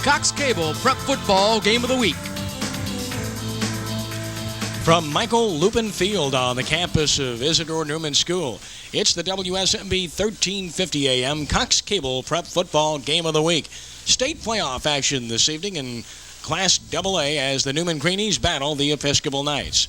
Cox Cable Prep Football Game of the Week. From Michael Lupin Field on the campus of Isidore Newman School, it's the WSMB 1350 AM Cox Cable Prep Football Game of the Week. State playoff action this evening in Class AA as the Newman Greenies battle the Episcopal Knights.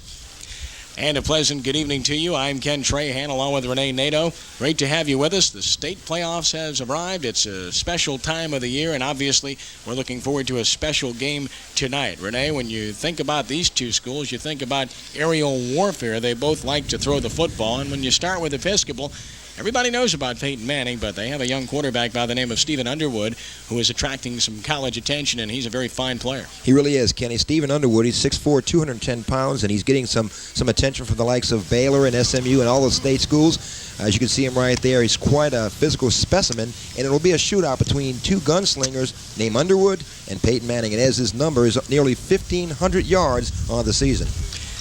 And a pleasant good evening to you. I'm Ken Trahan along with Renee Nato. Great to have you with us. The state playoffs has arrived. It's a special time of the year, and obviously we're looking forward to a special game tonight. Renee, when you think about these two schools, you think about aerial warfare. They both like to throw the football, and when you start with Episcopal, everybody knows about Peyton Manning, but they have a young quarterback by the name of Stephen Underwood who is attracting some college attention, and he's a very fine player. He really is, Kenny. Stephen Underwood, he's 6'4", 210 pounds, and he's getting some attention from the likes of Baylor and SMU and all the state schools. As you can see him right there, he's quite a physical specimen, and it'll be a shootout between two gunslingers named Underwood and Peyton Manning, and as his number is nearly 1,500 yards on the season.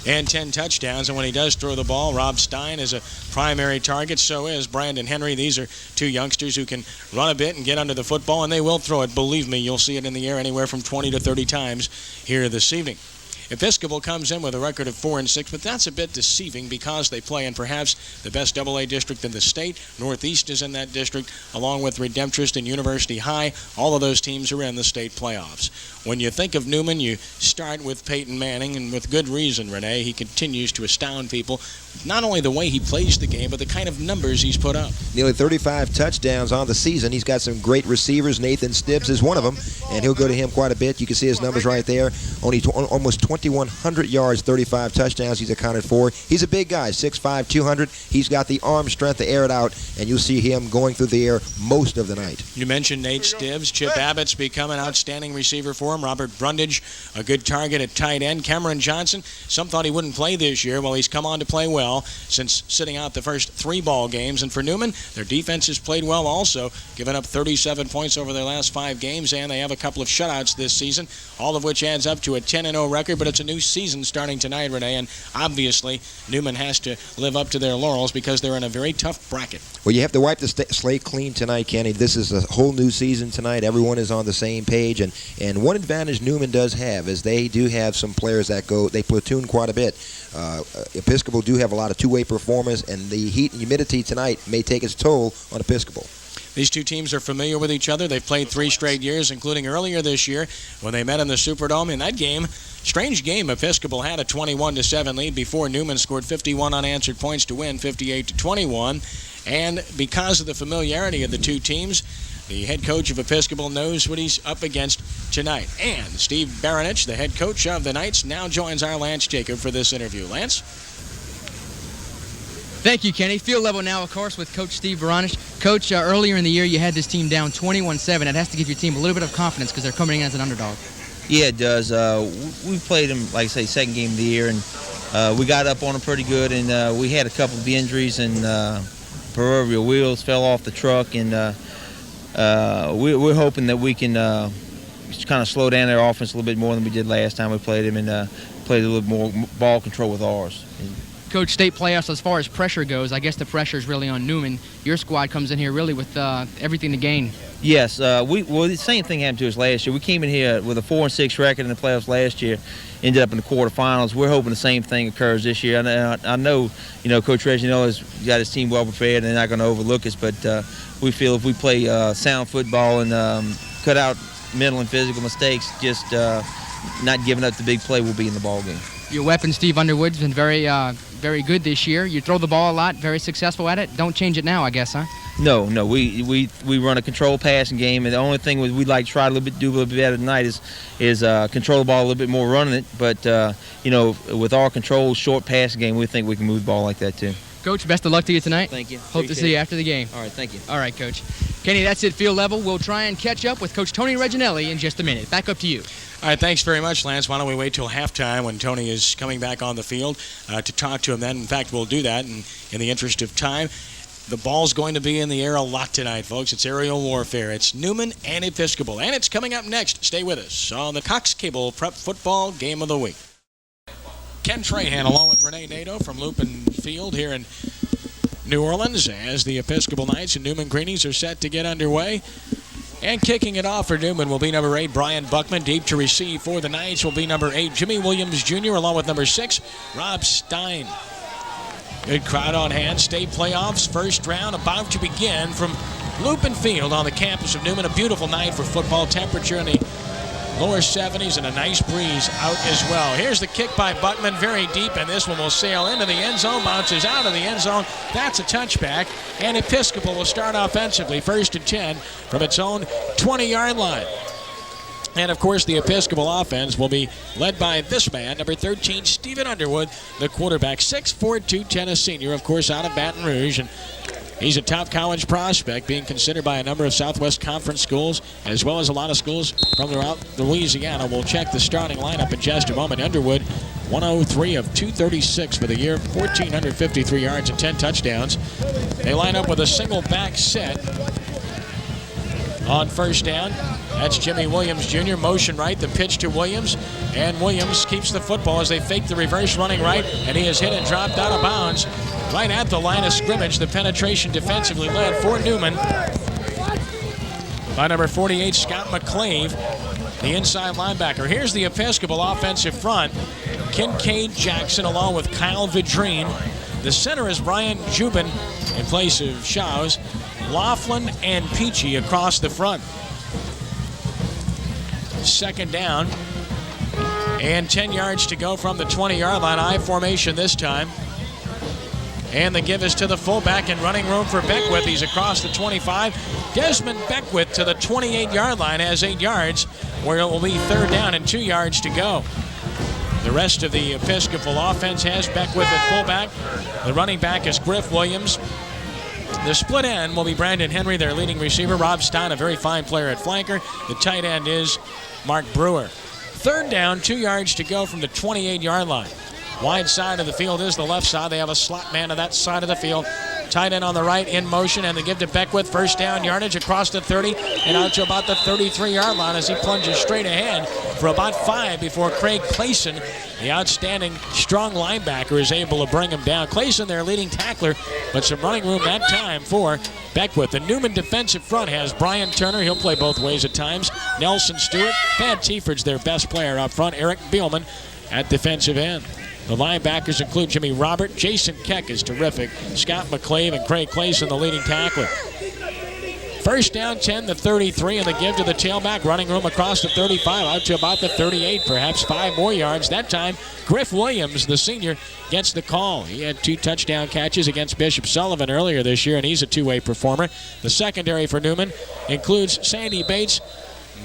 And 10 touchdowns, and when he does throw the ball, Rob Stein is a primary target. So is Brandon Henry. These are two youngsters who can run a bit and get under the football, and they will throw it. Believe me, you'll see it in the air anywhere from 20 to 30 times here this evening. Episcopal comes in with a record of 4-6, but that's a bit deceiving because they play in perhaps the best AA district in the state. Northeast is in that district, along with Redemptorist and University High. All of those teams are in the state playoffs. When you think of Newman, you start with Peyton Manning, and with good reason, Renee. He continues to astound people, not only the way he plays the game, but the kind of numbers he's put up. Nearly 35 touchdowns on the season. He's got some great receivers. Nathan Stibbs is one of them, and he'll go to him quite a bit. You can see his numbers right there. Almost 2,100 yards, 35 touchdowns he's accounted for. He's a big guy, 6'5", 200. He's got the arm strength to air it out, and you'll see him going through the air most of the night. You mentioned Nate Stibbs. Chip Abbott's become an outstanding receiver for him. Robert Brundage, a good target at tight end. Cameron Johnson, some thought he wouldn't play this year. Well, he's come on to play well since sitting out the first 3 ball games. And for Newman, their defense has played well also, giving up 37 points over their last 5 games, and they have a couple of shutouts this season, all of which adds up to a 10-0 record. But it's a new season starting tonight, Renee, and obviously Newman has to live up to their laurels because they're in a very tough bracket. Well, you have to wipe the slate clean tonight, Kenny. This is a whole new season tonight. Everyone is on the same page, and one advantage Newman does have is they do have some players that they platoon quite a bit. Episcopal do have a lot of two-way performers, and the heat and humidity tonight may take its toll on Episcopal. These two teams are familiar with each other. They've played 3 straight years, including earlier this year when they met in the Superdome. In that game, strange game, Episcopal had a 21-7 lead before Newman scored 51 unanswered points to win 58-21. And because of the familiarity of the two teams, the head coach of Episcopal knows what he's up against tonight. And Steve Baranich, the head coach of the Knights, now joins our Lance Jacob for this interview. Lance? Thank you, Kenny. Field level now, of course, with Coach Steve Baranich. Coach, earlier in the year, you had this team down 21-7. It has to give your team a little bit of confidence because they're coming in as an underdog. Yeah, it does. We played them, like I say, second game of the year, and we got up on them pretty good, and we had a couple of injuries, and proverbial wheels fell off the truck, and we're hoping that we can kind of slow down their offense a little bit more than we did last time we played them, and played a little more ball control with ours. Coach, state playoffs, as far as pressure goes, I guess the pressure is really on Newman. Your squad comes in here really with everything to gain. Yes, the same thing happened to us last year. We came in here with a 4-6 record in the playoffs last year, ended up in the quarterfinals. We're hoping the same thing occurs this year. I know, Coach Reginald has got his team well prepared, and they're not going to overlook us, but we feel if we play sound football and cut out mental and physical mistakes, just not giving up the big play, we'll be in the ball game. Your weapon, Steve Underwood's been very good this year. You throw the ball a lot, very successful at it. Don't change it now, I guess, huh? No. We run a control passing game, and the only thing we'd like to try to do a little bit better tonight is control the ball a little bit more, running it. But with our control short passing game, we think we can move the ball like that too. Coach, best of luck to you tonight. Thank you. Hope to see you after the game. All right, thank you. All right, Coach. Kenny, that's it, field level. We'll try and catch up with Coach Tony Reginelli in just a minute. Back up to you. All right, thanks very much, Lance. Why don't we wait till halftime when Tony is coming back on the field to talk to him then. In fact, we'll do that in the interest of time. The ball's going to be in the air a lot tonight, folks. It's aerial warfare. It's Newman and Episcopal. And it's coming up next. Stay with us on the Cox Cable Prep Football Game of the Week. Ken Trahan along with Renee Nato from Lupin Field here in New Orleans as the Episcopal Knights and Newman Greenies are set to get underway. And kicking it off for Newman will be number 8, Brian Buckman. Deep to receive for the Knights will be number 8, Jimmy Williams Jr., along with number 6, Rob Stein. Good crowd on hand. State playoffs, first round about to begin from Lupin Field on the campus of Newman. A beautiful night for football. Temperature in the lower 70s and a nice breeze out as well. Here's the kick by Buckman, very deep, and this one will sail into the end zone, bounces out of the end zone. That's a touchback, and Episcopal will start offensively, 1st and 10 from its own 20-yard line. And, of course, the Episcopal offense will be led by this man, number 13, Stephen Underwood, the quarterback, 6'4", 210, a senior, of course, out of Baton Rouge. And he's a top college prospect, being considered by a number of Southwest Conference schools, as well as a lot of schools from throughout Louisiana. We'll check the starting lineup in just a moment. Underwood, 103 of 236 for the year, 1,453 yards and 10 touchdowns. They line up with a single back set on first down. That's Jimmy Williams Jr. Motion right, the pitch to Williams. And Williams keeps the football as they fake the reverse running right. And he is hit and dropped out of bounds right at the line of scrimmage. The penetration defensively led for Newman by number 48, Scott McClave, the inside linebacker. Here's the Episcopal offensive front. Kincaid Jackson along with Kyle Vidrine. The center is Brian Jubin in place of Shows. Laughlin and Peachy across the front. Second down and 10 yards to go from the 20-yard line. I formation this time. And the give is to the fullback and running room for Beckwith. He's across the 25. Desmond Beckwith to the 28-yard line has 8 yards, where it will be 3rd down and 2 yards to go. The rest of the Episcopal offense has Beckwith at fullback. The running back is Griff Williams. The split end will be Brandon Henry, their leading receiver. Rob Stein, a very fine player at flanker. The tight end is Mark Brewer. 3rd down, 2 yards to go from the 28-yard line. Wide side of the field is the left side. They have a slot man on that side of the field. Tight end on the right in motion, and they give to Beckwith. 1st down yardage across the 30 and out to about the 33-yard line as he plunges straight ahead for about 5 before Craig Clayson, the outstanding strong linebacker, is able to bring him down. Clayson, their leading tackler, but some running room that time for Beckwith. The Newman defensive front has Brian Turner. He'll play both ways at times. Nelson Stewart. Thad Teaford's their best player up front. Eric Bielman at defensive end. The linebackers include Jimmy Robert. Jason Keck is terrific. Scott McClave and Craig Clayson, the leading tackler. 1st down, 10 to 33, and the give to the tailback. Running room across the 35, out to about the 38, perhaps 5 more yards. That time, Griff Williams, the senior, gets the call. He had 2 touchdown catches against Bishop Sullivan earlier this year, and he's a two-way performer. The secondary for Newman includes Sandy Bates,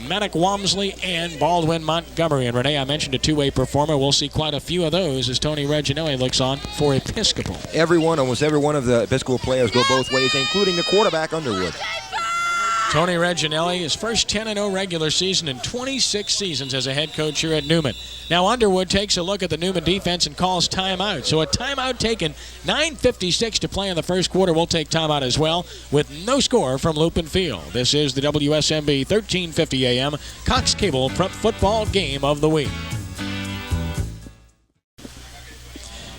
Manic Walmsley, and Baldwin Montgomery. And Renee, I mentioned a two-way performer. We'll see quite a few of those as Tony Reginelli looks on for Episcopal. Almost every one of the Episcopal players go both ways, including the quarterback, Underwood. Tony Reginelli, his first 10-0 regular season in 26 seasons as a head coach here at Newman. Now Underwood takes a look at the Newman defense and calls timeout. So a timeout taken, 9:56 to play in the first quarter. We'll take timeout as well with no score from Lupin Field. This is the WSMB 1350 AM Cox Cable Prep Football Game of the Week.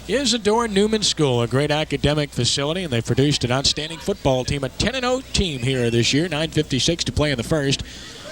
Isidore Newman School, a great academic facility, and they've produced an outstanding football team, a 10-0 team here this year, 9:56 to play in the first.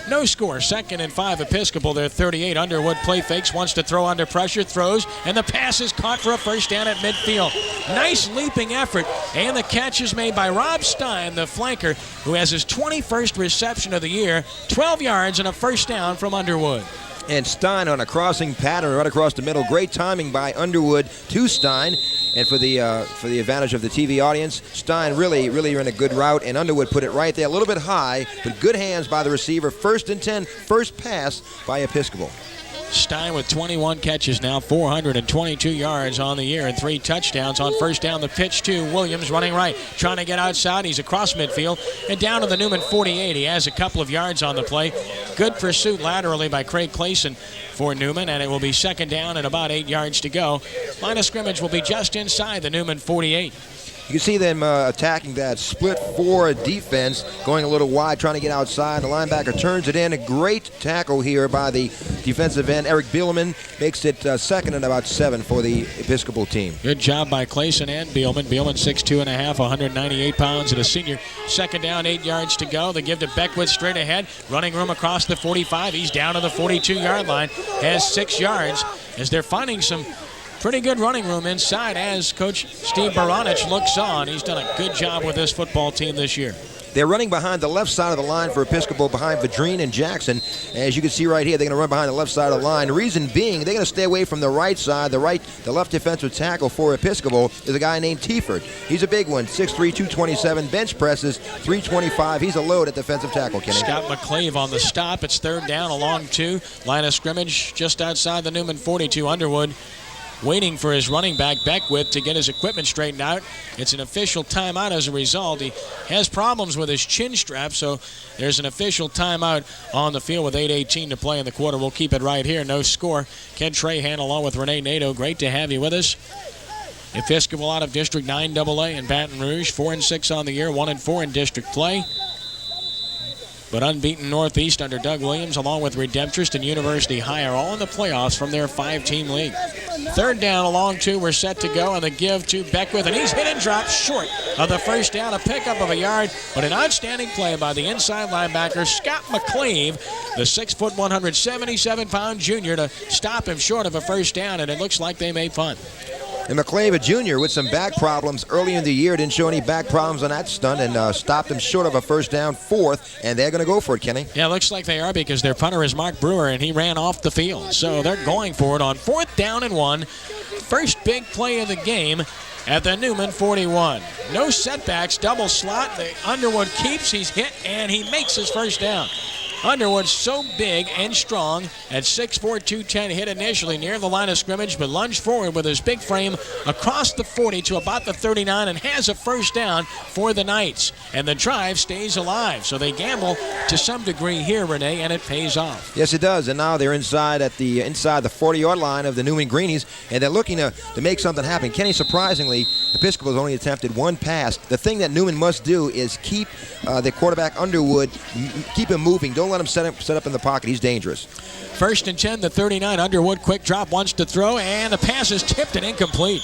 No score, 2nd and 5 Episcopal, they're 38. Underwood play fakes, wants to throw under pressure, throws, and the pass is caught for a 1st down at midfield. Nice leaping effort, and the catch is made by Rob Stein, the flanker, who has his 21st reception of the year, 12 yards and a 1st down from Underwood. And Stein on a crossing pattern right across the middle. Great timing by Underwood to Stein. And for the advantage of the TV audience, Stein really ran a good route, and Underwood put it right there, a little bit high, but good hands by the receiver. 1st and 10, first pass by Episcopal. Stein with 21 catches now, 422 yards on the year and 3 touchdowns. On 1st down, the pitch to Williams running right, trying to get outside. He's across midfield and down to the Newman 48. He has a couple of yards on the play. Good pursuit laterally by Craig Clayson for Newman, and it will be 2nd down and about 8 yards to go. Line of scrimmage will be just inside the Newman 48. You can see them attacking that split 4 defense, going a little wide, trying to get outside. The linebacker turns it in. A great tackle here by the defensive end. Eric Bielman makes it second and about 7 for the Episcopal team. Good job by Clayson and Bielman. Bielman 6'2.5", 198 pounds, and a senior. Second down, 8 yards to go. They give to Beckwith straight ahead. Running room across the 45. He's down to the 42-yard line. Has 6 yards as they're finding some pretty good running room inside as Coach Steve Baranich looks on. He's done a good job with this football team this year. They're running behind the left side of the line for Episcopal, behind Vadrine and Jackson. As you can see right here, they're going to run behind the left side of the line. The reason being, they're going to stay away from the right side. The left defensive tackle for Episcopal is a guy named Tiefert. He's a big one, 6'3", 227, bench presses, 325. He's a load at defensive tackle, Kenny. Scott McClave on the stop. It's third down along 2. Line of scrimmage just outside the Newman 42. Underwood waiting for his running back Beckwith to get his equipment straightened out. It's an official timeout as a result. He has problems with his chin strap, so there's an official timeout on the field with 8:18 to play in the quarter. We'll keep it right here. No score. Ken Trahan along with Renee Nato. Great to have you with us. Episcopal out of District 9AA in Baton Rouge. 4-6 on the year, 1-4 in district play. But unbeaten Northeast under Doug Williams, along with Redemptorist and University High, are all in the playoffs from their 5-team league. Third down along 2. We're set to go, and the give to Beckwith, and he's hit and dropped short of the first down. A pickup of a yard, but an outstanding play by the inside linebacker, Scott McClave, the 6', 177-pound junior, to stop him short of a first down, and it looks like they made fun. And McClave, a junior, with some back problems early in the year, didn't show any back problems on that stunt and stopped him short of a first down, 4th, and they're going to go for it, Kenny. Yeah, it looks like they are because their punter is Mark Brewer, and he ran off the field. So they're going for it on 4th down and 1. First big play of the game at the Newman 41. No setbacks, double slot. The Underwood keeps, he's hit, and he makes his first down. Underwood's so big and strong at 6'4", 210, hit initially near the line of scrimmage, but lunged forward with his big frame across the 40 to about the 39 and has a first down for the Knights. And the drive stays alive. So they gamble to some degree here, Renee, and it pays off. Yes, it does. And now they're inside the 40-yard line of the Newman Greenies, and they're looking to make something happen. Kenny, surprisingly, Episcopal has only attempted 1 pass. The thing that Newman must do is keep the quarterback Underwood, keep him moving. Don't let him set up in the pocket. He's dangerous. 1st and 10, the 39. Underwood, quick drop, wants to throw, and the pass is tipped and incomplete.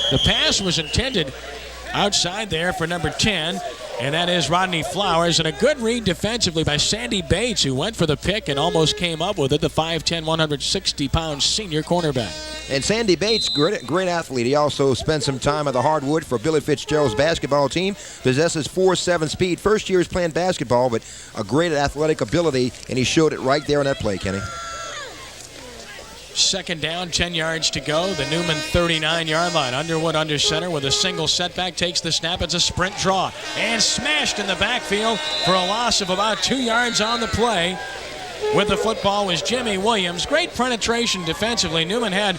The pass was intended outside there for number 10, and that is Rodney Flowers. And a good read defensively by Sandy Bates, who went for the pick and almost came up with it, the 5'10", 160-pound senior cornerback. And Sandy Bates, great athlete. He also spent some time at the hardwood for Billy Fitzgerald's basketball team. Possesses 4.7 speed. First year he's playing basketball, but a great athletic ability, and he showed it right there on that play, Kenny. Second down, 10 yards to go. The Newman 39-yard line. Underwood under center with a single setback. Takes the snap. It's a sprint draw. And smashed in the backfield for a loss of about 2 yards on the play. With the football was Jimmy Williams. Great penetration defensively. Newman had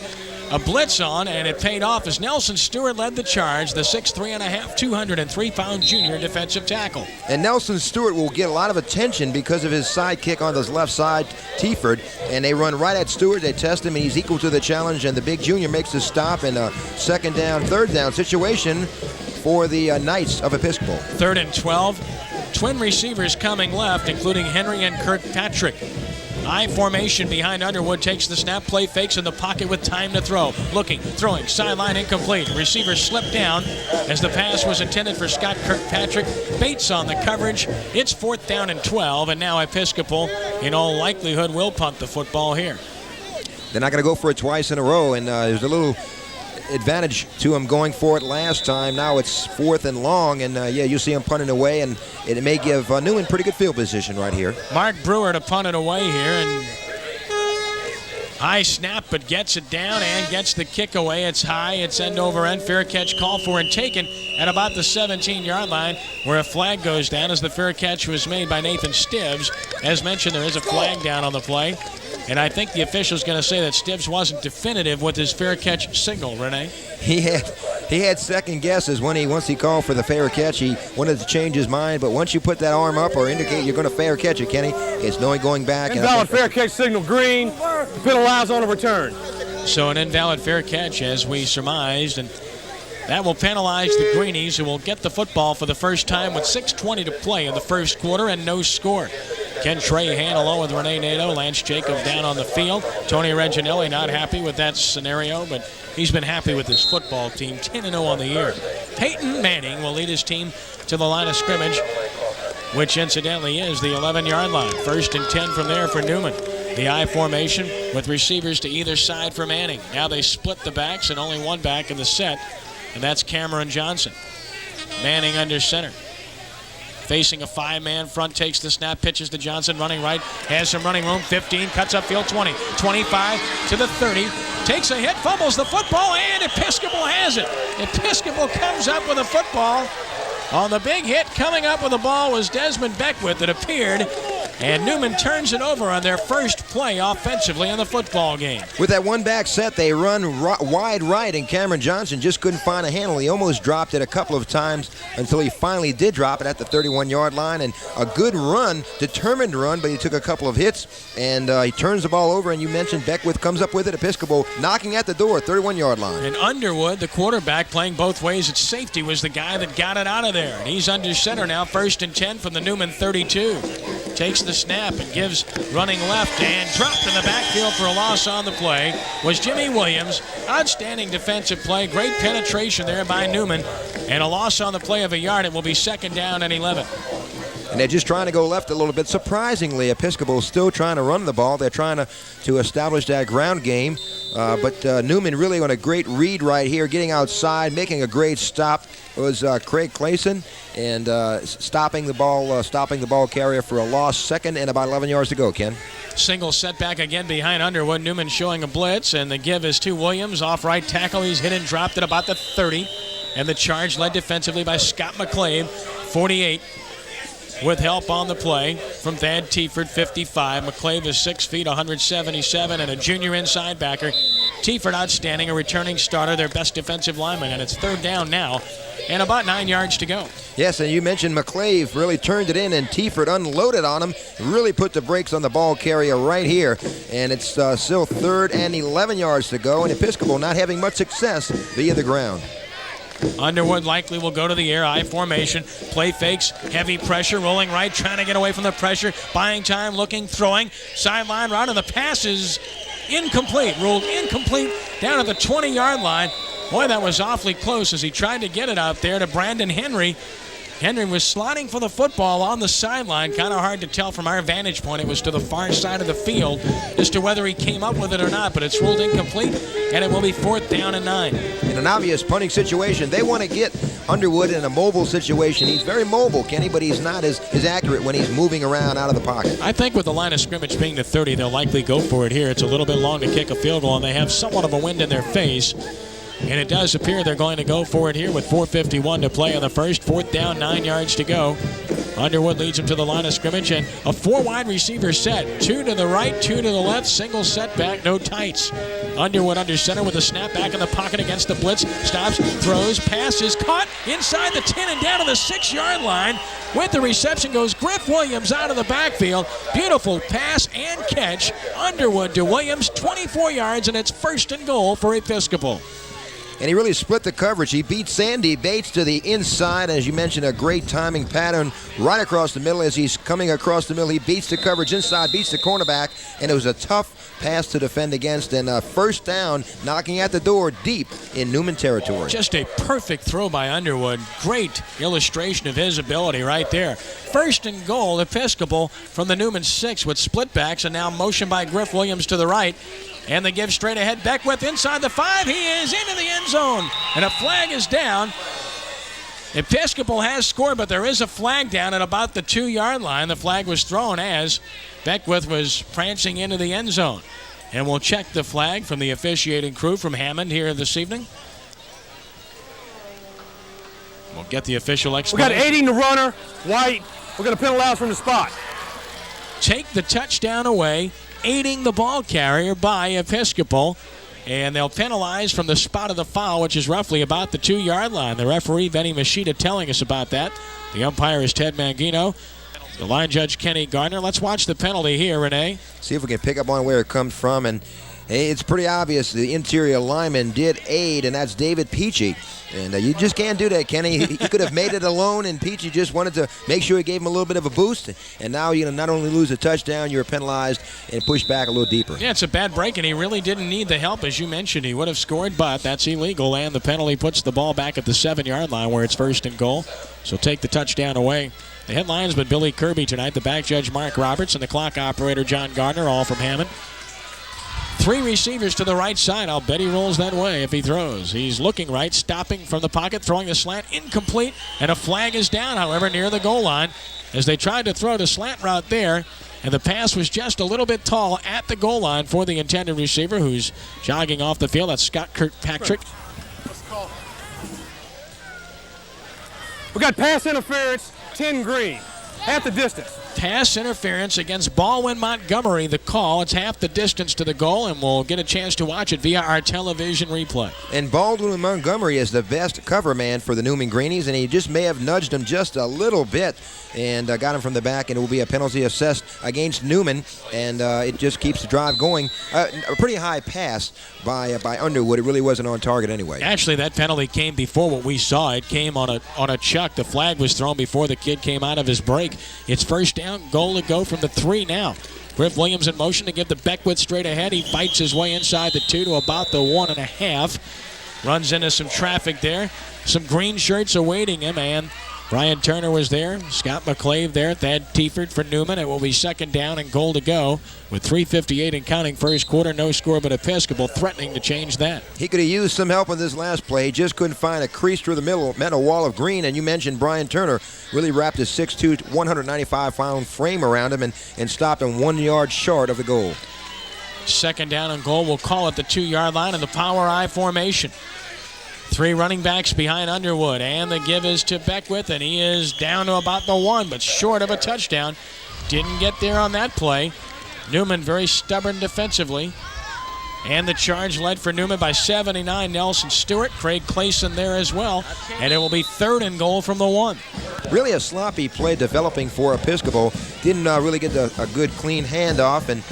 a blitz on, and it paid off as Nelson Stewart led the charge, the 6'3.5", 203-pound junior defensive tackle. And Nelson Stewart will get a lot of attention because of his sidekick on the left side, Tiefert, and they run right at Stewart. They test him, and he's equal to the challenge, and the big junior makes the stop in a second down, third down situation for the Knights of Episcopal. 3rd and 12. Twin receivers coming left, including Henry and Kirkpatrick. I formation behind Underwood, takes the snap, play fakes in the pocket with time to throw. Looking, throwing, sideline incomplete. Receiver slipped down as the pass was intended for Scott Kirkpatrick. Bates on the coverage. It's 4th down and 12, and now Episcopal, in all likelihood, will punt the football here. They're not going to go for it twice in a row, and there's a little advantage to him going for it last time. Now it's 4th and long, and you see him punting away, and it may give Newman pretty good field position right here. Mark Brewer to punt it away here, and high snap, but gets it down and gets the kick away. It's high, it's end over end. Fair catch called for and taken at about the 17-yard line, where a flag goes down as the fair catch was made by Nathan Stibbs. As mentioned, there is a flag down on the play. And I think the official's going to say that Stibbs wasn't definitive with his fair catch signal, Renee. He had second guesses once he called for the fair catch. He wanted to change his mind, but once you put that arm up or indicate you're going to fair catch it, Kenny, it's no going back. Invalid fair catch signal green. Pit allows on a return. So an invalid fair catch, as we surmised, and That will penalize the Greenies, who will get the football for the first time with 6:20 to play in the first quarter and no score. Ken Trahan along with Renee Nato, Lance Jacob down on the field. Tony Reginelli not happy with that scenario, but he's been happy with his football team, 10-0 on the year. Peyton Manning will lead his team to the line of scrimmage, which incidentally is the 11-yard line. 1st and 10 from there for Newman. The I formation with receivers to either side for Manning. Now they split the backs and only one back in the set, and that's Cameron Johnson. Manning under center. Facing a 5-man front, takes the snap, pitches to Johnson, running right, has some running room, 15, cuts upfield, 20, 25 to the 30, takes a hit, fumbles the football, and Episcopal has it. Episcopal comes up with a football. On the big hit, coming up with the ball was Desmond Beckwith that appeared, and Newman turns it over on their first play offensively in the football game. With that one-back set, they run wide right, and Cameron Johnson just couldn't find a handle. He almost dropped it a couple of times until he finally did drop it at the 31-yard line, and a good run, determined run, but he took a couple of hits, and he turns the ball over, and you mentioned Beckwith comes up with it. Episcopal knocking at the door, 31-yard line. And Underwood, the quarterback, playing both ways at safety, was the guy that got it out of there. And he's under center now, 1st and 10 from the Newman 32. Takes the snap and gives running left, and dropped in the backfield for a loss on the play was Jimmy Williams. Outstanding defensive play, great penetration there by Newman, and a loss on the play of a yard. It will be 2nd down and 11. And they're just trying to go left a little bit. Surprisingly, Episcopal is still trying to run the ball. They're trying to establish that ground game. But Newman really on a great read right here, getting outside, making a great stop. It was Craig Clayson, and stopping the ball carrier for a loss. 2nd and about 11 yards to go, Ken. Single setback again behind Underwood. Newman showing a blitz, and the give is to Williams. Off right tackle. He's hit and dropped at about the 30. And the charge led defensively by Scott McClave, 48. With help on the play from Thad Tiefert, 55. McClave is 6 feet, 177, and a junior inside backer. Tiefert outstanding, a returning starter, their best defensive lineman, and it's 3rd down now and about 9 yards to go. Yes, and you mentioned McClave really turned it in, and Tiefert unloaded on him, really put the brakes on the ball carrier right here, and it's still 3rd and 11 yards to go, and Episcopal not having much success via the ground. Underwood likely will go to the air, I formation, play fakes, heavy pressure, rolling right, trying to get away from the pressure, buying time, looking, throwing, sideline route, and the pass is incomplete, ruled incomplete down at the 20-yard line. Boy, that was awfully close as he tried to get it out there to Brandon Henry. Henry was sliding for the football on the sideline. Kind of hard to tell from our vantage point. It was to the far side of the field as to whether he came up with it or not, but it's ruled incomplete, and it will be 4th down and 9. In an obvious punting situation, they want to get Underwood in a mobile situation. He's very mobile, Kenny, but he's not as accurate when he's moving around out of the pocket. I think with the line of scrimmage being the 30, they'll likely go for it here. It's a little bit long to kick a field goal, and they have somewhat of a wind in their face. And it does appear they're going to go for it here with 4:51 to play in the first. 4th down, 9 yards to go. Underwood leads him to the line of scrimmage, and a 4-wide receiver set. 2 to the right, 2 to the left, single setback, no tights. Underwood under center with a snap back in the pocket against the blitz. Stops, throws, passes, caught inside the 10 and down to the 6-yard line. With the reception goes Griff Williams out of the backfield. Beautiful pass and catch. Underwood to Williams, 24 yards, and it's 1st and goal for Episcopal. And he really split the coverage. He beat Sandy Bates to the inside. As you mentioned, a great timing pattern right across the middle. As he's coming across the middle, he beats the coverage inside, beats the cornerback, and it was a tough pass to defend against. And 1st down, knocking at the door deep in Newman territory. Just a perfect throw by Underwood. Great illustration of his ability right there. 1st and goal, Episcopal from the Newman 6 with split backs, and now motion by Griff Williams to the right. And they give straight ahead. Beckwith inside the 5. He is into the end zone. And a flag is down. Episcopal has scored, but there is a flag down at about the 2-yard line. The flag was thrown as Beckwith was prancing into the end zone. And we'll check the flag from the officiating crew from Hammond here this evening. We'll get the official explanation. We got aiding the runner, white. We're going to penalize from the spot. Take the touchdown away, aiding the ball carrier by Episcopal, and they'll penalize from the spot of the foul, which is roughly about the 2-yard line. The referee, Benny Machida, telling us about that. The umpire is Ted Mangino. The line judge, Kenny Gardner. Let's watch the penalty here, Renee. See if we can pick up on where it comes from. And Hey, it's pretty obvious the interior lineman did aid, and that's David Peachy. And you just can't do that, Kenny. He could have made it alone, and Peachy just wanted to make sure he gave him a little bit of a boost. And now you not only lose a touchdown, you're penalized and pushed back a little deeper. Yeah, it's a bad break, and he really didn't need the help. As you mentioned, he would have scored, but that's illegal, and the penalty puts the ball back at the 7-yard line where it's 1st and goal. So take the touchdown away. The head linesman, Billy Kirby tonight, the back judge, Mark Roberts, and the clock operator, John Gardner, all from Hammond. 3 receivers to the right side. I'll bet he rolls that way if he throws. He's looking right, stopping from the pocket, throwing the slant, incomplete, and a flag is down, however, near the goal line as they tried to throw the slant route there, and the pass was just a little bit tall at the goal line for the intended receiver who's jogging off the field. That's Scott Kirkpatrick. We got pass interference, 10 green, half the distance. Pass interference against Baldwin Montgomery, the call. It's half the distance to the goal, and we'll get a chance to watch it via our television replay. And Baldwin Montgomery is the best cover man for the Newman Greenies, and he just may have nudged him just a little bit and got him from the back, and it will be a penalty assessed against Newman, and it just keeps the drive going. A pretty high pass by Underwood. It really wasn't on target anyway. Actually, that penalty came before what we saw. It came on a chuck. The flag was thrown before the kid came out of his break. It's 1st down, goal to go from the 3 now. Griff Williams in motion to give the Beckwith straight ahead. He fights his way inside the 2 to about the 1.5. Runs into some traffic there. Some green shirts awaiting him, and Brian Turner was there. Scott McClave there. Thad Tiefert for Newman. It will be 2nd down and goal to go with 3:58 and counting 1st quarter. No score, but Episcopal threatening to change that. He could have used some help in this last play. He just couldn't find a crease through the middle. Met a wall of green, and you mentioned Brian Turner really wrapped his 6'2", 195-pound frame around him and stopped him 1 yard short of the goal. 2nd down and goal. We'll call it the 2-yard line in the power I formation. 3 running backs behind Underwood, and the give is to Beckwith, and he is down to about the 1, but short of a touchdown. Didn't get there on that play. Newman very stubborn defensively, and the charge led for Newman by 79 Nelson Stewart. Craig Clayson there as well, and it will be 3rd and goal from the 1. Really a sloppy play developing for Episcopal. Didn't really get a good clean handoff, and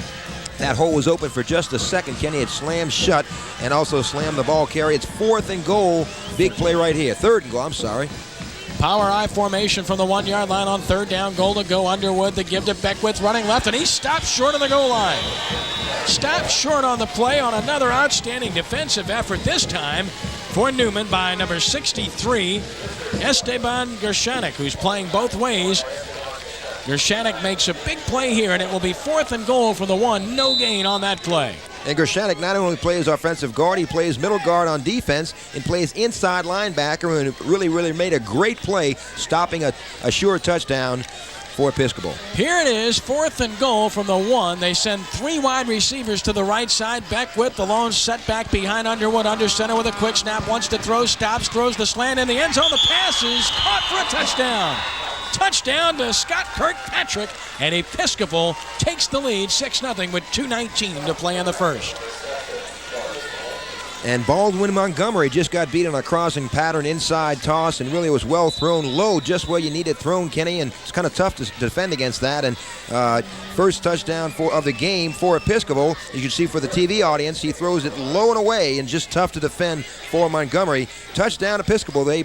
that hole was open for just a second. Kenny had slammed shut and also slammed the ball carry. It's 4th and goal. Big play right here. 3rd and goal, I'm sorry. Power I formation from the 1 yard line on 3rd down. Goal to go. Underwood, the give to Beckwith, running left, and he stopped short of the goal line. Stopped short on the play on another outstanding defensive effort, this time for Newman by number 63, Esteban Gershanik, who's playing both ways. Gershanik makes a big play here, and it will be 4th and goal for the 1. No gain on that play. And Gershanik not only plays offensive guard, he plays middle guard on defense and plays inside linebacker, and really made a great play stopping a sure touchdown for Episcopal. Here it is, 4th and goal from the 1. They send 3 wide receivers to the right side. Beckwith, the lone setback behind Underwood, under center with a quick snap. Wants to throw, stops, throws the slant in the end zone. The pass is caught for a touchdown. Touchdown to Scott Kirkpatrick, and Episcopal takes the lead 6-0 with 2:19 to play in the 1st. And Baldwin Montgomery just got beat on a crossing pattern inside toss, and really was well thrown low, just where you need it thrown, Kenny, and it's kind of tough to defend against that. And first touchdown of the game for Episcopal. You can see for the TV audience, he throws it low and away, and just tough to defend for Montgomery. Touchdown Episcopal. They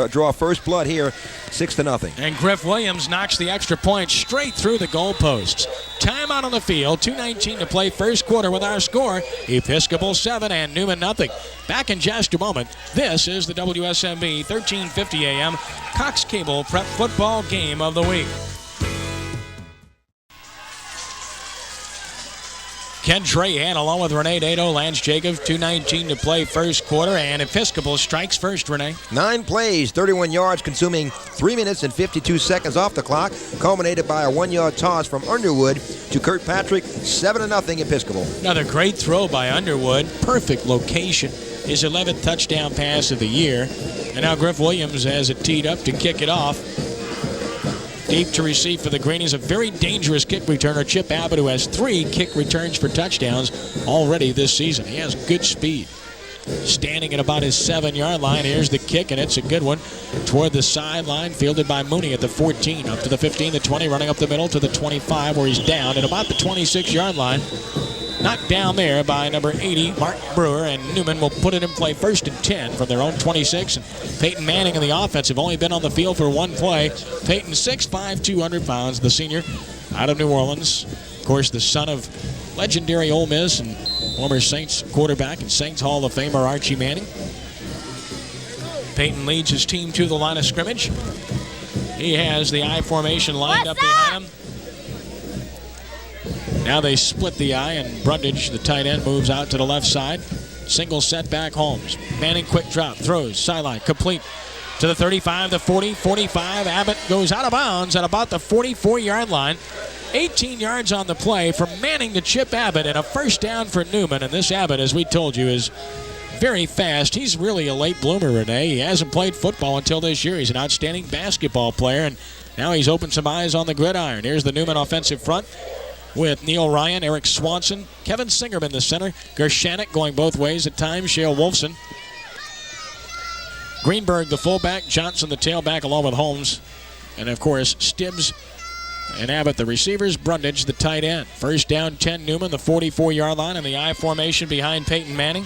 draw first blood here, 6-0. And Griff Williams knocks the extra point straight through the goalposts. Timeout on the field, 2:19 to play 1st quarter with our score, Episcopal 7 and Newman 0. Back in just a moment. This is the WSMB 1350 AM Cox Cable Prep Football Game of the Week. Ken Trahan along with Renee Nato, Lance Jacobs, 2:19 to play 1st quarter, and Episcopal strikes first, Renee. 9 plays, 31 yards, consuming 3 minutes and 52 seconds off the clock, culminated by a 1-yard toss from Underwood to Kirkpatrick, 7-0 Episcopal. Another great throw by Underwood, perfect location, his 11th touchdown pass of the year, and now Griff Williams has it teed up to kick it off. Deep to receive for the Greenies, a very dangerous kick returner, Chip Abbott, who has 3 kick returns for touchdowns already this season. He has good speed. Standing at about his 7-yard line, here's the kick, and it's a good one. Toward the sideline, fielded by Mooney at the 14, up to the 15, the 20, running up the middle to the 25, where he's down at about the 26-yard line. knocked down there by number 80, Mark Brewer, and Newman will put it in play 1st and 10 from their own 26. And Peyton Manning and the offense have only been on the field for one play. Peyton, 6'5", 200 pounds, the senior out of New Orleans. Of course, the son of legendary Ole Miss and former Saints quarterback and Saints Hall of Famer Archie Manning. Peyton leads his team to the line of scrimmage. He has the I formation lined up behind him. Now they split the I, and Brundage, the tight end, moves out to the left side. Single set back Holmes. Manning quick drop, throws, sideline, complete to the 35, the 40, 45. Abbott goes out of bounds at about the 44-yard line. 18 yards on the play from Manning to Chip Abbott, and a first down for Newman. And this Abbott, as we told you, is very fast. He's really a late bloomer, Renee. He hasn't played football until this year. He's an outstanding basketball player, and now he's opened some eyes on the gridiron. Here's the Newman offensive front with Neil Ryan, Eric Swanson, Kevin Singerman, the center, Gershanik going both ways at times, Shale Wolfson, Greenberg, the fullback, Johnson, the tailback, along with Holmes, and of course Stibbs and Abbott, the receivers, Brundage, the tight end. First down, 10, Newman, the 44-yard line, and the I formation behind Peyton Manning.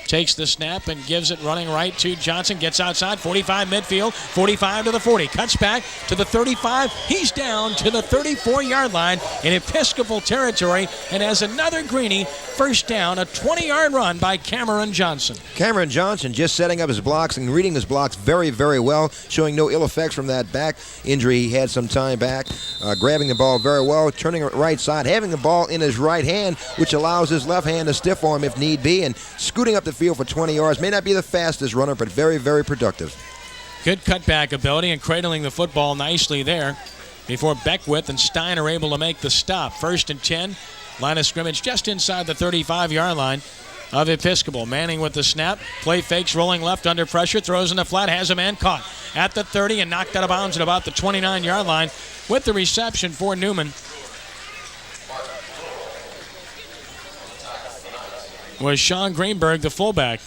Takes the snap and gives it running right to Johnson. Gets outside, 45 midfield, 45 to the 40. Cuts back to the 35. He's down to the 34-yard line in Episcopal territory and has another Greenie first down, a 20-yard run by Cameron Johnson. Cameron Johnson just setting up his blocks and reading his blocks very, very well, showing no ill effects from that back injury he had some time back. Grabbing the ball very well, turning it right side, having the ball in his right hand, which allows his left hand to stiff arm if need be, and scooting up the field for 20 yards. May not be the fastest runner, but very, very productive. Good cutback ability and cradling the football nicely there before Beckwith and Stein are able to make the stop. First and 10, line of scrimmage just inside the 35-yard line of Episcopal. Manning with the snap, play fakes, rolling left under pressure, throws in the flat, has a man caught at the 30 and knocked out of bounds at about the 29-yard line with the reception for Newman. Was Sean Greenberg, the fullback.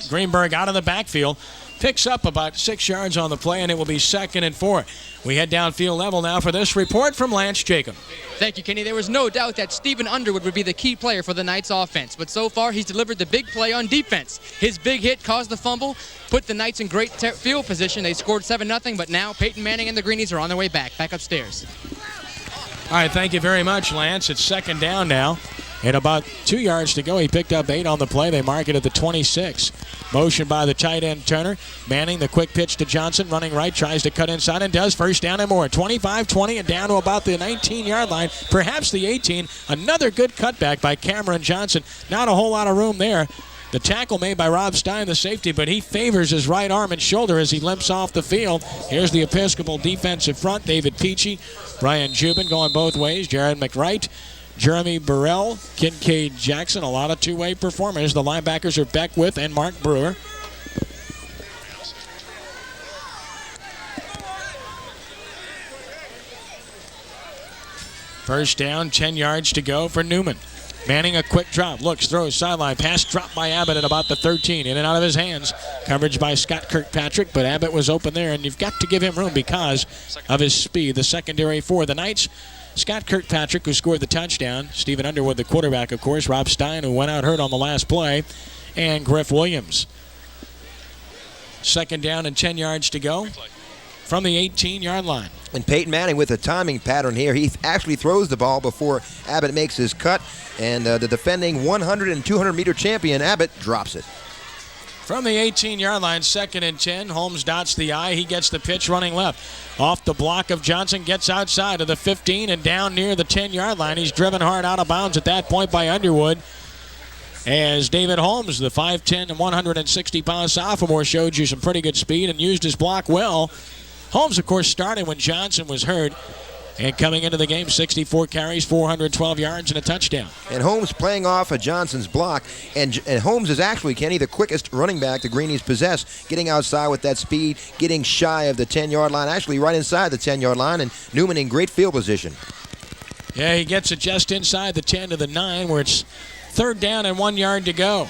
Greenberg out of the backfield, picks up about 6 yards on the play, and it will be 2nd and 4. We head downfield level now for this report from Lance Jacob. Thank you, Kenny. There was no doubt that Stephen Underwood would be the key player for the Knights offense, but so far he's delivered the big play on defense. His big hit caused the fumble, put the Knights in great field position. They scored 7-0, but now Peyton Manning and the Greenies are on their way back upstairs. All right, thank you very much, Lance. It's 2nd down now. And about 2 yards to go, he picked up 8 on the play. They mark it at the 26. Motion by the tight end Turner. Manning, the quick pitch to Johnson, running right, tries to cut inside and does. First down and more. 25-20 and down to about the 19-yard line, perhaps the 18. Another good cutback by Cameron Johnson. Not a whole lot of room there. The tackle made by Rob Stein, the safety, but he favors his right arm and shoulder as he limps off the field. Here's the Episcopal defensive front. David Peachy, Brian Jubin going both ways. Jared McWright, Jeremy Burrell, Kincaid Jackson, a lot of two-way performers. The linebackers are Beckwith and Mark Brewer. First down, 10 yards to go for Newman. Manning a quick drop, looks, throws, sideline, pass dropped by Abbott at about the 13, in and out of his hands. Coverage by Scott Kirkpatrick, but Abbott was open there, and you've got to give him room because of his speed. The secondary for the Knights, Scott Kirkpatrick, who scored the touchdown. Stephen Underwood, the quarterback, of course. Rob Stein, who went out hurt on the last play. And Griff Williams. 2nd down and 10 yards to go from the 18-yard line. And Peyton Manning with a timing pattern here. He actually throws the ball before Abbott makes his cut. And the defending 100 and 200-meter champion, Abbott, drops it. From the 18-yard line, 2nd and 10. Holmes dots the I. He gets the pitch running left. Off the block of Johnson, gets outside of the 15 and down near the 10-yard line. He's driven hard out of bounds at that point by Underwood. As David Holmes, the 5'10 and 160-pound sophomore, showed you some pretty good speed and used his block well. Holmes, of course, started when Johnson was hurt. And coming into the game, 64 carries, 412 yards, and a touchdown. And Holmes playing off of Johnson's block. And Holmes is actually, Kenny, the quickest running back the Greenies possess, getting outside with that speed, getting shy of the 10-yard line, actually right inside the 10-yard line, and Newman in great field position. Yeah, he gets it just inside the 10 to the 9, where it's 3rd down and 1 yard to go.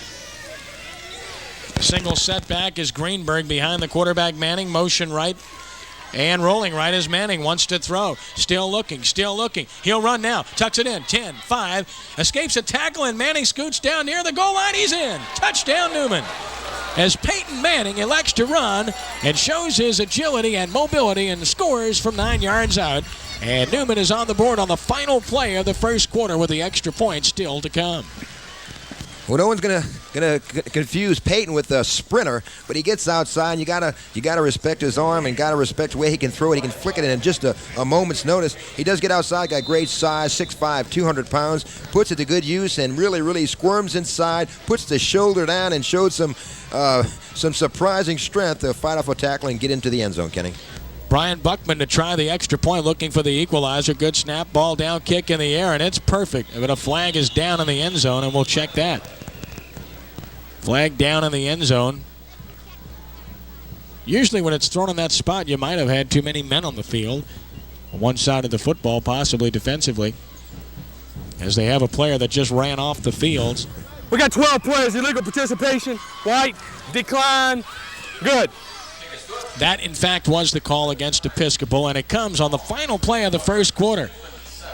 Single setback is Greenberg behind the quarterback Manning. Motion right And rolling right as Manning wants to throw. Still looking. He'll run now. Tucks it in. 10, 5. Escapes a tackle, and Manning scoots down near the goal line. He's in. Touchdown, Newman. As Peyton Manning elects to run and shows his agility and mobility and scores from 9 yards out. And Newman is on the board on the final play of the first quarter with the extra point still to come. Well, no one's gonna confuse Peyton with a sprinter, but he gets outside. And you gotta respect his arm and gotta respect the way he can throw it. He can flick it in just a moment's notice. He does get outside. Got great size, 6'5", 200 pounds. Puts it to good use and really squirms inside. Puts the shoulder down and showed some surprising strength to fight off a tackle and get into the end zone. Kenny. Brian Buckman to try the extra point, looking for the equalizer. Good snap, ball down, kick in the air, and it's perfect. But a flag is down in the end zone, and we'll check that. Flag down in the end zone. Usually when it's thrown in that spot, you might have had too many men on the field. On one side of the football, possibly defensively, as they have a player that just ran off the field. We got 12 players, illegal participation, white, decline, good. That, in fact, was the call against Episcopal, and it comes on the final play of the first quarter.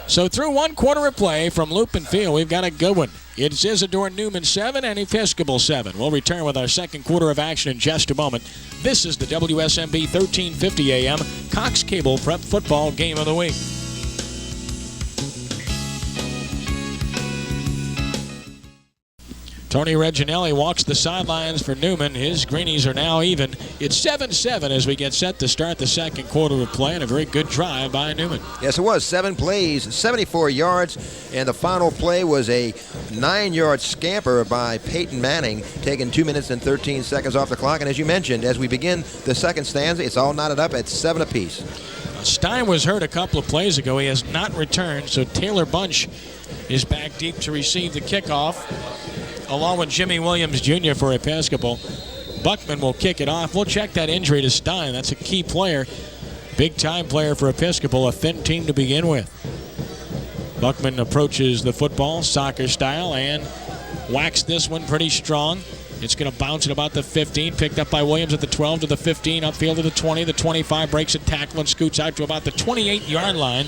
So through 1 quarter of play from Loop and Field, we've got a good one. It's Isidore Newman 7 and Episcopal 7. We'll return with our second quarter of action in just a moment. This is the WSMB 1350 AM Cox Cable Prep Football Game of the Week. Tony Reginelli walks the sidelines for Newman. His Greenies are now even. It's 7-7 as we get set to start the second quarter of play, and a very good drive by Newman. Yes, it was. 7 plays, 74 yards, and the final play was a 9-yard scamper by Peyton Manning, taking 2 minutes and 13 seconds off the clock. And as you mentioned, as we begin the second stanza, it's all knotted up at 7 apiece. Stein was hurt a couple of plays ago. He has not returned, so Taylor Bunch is back deep to receive the kickoff, along with Jimmy Williams Jr. for Episcopal. Buckman will kick it off. We'll check that injury to Stein. That's a key player, big-time player for Episcopal, a thin team to begin with. Buckman approaches the football soccer style and whacks this one pretty strong. It's going to bounce at about the 15, picked up by Williams at the 12 to the 15, upfield to the 20, the 25, breaks a tackle and scoots out to about the 28-yard line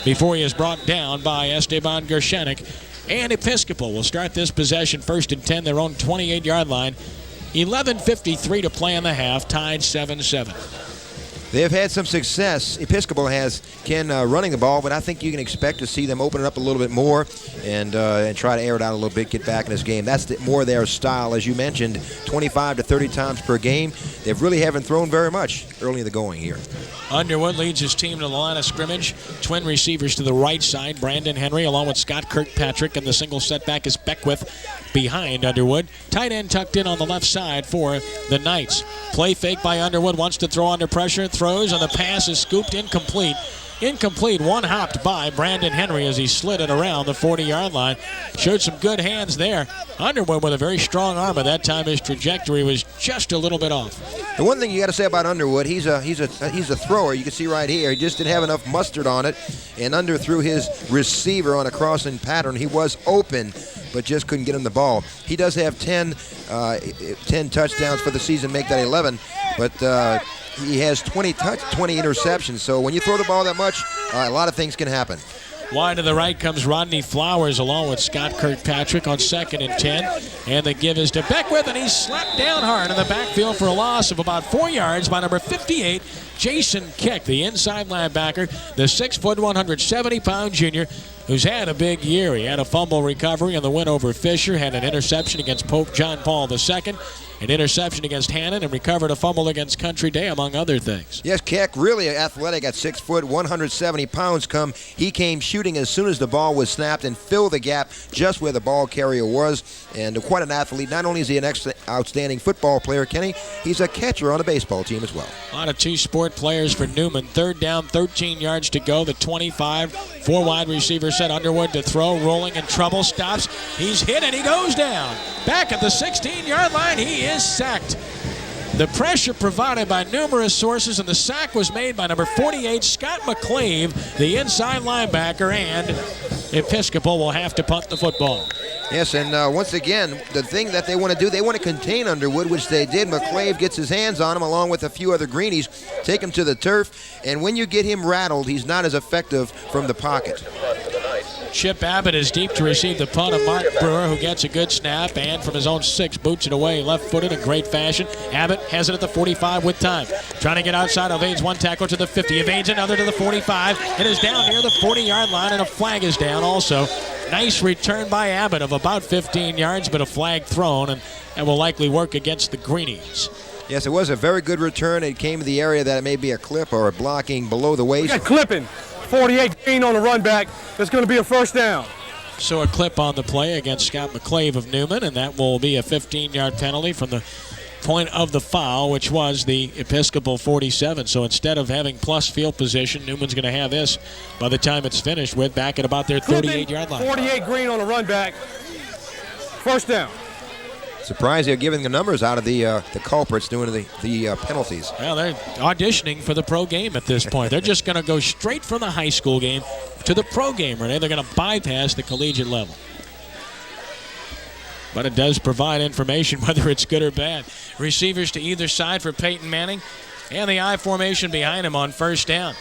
before he is brought down by Esteban Gershenik. And Episcopal will start this possession first and 10, their own 28-yard line. 11:53 to play in the half, tied 7-7. They have had some success. Episcopal has Ken running the ball, but I think you can expect to see them open it up a little bit more and try to air it out a little bit, get back in this game. That's more their style, as you mentioned, 25 to 30 times per game. They really haven't thrown very much early in the going here. Underwood leads his team to the line of scrimmage. Twin receivers to the right side, Brandon Henry along with Scott Kirkpatrick, and the single setback is Beckwith behind Underwood. Tight end tucked in on the left side for the Knights. Play fake by Underwood, wants to throw under pressure, throws, and the pass is scooped incomplete. One hopped by Brandon Henry as he slid it around the 40-yard line. Showed some good hands there. Underwood with a very strong arm, but that time his trajectory was just a little bit off. The one thing you got to say about Underwood, he's a thrower. You can see right here, he just didn't have enough mustard on it, and underthrew his receiver on a crossing pattern. He was open, but just couldn't get him the ball. He does have 10 touchdowns for the season, make that 11, but he has 20 interceptions. So when you throw the ball that much, a lot of things can happen. Wide to the right comes Rodney Flowers along with Scott Kirkpatrick on 2nd and 10. And the give is to Beckwith, and he's slapped down hard in the backfield for a loss of about 4 yards by number 58, Jason Keck, the inside linebacker, the 6', 170-pound junior who's had a big year. He had a fumble recovery in the win over Fisher, had an interception against Pope John Paul II, an interception against Hannon, and recovered a fumble against Country Day, among other things. Yes, Keck, really athletic at 6 foot, 170 pounds. He came shooting as soon as the ball was snapped and filled the gap just where the ball carrier was. And quite an athlete. Not only is he an outstanding football player, Kenny, he's a catcher on a baseball team as well. A lot of two-sport players for Newman. 3rd down, 13 yards to go. The 25, 4 wide receivers set. Underwood to throw, rolling in trouble, stops. He's hit and he goes down. Back at the 16-yard line, he is sacked. The pressure provided by numerous sources, and the sack was made by number 48, Scott McClave, the inside linebacker, and Episcopal will have to punt the football. Yes, and once again, the thing that they want to do, they want to contain Underwood, which they did. McClave gets his hands on him along with a few other Greenies, take him to the turf, and when you get him rattled, he's not as effective from the pocket. Chip Abbott is deep to receive the punt of Mark Brewer, who gets a good snap and from his own 6 boots it away left-footed in great fashion. Abbott has it at the 45 with time. Trying to get outside, evades one tackle to the 50, evades another to the 45, and is down near the 40-yard line, and a flag is down also. Nice return by Abbott of about 15 yards, but a flag thrown, and that will likely work against the Greenies. Yes, it was a very good return. It came to the area that it may be a clip or a blocking below the waist. We got clipping. 48 Green on the run back. That's going to be a first down. So a clip on the play against Scott McClave of Newman, and that will be a 15-yard penalty from the point of the foul, which was the Episcopal 47. So instead of having plus field position, Newman's going to have this by the time it's finished with back at about their 38-yard line. 48 Green on the run back. First down. Surprised they're giving the numbers out of the culprits doing the penalties. Well, they're auditioning for the pro game at this point. They're just going to go straight from the high school game to the pro game, Renee. They're going to bypass the collegiate level. But it does provide information whether it's good or bad. Receivers to either side for Peyton Manning, and the I formation behind him on first down.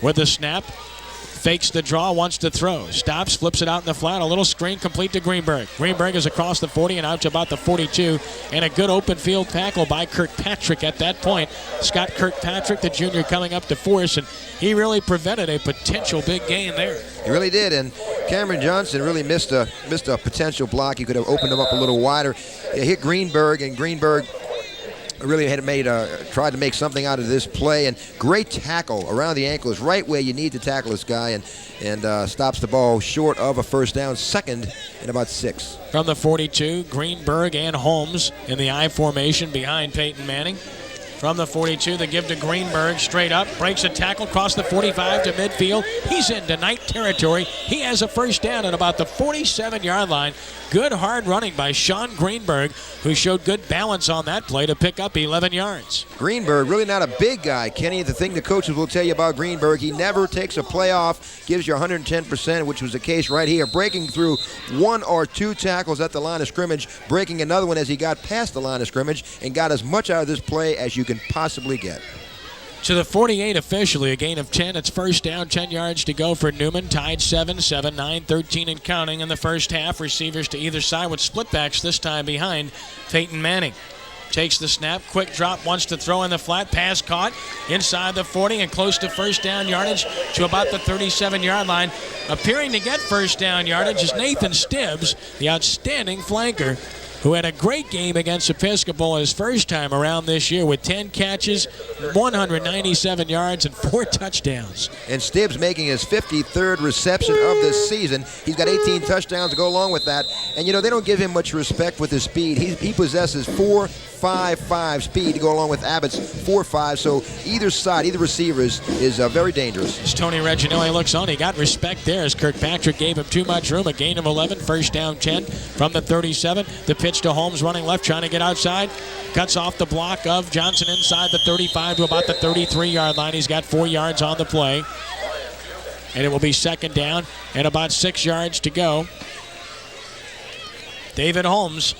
With the snap, fakes the draw, wants to throw. Stops, flips it out in the flat. A little screen complete to Greenberg. Greenberg is across the 40 and out to about the 42. And a good open field tackle by Kirkpatrick at that point. Scott Kirkpatrick, the junior, coming up to force, and he really prevented a potential big gain there. He really did, and Cameron Johnson really missed a potential block. He could have opened him up a little wider. It hit Greenberg, and Greenberg really had tried to make something out of this play, and great tackle around the ankle is right where you need to tackle this guy, and stops the ball short of a first down, second and about 6. From the 42, Greenberg and Holmes in the I formation behind Peyton Manning. From the 42, the give to Greenberg, straight up, breaks a tackle, across the 45 to midfield. He's into night territory. He has a first down at about the 47-yard line. Good hard running by Sean Greenberg, who showed good balance on that play to pick up 11 yards. Greenberg, really not a big guy, Kenny. The thing the coaches will tell you about Greenberg, he never takes a play off, gives you 110%, which was the case right here, breaking through 1 or 2 tackles at the line of scrimmage, breaking another one as he got past the line of scrimmage, and got as much out of this play as you can possibly get. To the 48 officially, a gain of 10. It's first down, 10 yards to go for Newman. Tied 7-7, 9-13 and counting in the first half. Receivers to either side with splitbacks this time behind Peyton Manning. Takes the snap, quick drop, wants to throw in the flat. Pass caught inside the 40 and close to first down yardage to about the 37-yard line. Appearing to get first down yardage is Nathan Stibbs, the outstanding flanker, who had a great game against Episcopal his first time around this year with 10 catches, 197 yards, and 4 touchdowns. And Stibbs making his 53rd reception of this season. He's got 18 touchdowns to go along with that. And, they don't give him much respect with his speed. He possesses 4.55 speed to go along with Abbott's 4.5. So either side, either receiver is very dangerous. As Tony Reginelli looks on, he got respect there as Kirkpatrick gave him too much room. A gain of 11, first down 10 from the 37. The pitch to Holmes running left, trying to get outside. Cuts off the block of Johnson inside the 35 to about the 33-yard line. He's got 4 yards on the play. And it will be second down and about 6 yards to go. David Holmes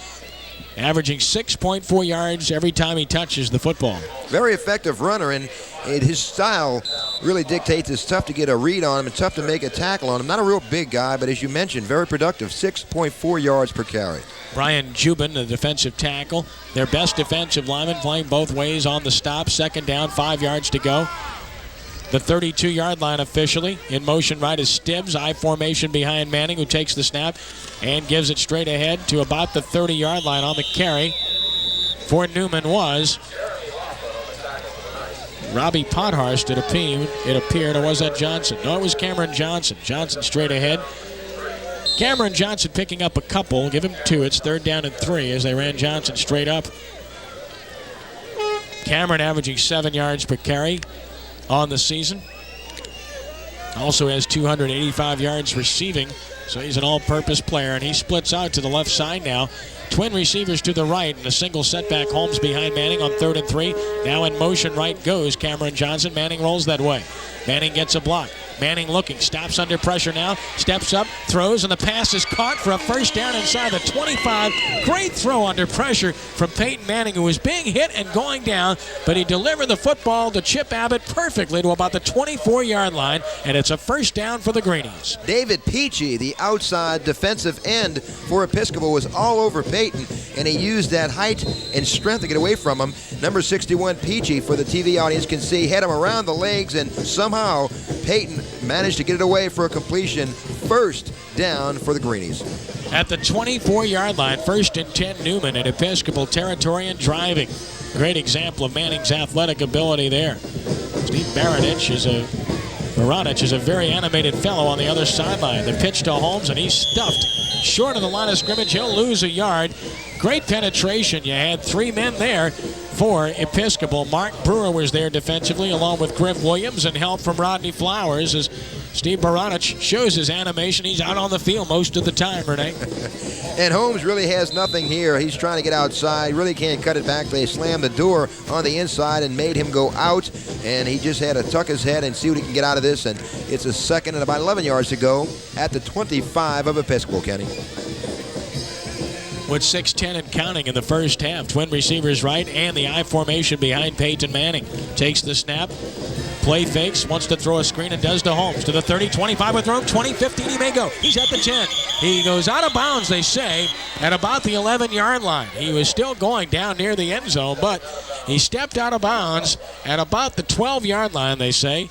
averaging 6.4 yards every time he touches the football. Very effective runner, and his style really dictates it's tough to get a read on him and tough to make a tackle on him. Not a real big guy, but as you mentioned, very productive, 6.4 yards per carry. Brian Jubin, the defensive tackle, their best defensive lineman, playing both ways on the stop. Second down, 5 yards to go. The 32-yard line officially. In motion right is Stibbs. I formation behind Manning, who takes the snap and gives it straight ahead to about the 30-yard line. On the carry for Newman was Robbie Pothurst, it appeared, or was that Johnson? No, it was Cameron Johnson. Johnson straight ahead. Cameron Johnson picking up a couple. Give him 2. It's third down and 3 as they ran Johnson straight up. Cameron averaging 7 yards per carry on the season. Also has 285 yards receiving, so he's an all-purpose player, and he splits out to the left side now. Twin receivers to the right, and a single setback. Holmes behind Manning on 3rd and 3. Now in motion right goes Cameron Johnson. Manning rolls that way. Manning gets a block. Manning looking, stops under pressure now, steps up, throws, and the pass is caught for a first down inside the 25. Great throw under pressure from Peyton Manning, who was being hit and going down, but he delivered the football to Chip Abbott perfectly to about the 24-yard line, and it's a first down for the Greenies. David Peachy, the outside defensive end for Episcopal, was all over Peyton, and he used that height and strength to get away from him. Number 61, Peachy, for the TV audience can see, had him around the legs, and somehow Peyton managed to get it away for a completion. First down for the Greenies. At the 24-yard line, 1st and 10 Newman in Episcopal territory and driving. Great example of Manning's athletic ability there. Steve Baranich is a very animated fellow on the other sideline. The pitch to Holmes, and he's stuffed short of the line of scrimmage. He'll lose a yard. Great penetration. You had 3 men there for Episcopal. Mark Brewer was there defensively, along with Griff Williams, and help from Rodney Flowers as Steve Baranich shows his animation. He's out on the field most of the time, Renee. And Holmes really has nothing here. He's trying to get outside, really can't cut it back. They slammed the door on the inside and made him go out, and he just had to tuck his head and see what he can get out of this. And it's a second and about 11 yards to go at the 25 of Episcopal, Kenny. With 6:10 and counting in the first half. Twin receivers right and the I formation behind Peyton Manning. Takes the snap. Play fakes, wants to throw a screen, and does to Holmes. To the 30, 25 with room, 20, 15, he may go. He's at the 10. He goes out of bounds, they say, at about the 11-yard line. He was still going down near the end zone, but he stepped out of bounds at about the 12-yard line, they say.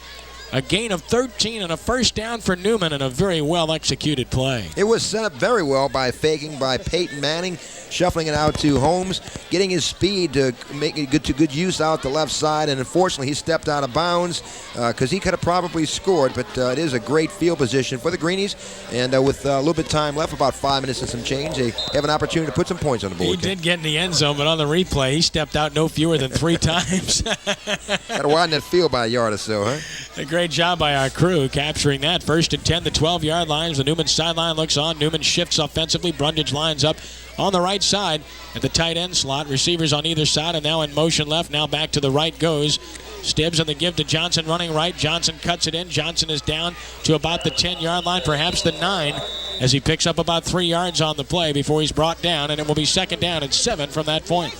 A gain of 13 and a first down for Newman, and a very well-executed play. It was set up very well by faking by Peyton Manning, shuffling it out to Holmes, getting his speed to make it good use out the left side, and unfortunately he stepped out of bounds because he could have probably scored, but it is a great field position for the Greenies, and with a little bit of time left, about 5 minutes and some change, they have an opportunity to put some points on the board. He did get in the end zone, but on the replay, he stepped out no fewer than 3 times. Got to widen that field by a yard or so, huh? A great job by our crew capturing that. 1st and 10, the 12-yard lines. The Newman sideline looks on. Newman shifts offensively. Brundage lines up on the right side at the tight end slot. Receivers on either side, and now in motion left. Now back to the right goes Stibbs, and the give to Johnson running right. Johnson cuts it in. Johnson is down to about the 10-yard line, perhaps the 9, as he picks up about 3 yards on the play before he's brought down, and it will be 2nd down and 7 from that point.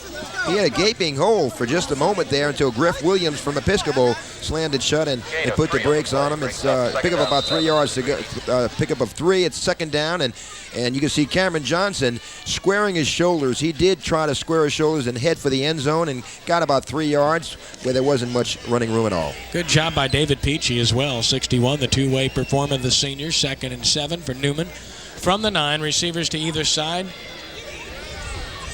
He had a gaping hole for just a moment there until Griff Williams from Episcopal slammed it shut and put the brakes on him. It's pick up about 3 yards to go. Pickup of 3. It's 2nd down, and you can see Cameron Johnson squaring his shoulders. He did try to square his shoulders and head for the end zone and got about 3 yards where there wasn't much running room at all. Good job by David Peachy as well. 61, the two-way performance of the senior. 2nd and 7 for Newman. From the 9, receivers to either side.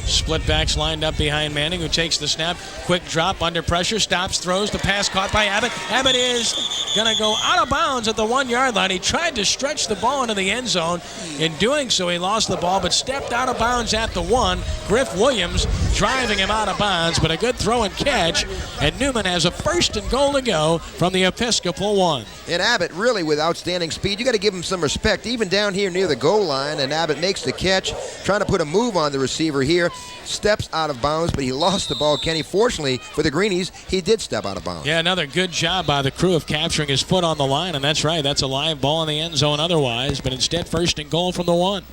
Split backs lined up behind Manning, who takes the snap. Quick drop under pressure, stops, throws. The pass caught by Abbott. Abbott is going to go out of bounds at the 1-yard line. He tried to stretch the ball into the end zone. In doing so, he lost the ball, but stepped out of bounds at the 1. Griff Williams driving him out of bounds, but a good throw and catch. And Newman has a 1st and goal to go from the Episcopal 1. And Abbott really with outstanding speed. You got to give him some respect, even down here near the goal line. And Abbott makes the catch, trying to put a move on the receiver here. Steps out of bounds, but he lost the ball, Kenny. Fortunately for the Greenies, he did step out of bounds. Yeah, another good job by the crew of capturing his foot on the line, and that's right. That's a live ball in the end zone otherwise, but instead 1st and goal from the 1.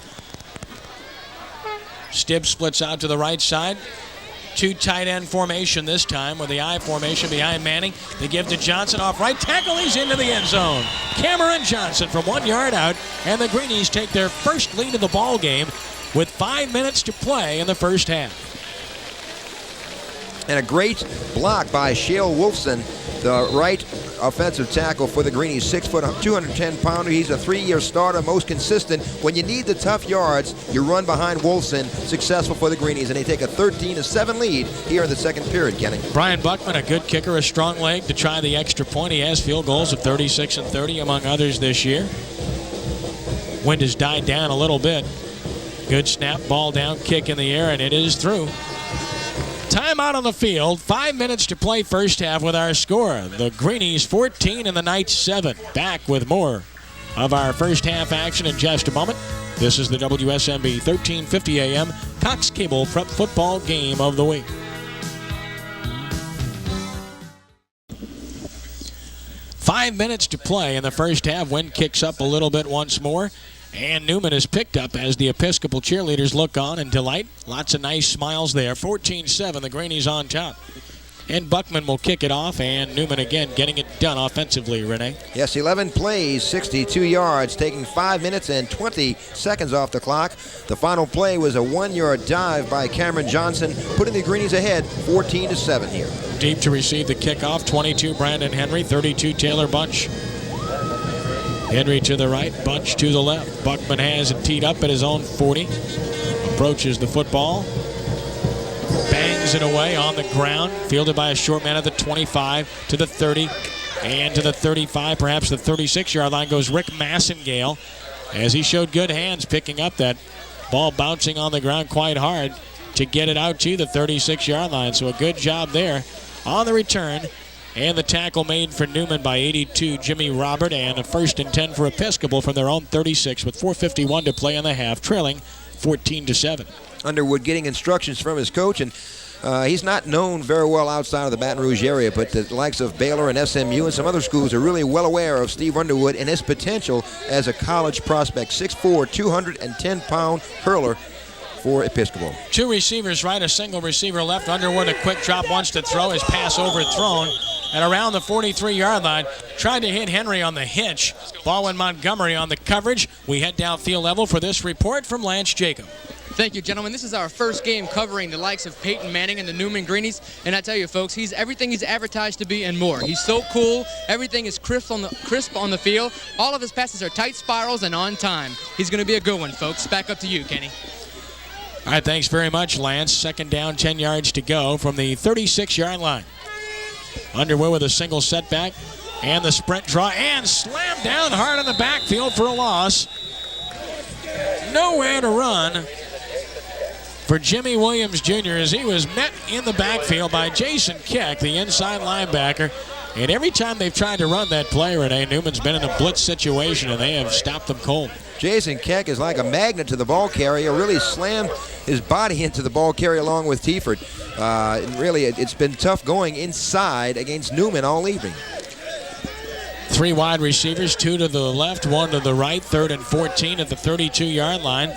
Stibbs splits out to the right side. 2 tight end formation this time with the I formation behind Manning. They give to Johnson off right tackle. He's into the end zone. Cameron Johnson from 1 yard out, and the Greenies take their first lead of the ball game with 5 minutes to play in the first half. And a great block by Shale Wolfson, the right offensive tackle for the Greenies. 6 foot, 210-pounder. He's a 3-year starter, most consistent. When you need the tough yards, you run behind Wolfson. Successful for the Greenies, and they take a 13-7 lead here in the 2nd period, Kenny. Brian Buckman, a good kicker, a strong leg to try the extra point. He has field goals of 36 and 30, among others, this year. Wind has died down a little bit. Good snap, ball down, kick in the air, and it is through. Timeout on the field. 5 minutes to play first half with our score. The Greenies 14 and the Knights 7. Back with more of our first half action in just a moment. This is the WSMB 1350 AM Cox Cable Prep Football Game of the Week. 5 minutes to play in the first half. Wind kicks up a little bit once more. And Newman is picked up as the Episcopal cheerleaders look on and delight. Lots of nice smiles there. 14-7, the Greenies on top. And Buckman will kick it off, and Newman again getting it done offensively, Renee. Yes, 11 plays, 62 yards, taking 5 minutes and 20 seconds off the clock. The final play was a 1-yard dive by Cameron Johnson, putting the Greenies ahead 14-7 here. Deep to receive the kickoff, 22 Brandon Henry, 32 Taylor Bunch. Henry to the right, Bunch to the left. Buckman has it teed up at his own 40. Approaches the football. Bangs it away on the ground. Fielded by a short man at the 25 to the 30 and to the 35, perhaps the 36-yard line goes Rick Massengale, as he showed good hands picking up that ball, bouncing on the ground quite hard to get it out to the 36-yard line. So a good job there on the return. And the tackle made for Newman by 82, Jimmy Robert, and a 1st and 10 for Episcopal from their own 36 with 4:51 to play in the half, trailing 14-7. Underwood getting instructions from his coach, and he's not known very well outside of the Baton Rouge area, but the likes of Baylor and SMU and some other schools are really well aware of Steve Underwood and his potential as a college prospect. 6'4", 210-pound hurler for Episcopal. 2 receivers right, a single receiver left. Underwood, a quick drop, wants to throw. His pass overthrown and around the 43-yard line. Tried to hit Henry on the hitch. Baldwin Montgomery on the coverage. We head downfield level for this report from Lance Jacob. Thank you, gentlemen. This is our first game covering the likes of Peyton Manning and the Newman Greenies. And I tell you, folks, he's everything he's advertised to be and more. He's so cool. Everything is crisp on the field. All of his passes are tight spirals and on time. He's going to be a good one, folks. Back up to you, Kenny. All right, thanks very much, Lance. 2nd down, 10 yards to go from the 36-yard line. Underwood with a single setback and the sprint draw and slammed down hard in the backfield for a loss. Nowhere to run for Jimmy Williams Jr. as he was met in the backfield by Jason Keck, the inside linebacker. And every time they've tried to run that play, Renee, Newman's been in a blitz situation and they have stopped them cold. Jason Keck is like a magnet to the ball carrier, really slammed his body into the ball carrier along with Tiefert. Really, it's been tough going inside against Newman all evening. 3 wide receivers, 2 to the left, 1 to the right, 3rd and 14 at the 32-yard line.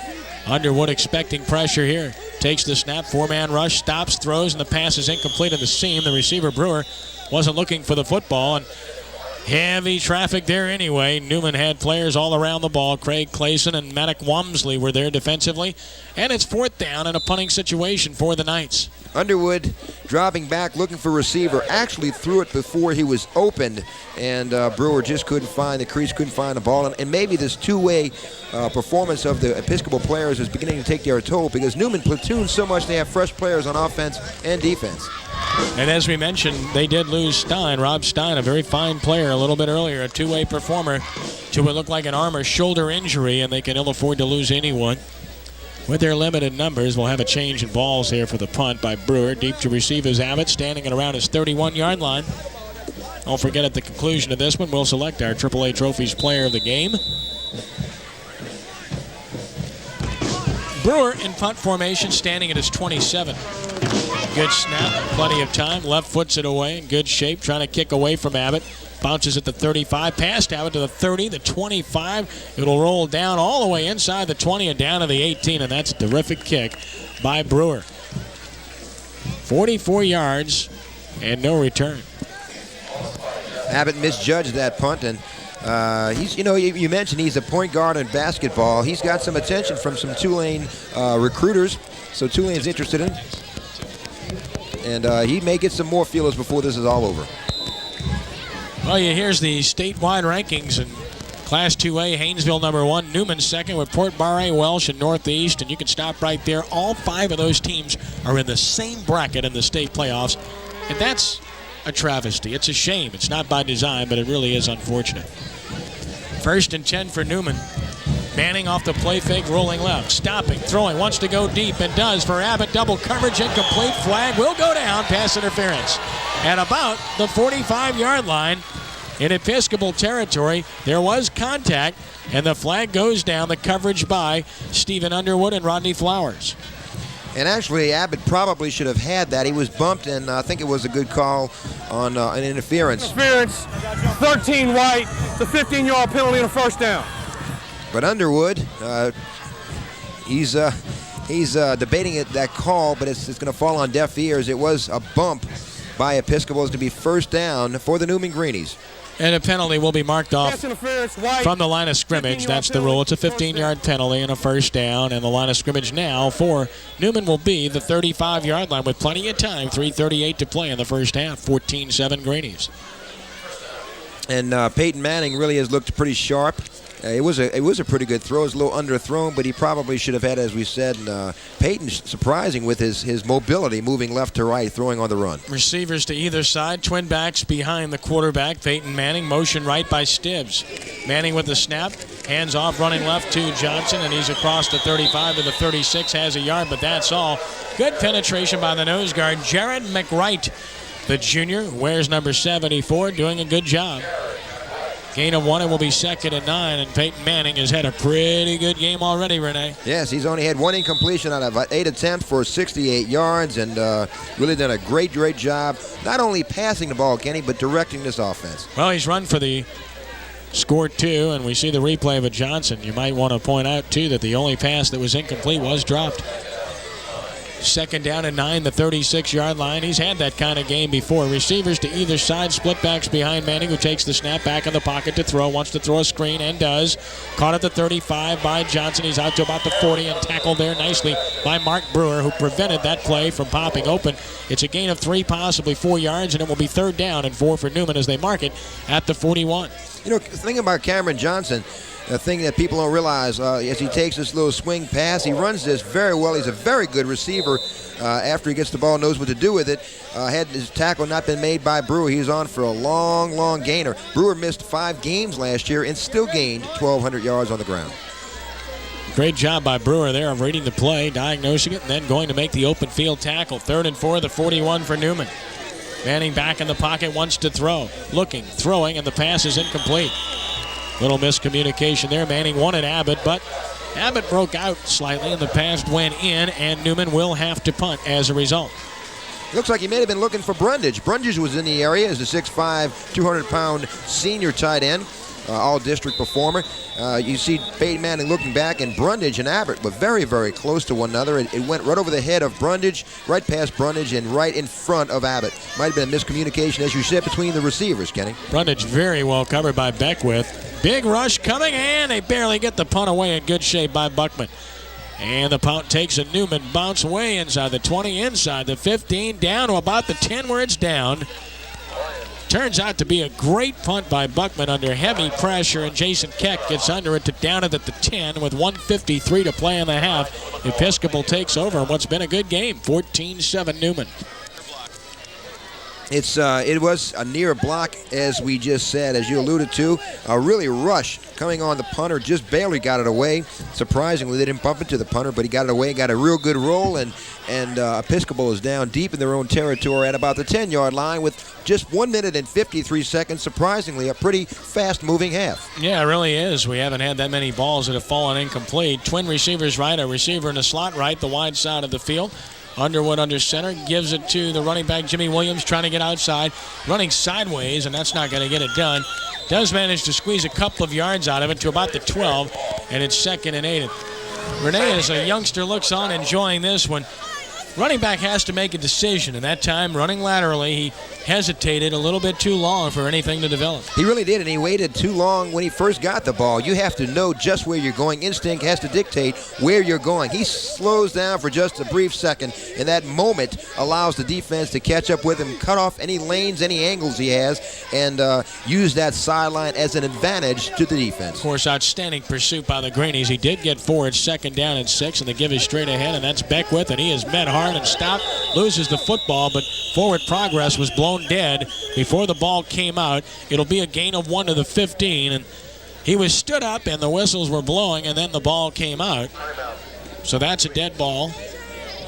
Underwood expecting pressure here. Takes the snap, 4-man rush, stops, throws, and the pass is incomplete at the seam. The receiver, Brewer, wasn't looking for the football, and heavy traffic there anyway. Newman had players all around the ball. Craig Clayson and Maddock Wamsley were there defensively. And it's 4th down in a punting situation for the Knights. Underwood dropping back, looking for receiver. Actually threw it before he was opened, and Brewer just couldn't find the crease, couldn't find the ball. And maybe this two-way performance of the Episcopal players is beginning to take their toll because Newman platoons so much they have fresh players on offense and defense. And as we mentioned, they did lose Stein, Rob Stein, a very fine player a little bit earlier, a two-way performer, to what looked like an arm or shoulder injury, and they can ill afford to lose anyone. With their limited numbers, we'll have a change in balls here for the punt by Brewer. Deep to receive is Abbott, standing at around his 31-yard line. Don't forget, at the conclusion of this one, we'll select our AAA Trophies player of the game. Brewer in punt formation, standing at his 27. Good snap, plenty of time. Left foots it away in good shape, trying to kick away from Abbott. Bounces at the 35, past Abbott to the 30, the 25. It'll roll down all the way inside the 20 and down to the 18, and that's a terrific kick by Brewer. 44 yards and no return. Abbott misjudged that punt, and he's, you mentioned he's a point guard in basketball. He's got some attention from some Tulane recruiters, so Tulane's interested in him. And he may get some more feelers before this is all over. Well, here's the statewide rankings in Class 2A. Haynesville number 1, Newman second with Port Barre, Welsh, and Northeast. And you can stop right there. All 5 of those teams are in the same bracket in the state playoffs. And that's a travesty. It's a shame. It's not by design, but it really is unfortunate. 1st and 10 for Newman. Manning off the play fake, rolling left, stopping, throwing, wants to go deep, and does for Abbott. Double coverage, incomplete. Flag will go down. Pass interference. At about the 45-yard line in Episcopal territory, there was contact, and the flag goes down. The coverage by Stephen Underwood and Rodney Flowers. And actually, Abbott probably should have had that. He was bumped, and I think it was a good call on an interference. Interference, 13 white, it's a 15-yard penalty and a first down. But Underwood, he's debating that call, but it's going to fall on deaf ears. It was a bump by Episcopal. It's going to be first down for the Newman Greenies. And a penalty will be marked off from the line of scrimmage. That's the rule. It's a 15-yard penalty and a first down. And the line of scrimmage now for Newman will be the 35-yard line with plenty of time. 3:38 to play in the first half. 14-7 Greenies. And Peyton Manning really has looked pretty sharp. It was a pretty good throw. It was a little underthrown, but he probably should have had, as we said, Peyton surprising with his mobility, moving left to right, throwing on the run. Receivers to either side, twin backs behind the quarterback. Peyton Manning, motion right by Stibbs. Manning with the snap, hands off, running left to Johnson, and he's across the 35 to the 36, has a yard, but that's all. Good penetration by the nose guard, Jared McWright. The junior wears number 74, doing a good job. Gain of 1, it will be 2nd and 9, and Peyton Manning has had a pretty good game already, Renee. Yes, he's only had 1 incompletion out of 8 attempts for 68 yards, and really done a great job, not only passing the ball, Kenny, but directing this offense. Well, he's run for the score 2, and we see the replay of it, Johnson. You might want to point out, too, that the only pass that was incomplete was dropped. 2nd down and 9, the 36-yard line. He's had that kind of game before. Receivers to either side, split backs behind Manning, who takes the snap back in the pocket to throw, wants to throw a screen and does. Caught at the 35 by Johnson. He's out to about the 40 and tackled there nicely by Mark Brewer, who prevented that play from popping open. It's a gain of 3, possibly 4 yards, and it will be 3rd down and 4 for Newman as they mark it at the 41. You know, thinking about Cameron Johnson, a thing that people don't realize, as he takes this little swing pass, he runs this very well. He's a very good receiver. After he gets the ball, knows what to do with it. Had his tackle not been made by Brewer, he's on for a long gainer. Brewer missed 5 games last year and still gained 1,200 yards on the ground. Great job by Brewer there of reading the play, diagnosing it, and then going to make the open field tackle. 3rd and 4, the 41 for Newman. Manning back in the pocket, wants to throw. Looking, throwing, and the pass is incomplete. Little miscommunication there. Manning wanted Abbott, but Abbott broke out slightly, and the pass went in, and Newman will have to punt as a result. Looks like he may have been looking for Brundage. Brundage was in the area as a 6'5", 200-pound senior tight end, all-district performer. You see Peyton Manning looking back, and Brundage and Abbott were very close to one another. It went right over the head of Brundage, right past Brundage, and right in front of Abbott. Might have been a miscommunication, as you said, between the receivers, Kenny. Brundage very well covered by Beckwith. Big rush coming, and they barely get the punt away in good shape by Buckman. And the punt takes a Newman bounce way inside the 20, inside the 15, down to about the 10 where it's down. Turns out to be a great punt by Buckman under heavy pressure, and Jason Keck gets under it to down it at the 10 with 1:53 to play in the half. Episcopal takes over in what's been a good game, 14-7 Newman. It was a near block, as we just said, as you alluded to. A really rush coming on the punter, just barely got it away. Surprisingly, they didn't bump into the punter, but he got it away, got a real good roll, and Episcopal is down deep in their own territory at about the 10-yard line with just 1 minute and 53 seconds. Surprisingly, a pretty fast-moving half. Yeah, it really is. We haven't had that many balls that have fallen incomplete. Twin receivers right, a receiver in the slot right, the wide side of the field. Underwood under center, gives it to the running back, Jimmy Williams, trying to get outside, running sideways, and that's not going to get it done. Does manage to squeeze a couple of yards out of it to about the 12, and it's 2nd and 8. Renee, as a youngster, looks on enjoying this one. Running back has to make a decision, and that time, running laterally, he hesitated a little bit too long for anything to develop. He really did, and he waited too long when he first got the ball. You have to know just where you're going. Instinct has to dictate where you're going. He slows down for just a brief second, and that moment allows the defense to catch up with him, cut off any lanes, any angles he has, and use that sideline as an advantage to the defense. Of course, outstanding pursuit by the Greenies. He did get forward, 2nd down and 6, and the give is straight ahead, and that's Beckwith, and he is met hard and stopped, loses the football, but forward progress was blown dead before the ball came out. It'll be a gain of 1 to the 15, and he was stood up and the whistles were blowing, and then the ball came out. So that's a dead ball,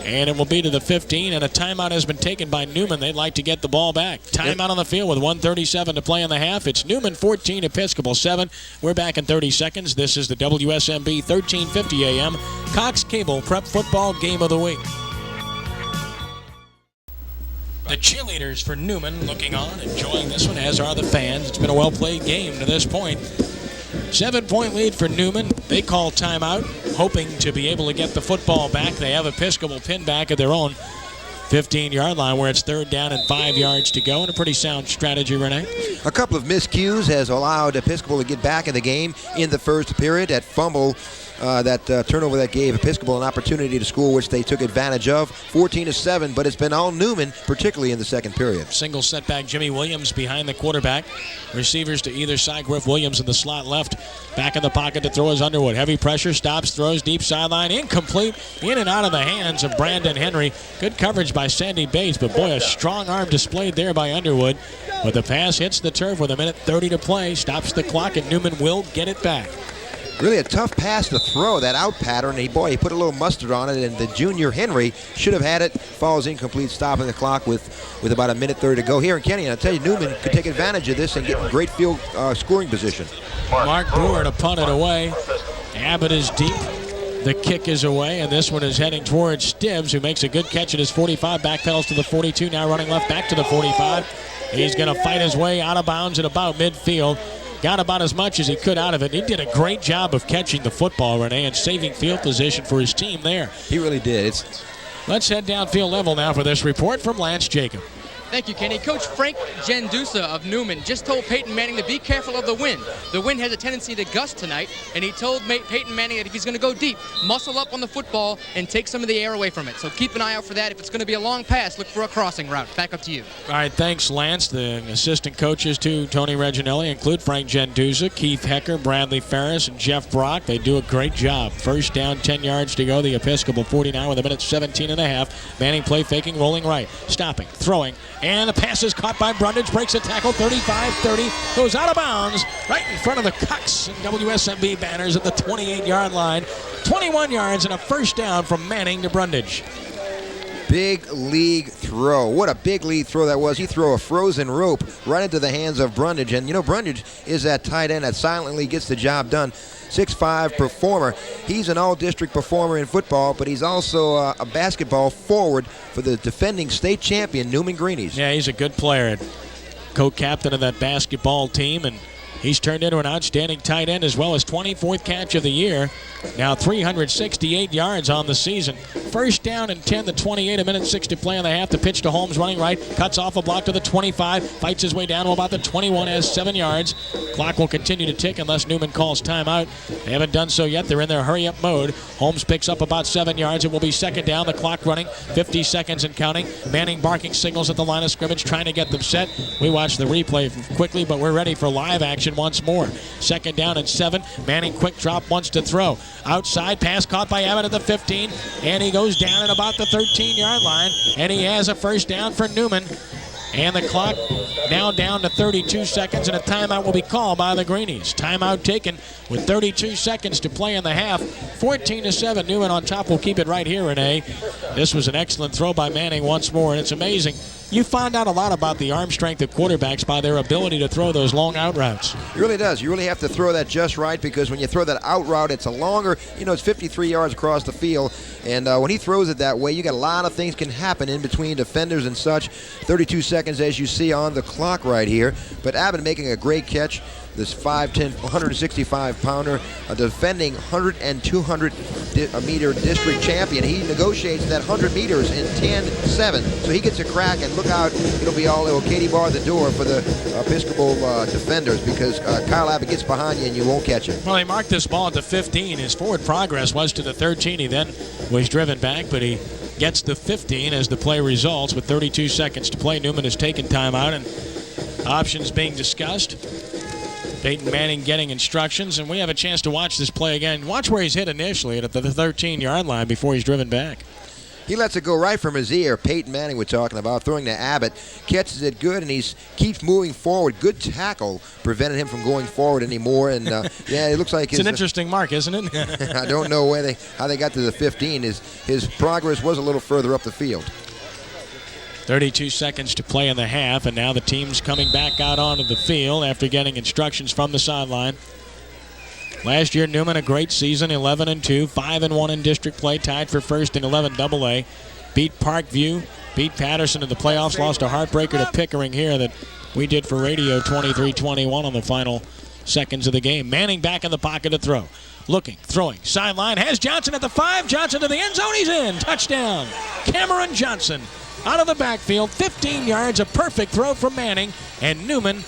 and it will be to the 15, and a timeout has been taken by Newman. They'd like to get the ball back. Timeout on the field with 1:37 to play in the half. It's Newman 14, Episcopal 7. We're back in 30 seconds. This is the WSMB 1350 AM Cox Cable Prep Football Game of the Week. The cheerleaders for Newman looking on, enjoying this one, as are the fans. It's been a well-played game to this point. 7-point lead for Newman. They call timeout, hoping to be able to get the football back. They have Episcopal pinned back at their own 15-yard line where it's 3rd down and 5 yards to go, and a pretty sound strategy, Renee. A couple of miscues has allowed Episcopal to get back in the game in the first period. That fumble, that turnover that gave Episcopal an opportunity to score, which they took advantage of. 14-7, but it's been all Newman, particularly in the second period. Single setback, Jimmy Williams behind the quarterback. Receivers to either side. Griff Williams in the slot left. Back in the pocket to throw is Underwood. Heavy pressure, stops, throws, deep sideline, incomplete. In and out of the hands of Brandon Henry. Good coverage by Sandy Bates, but boy, a strong arm displayed there by Underwood. But the pass hits the turf with 1:30 to play. Stops the clock, and Newman will get it back. Really a tough pass to throw, that out pattern. He put a little mustard on it, and the junior Henry should have had it. Falls incomplete, stopping the clock with about 1:30 to go here in Kenny. And I'll tell you, Newman could take advantage of this and get in great field scoring position. Mark Brewer to punt it away. Abbott is deep. The kick is away, and this one is heading towards Stibbs, who makes a good catch at his 45, backpedals to the 42, now running left back to the 45. He's going to fight his way out of bounds at about midfield. Got about as much as he could out of it. He did a great job of catching the football, Renee, and saving field position for his team there. He really did. Let's head downfield level now for this report from Lance Jacob. Thank you, Kenny. Coach Frank Gendusa of Newman just told Peyton Manning to be careful of the wind. The wind has a tendency to gust tonight, and he told Peyton Manning that if he's going to go deep, muscle up on the football and take some of the air away from it. So keep an eye out for that. If it's going to be a long pass, look for a crossing route. Back up to you. All right, thanks, Lance. The assistant coaches to Tony Reginelli include Frank Gendusa, Keith Hecker, Bradley Ferris, and Jeff Brock. They do a great job. First down, 10 yards to go. The Episcopal 49 with 1:17.5. Manning play faking, rolling right, stopping, throwing, and the pass is caught by Brundage, breaks a tackle, 35-30, goes out of bounds right in front of the Cucks and WSMB banners at the 28-yard line. 21 yards and a first down from Manning to Brundage. Big league throw. What a big league throw that was. He threw a frozen rope right into the hands of Brundage. And, you know, Brundage is that tight end that silently gets the job done. 6'5" performer. He's an all-district performer in football, but he's also a basketball forward for the defending state champion, Newman Greenies. Yeah, he's a good player. Co-captain of that basketball team, and he's turned into an outstanding tight end as well as 24th catch of the year. Now 368 yards on the season. First down and 10, the 28, 1:06 to play on the half. The pitch to Holmes running right, cuts off a block to the 25, fights his way down to about the 21, has 7 yards. Clock will continue to tick unless Newman calls timeout. They haven't done so yet. They're in their hurry-up mode. Holmes picks up about 7 yards. It will be second down. The clock running, 50 seconds and counting. Manning barking signals at the line of scrimmage, trying to get them set. We watch the replay quickly, but we're ready for live action once more. Second down and 7. Manning quick drop, wants to throw. Outside, pass caught by Abbott at the 15, and he goes down at about the 13-yard line, and he has a first down for Newman. And the clock now down to 32 seconds, and a timeout will be called by the Greenies. Timeout taken with 32 seconds to play in the half. 14-7, Newman on top. Will keep it right here, Renee. This was an excellent throw by Manning once more, and it's amazing. You find out a lot about the arm strength of quarterbacks by their ability to throw those long out routes. It really does. You really have to throw that just right, because when you throw that out route, it's a longer, it's 53 yards across the field. And when he throws it that way, you got a lot of things can happen in between defenders and such. 32 seconds as you see on the clock right here. But Abbott making a great catch. This 5'10", 165-pounder, a defending 100 and 200-meter district champion. He negotiates that 100 meters in 10-7. So he gets a crack, and look out, it'll be all little Katie bar the door for the Episcopal defenders, because Kyle Abbott gets behind you and you won't catch him. Well, he marked this ball at the 15. His forward progress was to the 13. He then was driven back, but he gets the 15 as the play results with 32 seconds to play. Newman has taken timeout, and options being discussed. Peyton Manning getting instructions, and we have a chance to watch this play again. Watch where he's hit initially at the 13-yard line before he's driven back. He lets it go right from his ear. Peyton Manning we're talking about, throwing to Abbott. Catches it good, and he keeps moving forward. Good tackle prevented him from going forward anymore. And, yeah, it looks like it's an interesting mark, isn't it? I don't know how they got to the 15. His progress was a little further up the field. 32 seconds to play in the half, and now the team's coming back out onto the field after getting instructions from the sideline. Last year, Newman, a great season, 11-2, 5-1 in district play, tied for first in 11 AA. Beat Parkview beat Patterson in the playoffs, lost a heartbreaker to Pickering here that we did for radio, 23-21 on the final seconds of the game. Manning back in the pocket to throw. Looking, throwing, sideline, has Johnson at the 5, Johnson to the end zone, he's in. Touchdown, Cameron Johnson out of the backfield, 15 yards, a perfect throw from Manning, and Newman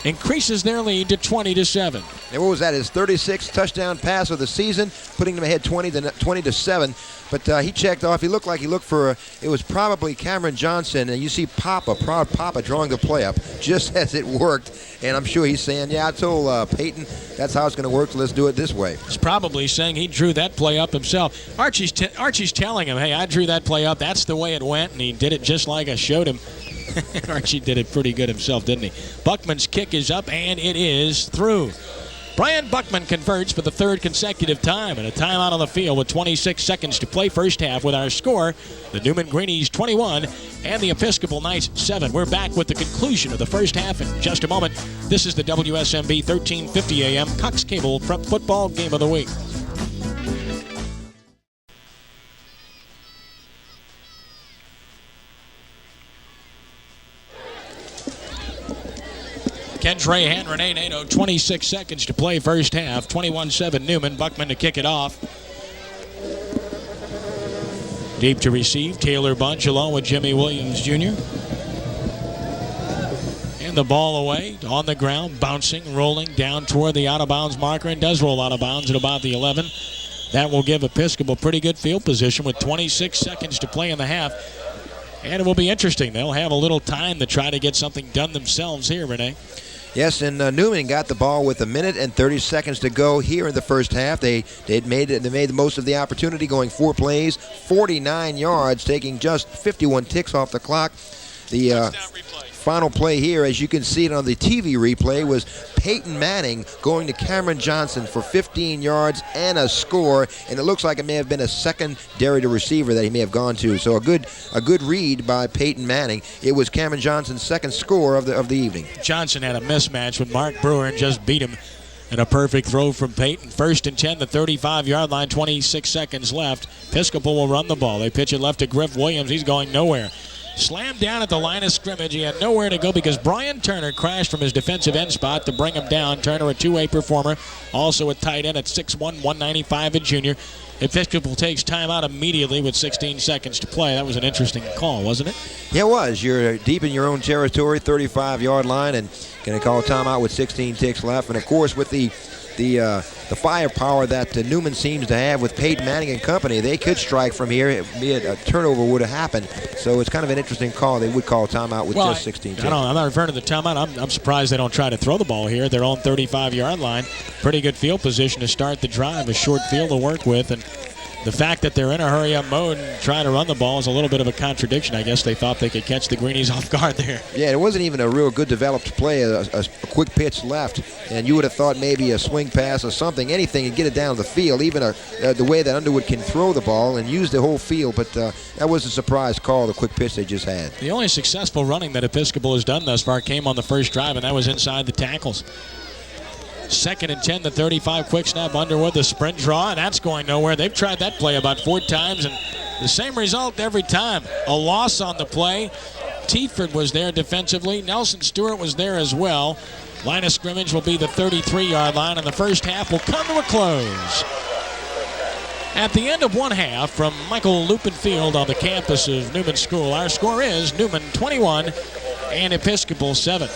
increases their lead to 20-7. And what was that? His 36th touchdown pass of the season, putting them ahead 20-7. But he checked off. He looked like he looked for, it was probably Cameron Johnson, and you see proud Papa drawing the play up just as it worked. And I'm sure he's saying, yeah, I told Peyton that's how it's going to work, so let's do it this way. He's probably saying he drew that play up himself. Archie's telling him, hey, I drew that play up. That's the way it went, and he did it just like I showed him. Archie did it pretty good himself, didn't he? Buckman's kick is up, and it is through. Brian Buckman converts for the third consecutive time, and a timeout on the field with 26 seconds to play first half with our score, the Newman Greenies 21 and the Episcopal Knights 7. We're back with the conclusion of the first half in just a moment. This is the WSMB 1350 AM Cox Cable Prep Football Game of the Week. Ken Trahan, Renee Nato, 26 seconds to play first half. 21-7 Newman. Buckman to kick it off. Deep to receive. Taylor Bunch along with Jimmy Williams Jr. And the ball away on the ground, bouncing, rolling down toward the out-of-bounds marker, and does roll out of bounds at about the 11. That will give Episcopal pretty good field position with 26 seconds to play in the half. And it will be interesting. They'll have a little time to try to get something done themselves here, Renee. Yes, and Newman got the ball with 1 minute and 30 seconds to go here in the first half. They made the most of the opportunity, going 4 plays, 49 yards, taking just 51 ticks off the clock. The final play here, as you can see it on the TV replay, was Peyton Manning going to Cameron Johnson for 15 yards and a score, and it looks like it may have been a secondary receiver that he may have gone to. So a good read by Peyton Manning. It was Cameron Johnson's second score of the evening. Johnson had a mismatch with Mark Brewer and just beat him. And a perfect throw from Peyton. 1st and 10, the 35-yard line, 26 seconds left. Episcopal will run the ball. They pitch it left to Griff Williams. He's going nowhere. Slammed down at the line of scrimmage. He had nowhere to go because Brian Turner crashed from his defensive end spot to bring him down. Turner, a two-way performer, also a tight end at 6'1", 195, a junior. Episcopal takes timeout immediately with 16 seconds to play. That was an interesting call, wasn't it? Yeah, it was. You're deep in your own territory, 35-yard line, and going to call timeout with 16 ticks left. And, of course, with the firepower that Newman seems to have with Peyton Manning and company, they could strike from here. A turnover would have happened. So it's kind of an interesting call. They would call timeout with just 16 ticks. I'm not referring to the timeout. I'm surprised they don't try to throw the ball here. Their own 35-yard line. Pretty good field position to start the drive. A short field to work with. And the fact that they're in a hurry-up mode and trying to run the ball is a little bit of a contradiction. I guess they thought they could catch the Greenies off guard there. Yeah, it wasn't even a real good developed play, a quick pitch left, and you would have thought maybe a swing pass or something, anything, and get it down the field, even the way that Underwood can throw the ball and use the whole field, but that was a surprise call, the quick pitch they just had. The only successful running that Episcopal has done thus far came on the first drive, and that was inside the tackles. 2nd and 10, the 35, quick snap Underwood, the sprint draw, and that's going nowhere. They've tried that play about 4 times, and the same result every time. A loss on the play. Teaford was there defensively. Nelson Stewart was there as well. Line of scrimmage will be the 33-yard line, and the first half will come to a close. At the end of one half, from Michael Lupin Field on the campus of Newman School, our score is Newman 21 and Episcopal 7.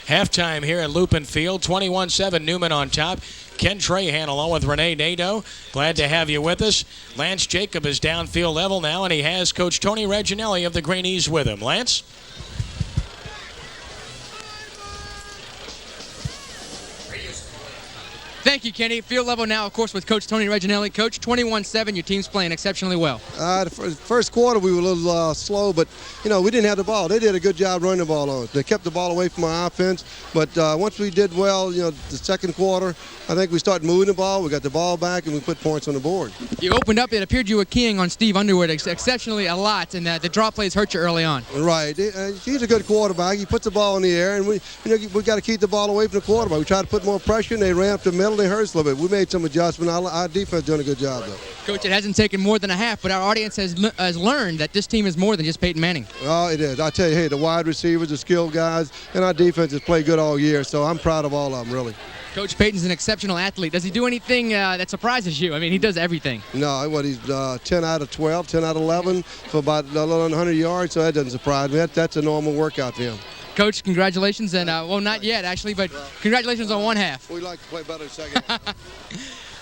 Halftime here at Lupin Field, 21-7, Newman on top. Ken Trahan along with Renee Nato. Glad to have you with us. Lance Jacob is downfield level now, and he has Coach Tony Reginelli of the Greenies with him. Lance? Thank you, Kenny. Field level now, of course, with Coach Tony Reginelli. Coach, 21-7, your team's playing exceptionally well. The first quarter we were a little slow, but, we didn't have the ball. They did a good job running the ball on us. They kept the ball away from our offense, but once we did well, the second quarter, I think we started moving the ball. We got the ball back, and we put points on the board. You opened up. It appeared you were keying on Steve Underwood exceptionally a lot, and the draw plays hurt you early on. Right. He's a good quarterback. He puts the ball in the air, and we got to keep the ball away from the quarterback. We tried to put more pressure, and they ran up the middle. penalty hurts a little bit. We made some adjustments. Our defense doing a good job, though. Coach, it hasn't taken more than a half, but our audience has learned that this team is more than just Peyton Manning. Oh, it is. I tell you, hey, the wide receivers, the skilled guys, and our defense has played good all year, so I'm proud of all of them, really. Coach Peyton's an exceptional athlete. Does he do anything that surprises you? I mean, he does everything. No, he's 10 out of 12, 10 out of 11 for about a little under 100 yards, so that doesn't surprise me. That's a normal workout for him. Coach, congratulations, and well, not yet, actually, but congratulations on one half. We'd like to play better second.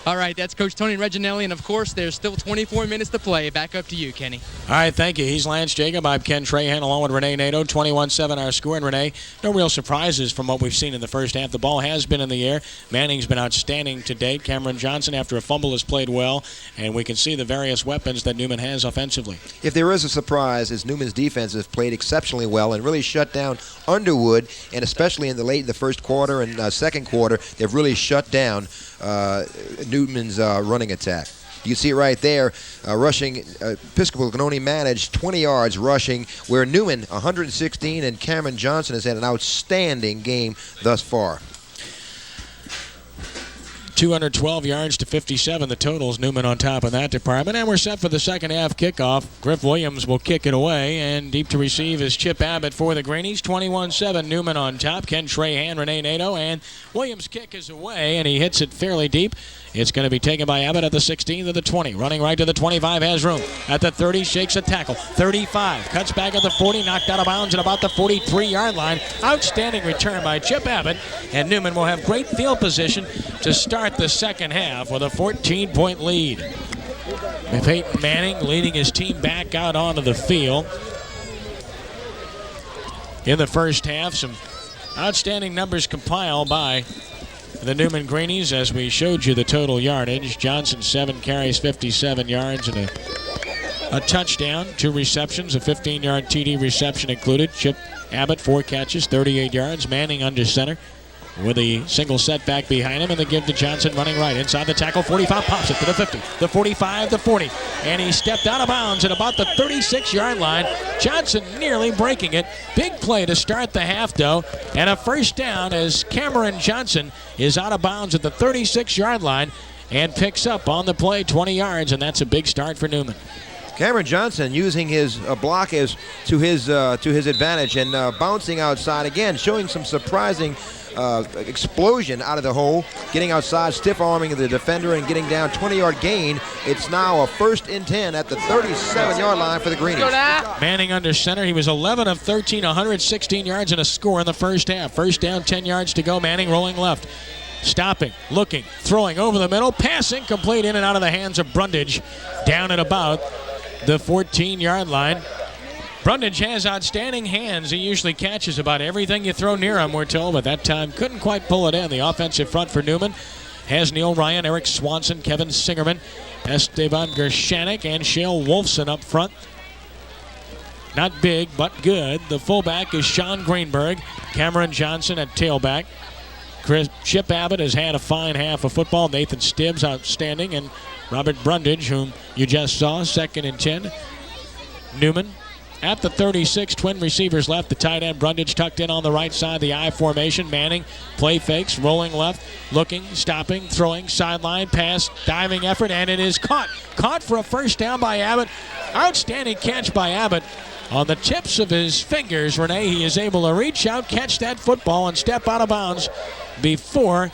All right, that's Coach Tony Reginelli, and of course, there's still 24 minutes to play. Back up to you, Kenny. All right, thank you. He's Lance Jacob. I'm Ken Trahan along with Renee Nato. 21-7 our score. And Renee, no real surprises from what we've seen in the first half. The ball has been in the air. Manning's been outstanding to date. Cameron Johnson, after a fumble, has played well. And we can see the various weapons that Newman has offensively. If there is a surprise, is Newman's defense has played exceptionally well and really shut down Underwood, and especially in the first quarter and second quarter, they've really shut down Newman's running attack. You can see it right there, rushing. Episcopal can only manage 20 yards rushing, where Newman 116, and Cameron Johnson has had an outstanding game thus far. 212 yards to 57, the totals. Newman on top of that department. And we're set for the second half kickoff. Griff Williams will kick it away, and deep to receive is Chip Abbott for the Greenies. 21-7, Newman on top. Ken Trahan, Renee Nato, and Williams' kick is away, and he hits it fairly deep. It's going to be taken by Abbott at the 16 to the 20. Running right to the 25, has room. At the 30, shakes a tackle. 35, cuts back at the 40, knocked out of bounds at about the 43-yard line. Outstanding return by Chip Abbott, and Newman will have great field position to start the second half with a 14-point lead. Peyton Manning leading his team back out onto the field. In the first half, some outstanding numbers compiled by the Newman Greenies, as we showed you the total yardage. Johnson, 7 carries, 57 yards, and a touchdown, 2 receptions, a 15-yard TD reception included. Chip Abbott, 4 catches, 38 yards. Manning under center with a single setback behind him, and the give to Johnson running right. Inside the tackle, 45, pops it to the 50, the 45, the 40. And he stepped out of bounds at about the 36-yard line. Johnson nearly breaking it. Big play to start the half, though, and a first down as Cameron Johnson is out of bounds at the 36-yard line and picks up on the play 20 yards, and that's a big start for Newman. Cameron Johnson using his block as to his advantage and bouncing outside again, showing some surprising explosion out of the hole, getting outside, stiff arming the defender, and getting down 20-yard gain. It's now a 1st and 10 at the 37-yard line for the Greenies. Manning under center. He was 11 of 13, 116 yards and a score in the first half. First down, 10 yards to go. Manning rolling left. Stopping, looking, throwing over the middle, passing, complete in and out of the hands of Brundage, down at about the 14-yard line. Brundage has outstanding hands. He usually catches about everything you throw near him, we're told, but that time couldn't quite pull it in. The offensive front for Newman has Neil Ryan, Eric Swanson, Kevin Singerman, Esteban Gershanik, and Shale Wolfson up front. Not big, but good. The fullback is Sean Greenberg. Cameron Johnson at tailback. Chip Abbott has had a fine half of football. Nathan Stibbs outstanding, and Robert Brundage, whom you just saw, 2nd and 10. Newman at the 36, twin receivers left. The tight end, Brundage, tucked in on the right side, the I formation. Manning, play fakes, rolling left, looking, stopping, throwing, sideline, pass, diving effort, and it is caught. Caught for a first down by Abbott. Outstanding catch by Abbott. On the tips of his fingers, Renee, he is able to reach out, catch that football, and step out of bounds before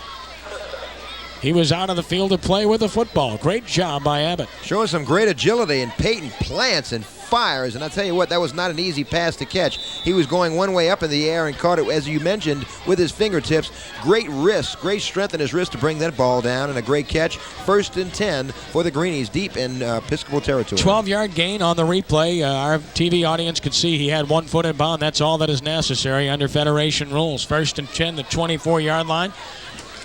he was out of the field to play with the football. Great job by Abbott. Showing some great agility, and Peyton plants and fires, and I'll tell you what, that was not an easy pass to catch. He was going one way up in the air and caught it, as you mentioned, with his fingertips. Great wrist, great strength in his wrist to bring that ball down, and a great catch. 1st and 10 for the Greenies, deep in Episcopal territory. 12-yard gain on the replay. Our TV audience could see he had 1 foot in bound. That's all that is necessary under Federation rules. 1st and 10, the 24-yard line.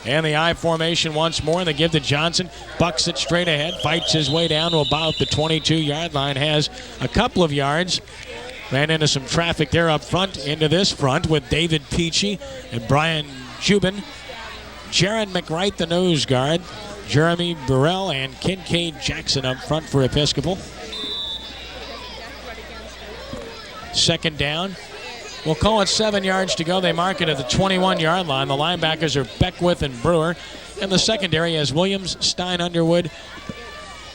And the I formation once more. They give to Johnson. Bucks it straight ahead. Fights his way down to about the 22-yard line. Has a couple of yards. Ran into some traffic there up front. Into this front with David Peachy and Brian Jubin. Jaron McWright, the nose guard. Jeremy Burrell and Kincaid Jackson up front for Episcopal. 2nd down. We'll call it 7 yards to go. They mark it at the 21-yard line. The linebackers are Beckwith and Brewer. And the secondary has Williams, Stein, Underwood,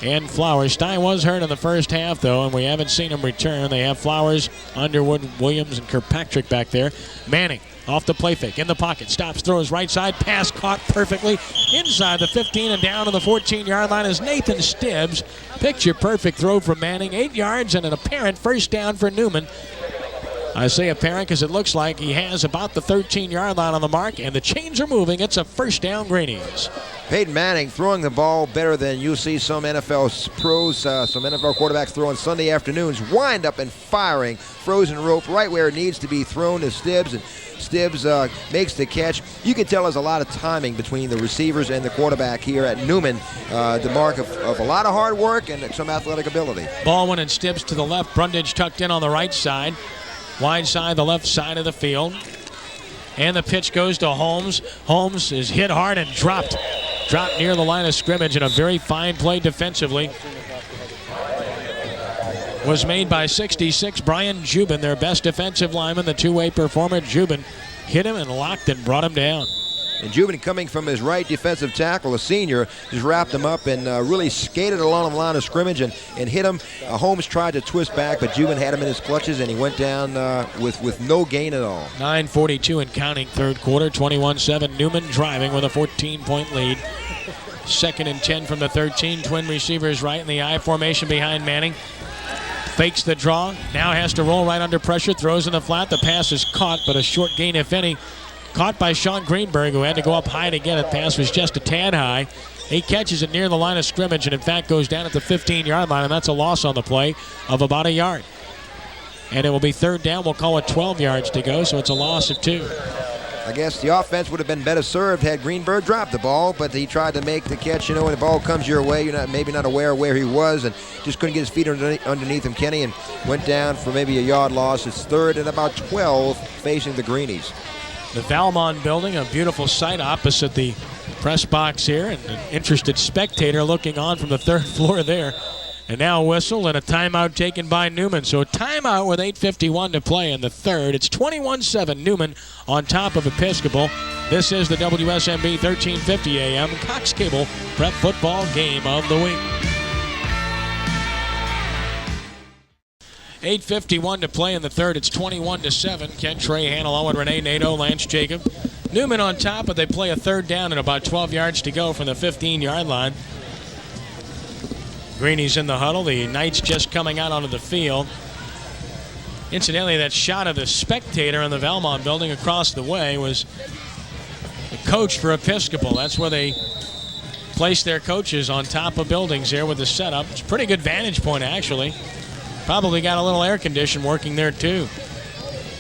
and Flowers. Stein was hurt in the first half, though, and we haven't seen him return. They have Flowers, Underwood, Williams, and Kirkpatrick back there. Manning off the play fake, in the pocket, stops, throws right side, pass caught perfectly inside the 15 and down to the 14-yard line is Nathan Stibbs. Picture perfect throw from Manning, 8 yards and an apparent first down for Newman. I say apparent because it looks like he has about the 13-yard line on the mark, and the chains are moving. It's a first down, Greenies. Peyton Manning throwing the ball better than you see some NFL pros, some NFL quarterbacks throwing Sunday afternoons. Wind up and firing, frozen rope right where it needs to be thrown to Stibbs, and Stibbs makes the catch. You can tell there's a lot of timing between the receivers and the quarterback here at Newman. The mark of a lot of hard work and some athletic ability. Baldwin and Stibbs to the left. Brundage tucked in on the right side. Wide side, the left side of the field. And the pitch goes to Holmes. Holmes is hit hard and dropped. Dropped near the line of scrimmage, and a very fine play defensively was made by 66 Brian Jubin, their best defensive lineman, the two-way performer. Jubin hit him and locked and brought him down. And Jubin, coming from his right defensive tackle, a senior, just wrapped him up and really skated along the line of scrimmage and hit him. Holmes tried to twist back, but Jubin had him in his clutches, and he went down with no gain at all. 9:42 and counting, third quarter, 21-7. Newman driving with a 14-point lead. 2nd and 10 from the 13. Twin receivers right in the I formation behind Manning. Fakes the draw, now has to roll right under pressure, throws in the flat. The pass is caught, but a short gain, if any. Caught by Sean Greenberg, who had to go up high to get it. Pass was just a tad high. He catches it near the line of scrimmage and, in fact, goes down at the 15-yard line, and that's a loss on the play of about a yard. And it will be third down. We'll call it 12 yards to go, so it's a loss of 2. I guess the offense would have been better served had Greenberg dropped the ball, but he tried to make the catch. You know, when the ball comes your way, you're maybe not aware of where he was, and just couldn't get his feet underneath him, Kenny, and went down for maybe a yard loss. It's third and about 12 facing the Greenies. The Valmont building, a beautiful sight opposite the press box here, and an interested spectator looking on from the third floor there. And now a whistle and a timeout taken by Newman. So a timeout with 8:51 to play in the third. It's 21-7 Newman on top of Episcopal. This is the WSMB 1350 AM Cox Cable Prep Football Game of the Week. 8:51 to play in the third. It's 21-7. Ken Trahan along with Renee Nato, Lance Jacob. Newman on top, but they play a third down and about 12 yards to go from the 15-yard line. Greenies in the huddle. The Knights just coming out onto the field. Incidentally, that shot of the spectator in the Valmont building across the way was the coach for Episcopal. That's where they place their coaches, on top of buildings here with the setup. It's a pretty good vantage point, actually. Probably got a little air condition working there, too.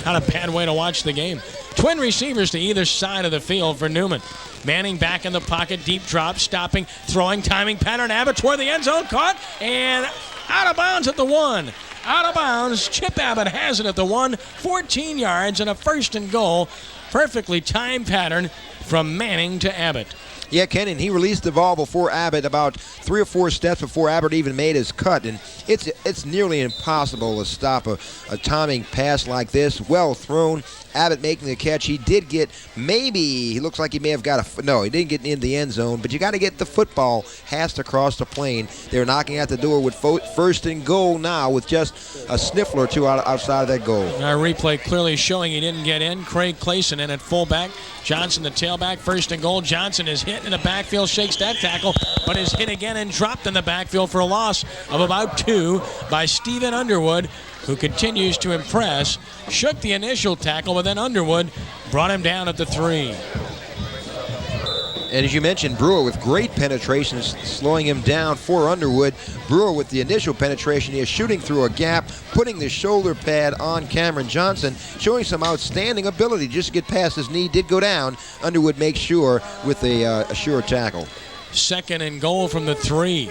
Not a bad way to watch the game. Twin receivers to either side of the field for Newman. Manning back in the pocket, deep drop, stopping, throwing, timing pattern. Abbott toward the end zone, caught, and out of bounds at the 1. Out of bounds. Chip Abbott has it at the 1. 14 yards and a first and goal. Perfectly timed pattern from Manning to Abbott. Yeah, Ken, and he released the ball before Abbott, about 3 or 4 steps before Abbott even made his cut. And it's nearly impossible to stop a timing pass like this. Well thrown. Abbott making the catch. He did get, he looks like he may have got no, he didn't get in the end zone, but you got to get the football has to cross the plane. They're knocking at the door with first and goal now with just a sniffle or two outside of that goal. Our replay clearly showing he didn't get in. Craig Clayson in at fullback. Johnson the tailback, first and goal. Johnson is hit in the backfield, shakes that tackle, but is hit again and dropped in the backfield for a loss of about 2 by Stephen Underwood, who continues to impress. Shook the initial tackle, but then Underwood brought him down at the 3. And as you mentioned, Brewer with great penetration, slowing him down for Underwood. Brewer with the initial penetration here, shooting through a gap, putting the shoulder pad on Cameron Johnson, showing some outstanding ability just to get past his knee. Did go down. Underwood makes sure with a sure tackle. Second and goal from the 3.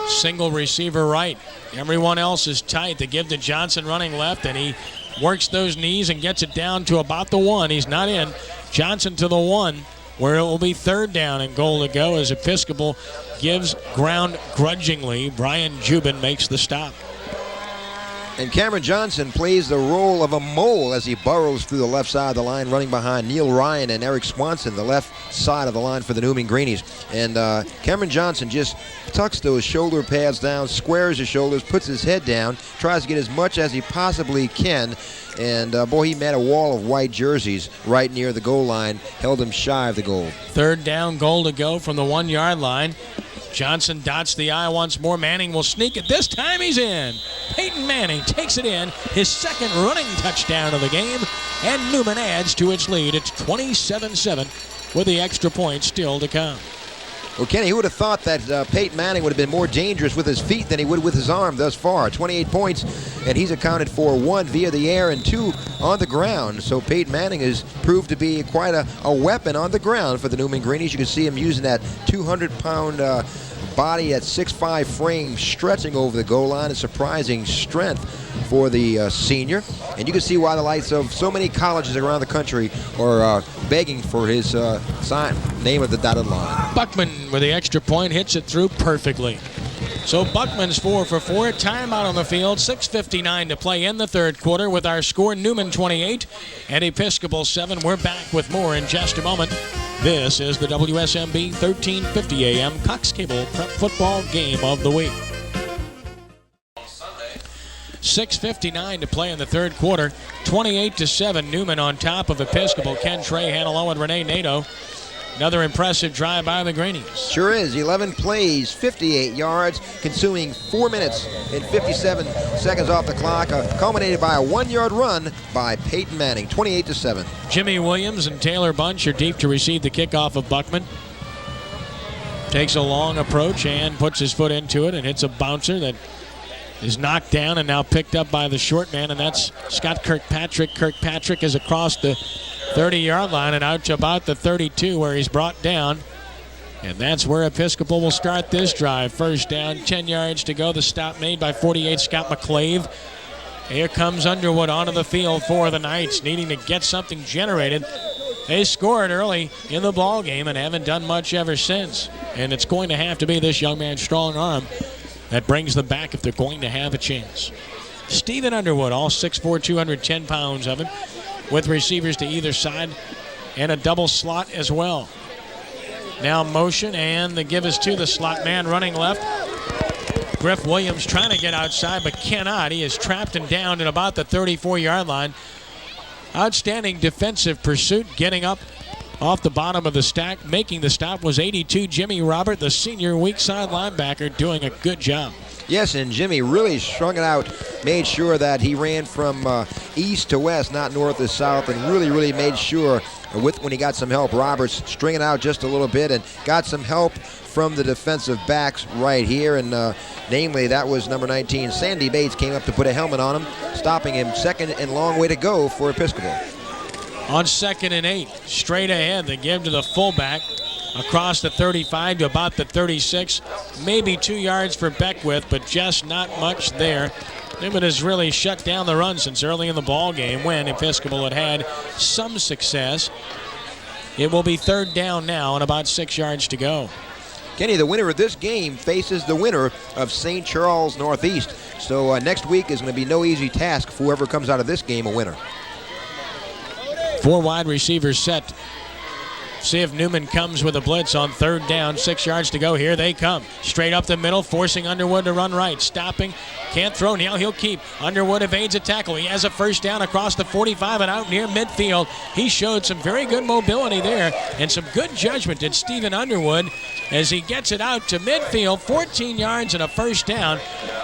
Single receiver right. Everyone else is tight. They give to Johnson running left, and he works those knees and gets it down to about the 1. He's not in. Johnson to the 1, where it will be third down and goal to go as Episcopal gives ground grudgingly. Brian Jubin makes the stop. And Cameron Johnson plays the role of a mole as he burrows through the left side of the line, running behind Neil Ryan and Eric Swanson, the left side of the line for the Newman Greenies. And Cameron Johnson just tucks those shoulder pads down, squares his shoulders, puts his head down, tries to get as much as he possibly can. And, boy, he met a wall of white jerseys right near the goal line, held him shy of the goal. Third down, goal to go from the 1-yard line. Johnson dots the I once more. Manning will sneak it. This time he's in. Peyton Manning takes it in. His second running touchdown of the game. And Newman adds to its lead. It's 27-7 with the extra point still to come. Well, Kenny, who would have thought that Peyton Manning would have been more dangerous with his feet than he would with his arm thus far? 28 points, and he's accounted for 1 via the air and 2 on the ground. So Peyton Manning has proved to be quite a weapon on the ground for the Newman Greenies. You can see him using that 200-pound body at 6'5" frame, stretching over the goal line. A surprising strength for the senior. And you can see why the likes of so many colleges around the country are begging for his name of the dotted line. Buckman with the extra point hits it through perfectly. So Buckman's 4 for 4. Timeout on the field. 6:59 to play in the third quarter with our score Newman 28 and Episcopal 7. We're back with more in just a moment. This is the WSMB 1350 AM Cox Cable Prep Football Game of the Week. 6:59 to play in the third quarter. 28-7. Newman on top of Episcopal. Ken Trey-Hanelo and Renee Nato. Another impressive drive by the Greenies. Sure is. 11 plays, 58 yards, consuming 4 minutes and 57 seconds off the clock, culminated by a 1-yard run by Peyton Manning, 28-7. Jimmy Williams and Taylor Bunch are deep to receive the kickoff of Buckman. Takes a long approach and puts his foot into it and hits a bouncer that is knocked down and now picked up by the short man, and that's Scott Kirkpatrick. Kirkpatrick is across the 30-yard line and out to about the 32 where he's brought down. And that's where Episcopal will start this drive. First down, 10 yards to go. The stop made by 48 Scott McClave. Here comes Underwood onto the field for the Knights, needing to get something generated. They scored early in the ball game and haven't done much ever since. And it's going to have to be this young man's strong arm that brings them back if they're going to have a chance. Stephen Underwood, all 6'4", 210 pounds of him, with receivers to either side and a double slot as well. Now motion, and the give is to the slot man running left. Griff Williams trying to get outside but cannot. He is trapped and down at about the 34-yard line. Outstanding defensive pursuit, getting up off the bottom of the stack. Making the stop was 82 Jimmy Robert, the senior weak side linebacker, doing a good job. Yes, and Jimmy really strung it out, made sure that he ran from east to west, not north to south, and really made sure when he got some help. Roberts stringing out just a little bit and got some help from the defensive backs right here, and namely that was number 19. Sandy Bates came up to put a helmet on him, stopping him. Second and long way to go for Episcopal. On 2nd and 8, straight ahead, they give to the fullback. Across the 35 to about the 36. Maybe 2 yards for Beckwith, but just not much there. Newman has really shut down the run since early in the ball game when Episcopal had some success. It will be third down now and about 6 yards to go. Kenny, the winner of this game faces the winner of St. Charles Northeast. So next week is going to be no easy task for whoever comes out of this game a winner. 4 wide receivers set. See if Newman comes with a blitz on third down. 6 yards to go. Here they come. Straight up the middle, forcing Underwood to run right. Stopping. Can't throw. Now he'll keep. Underwood evades a tackle. He has a first down across the 45 and out near midfield. He showed some very good mobility there and some good judgment did Stephen Underwood as he gets it out to midfield. 14 yards and a first down.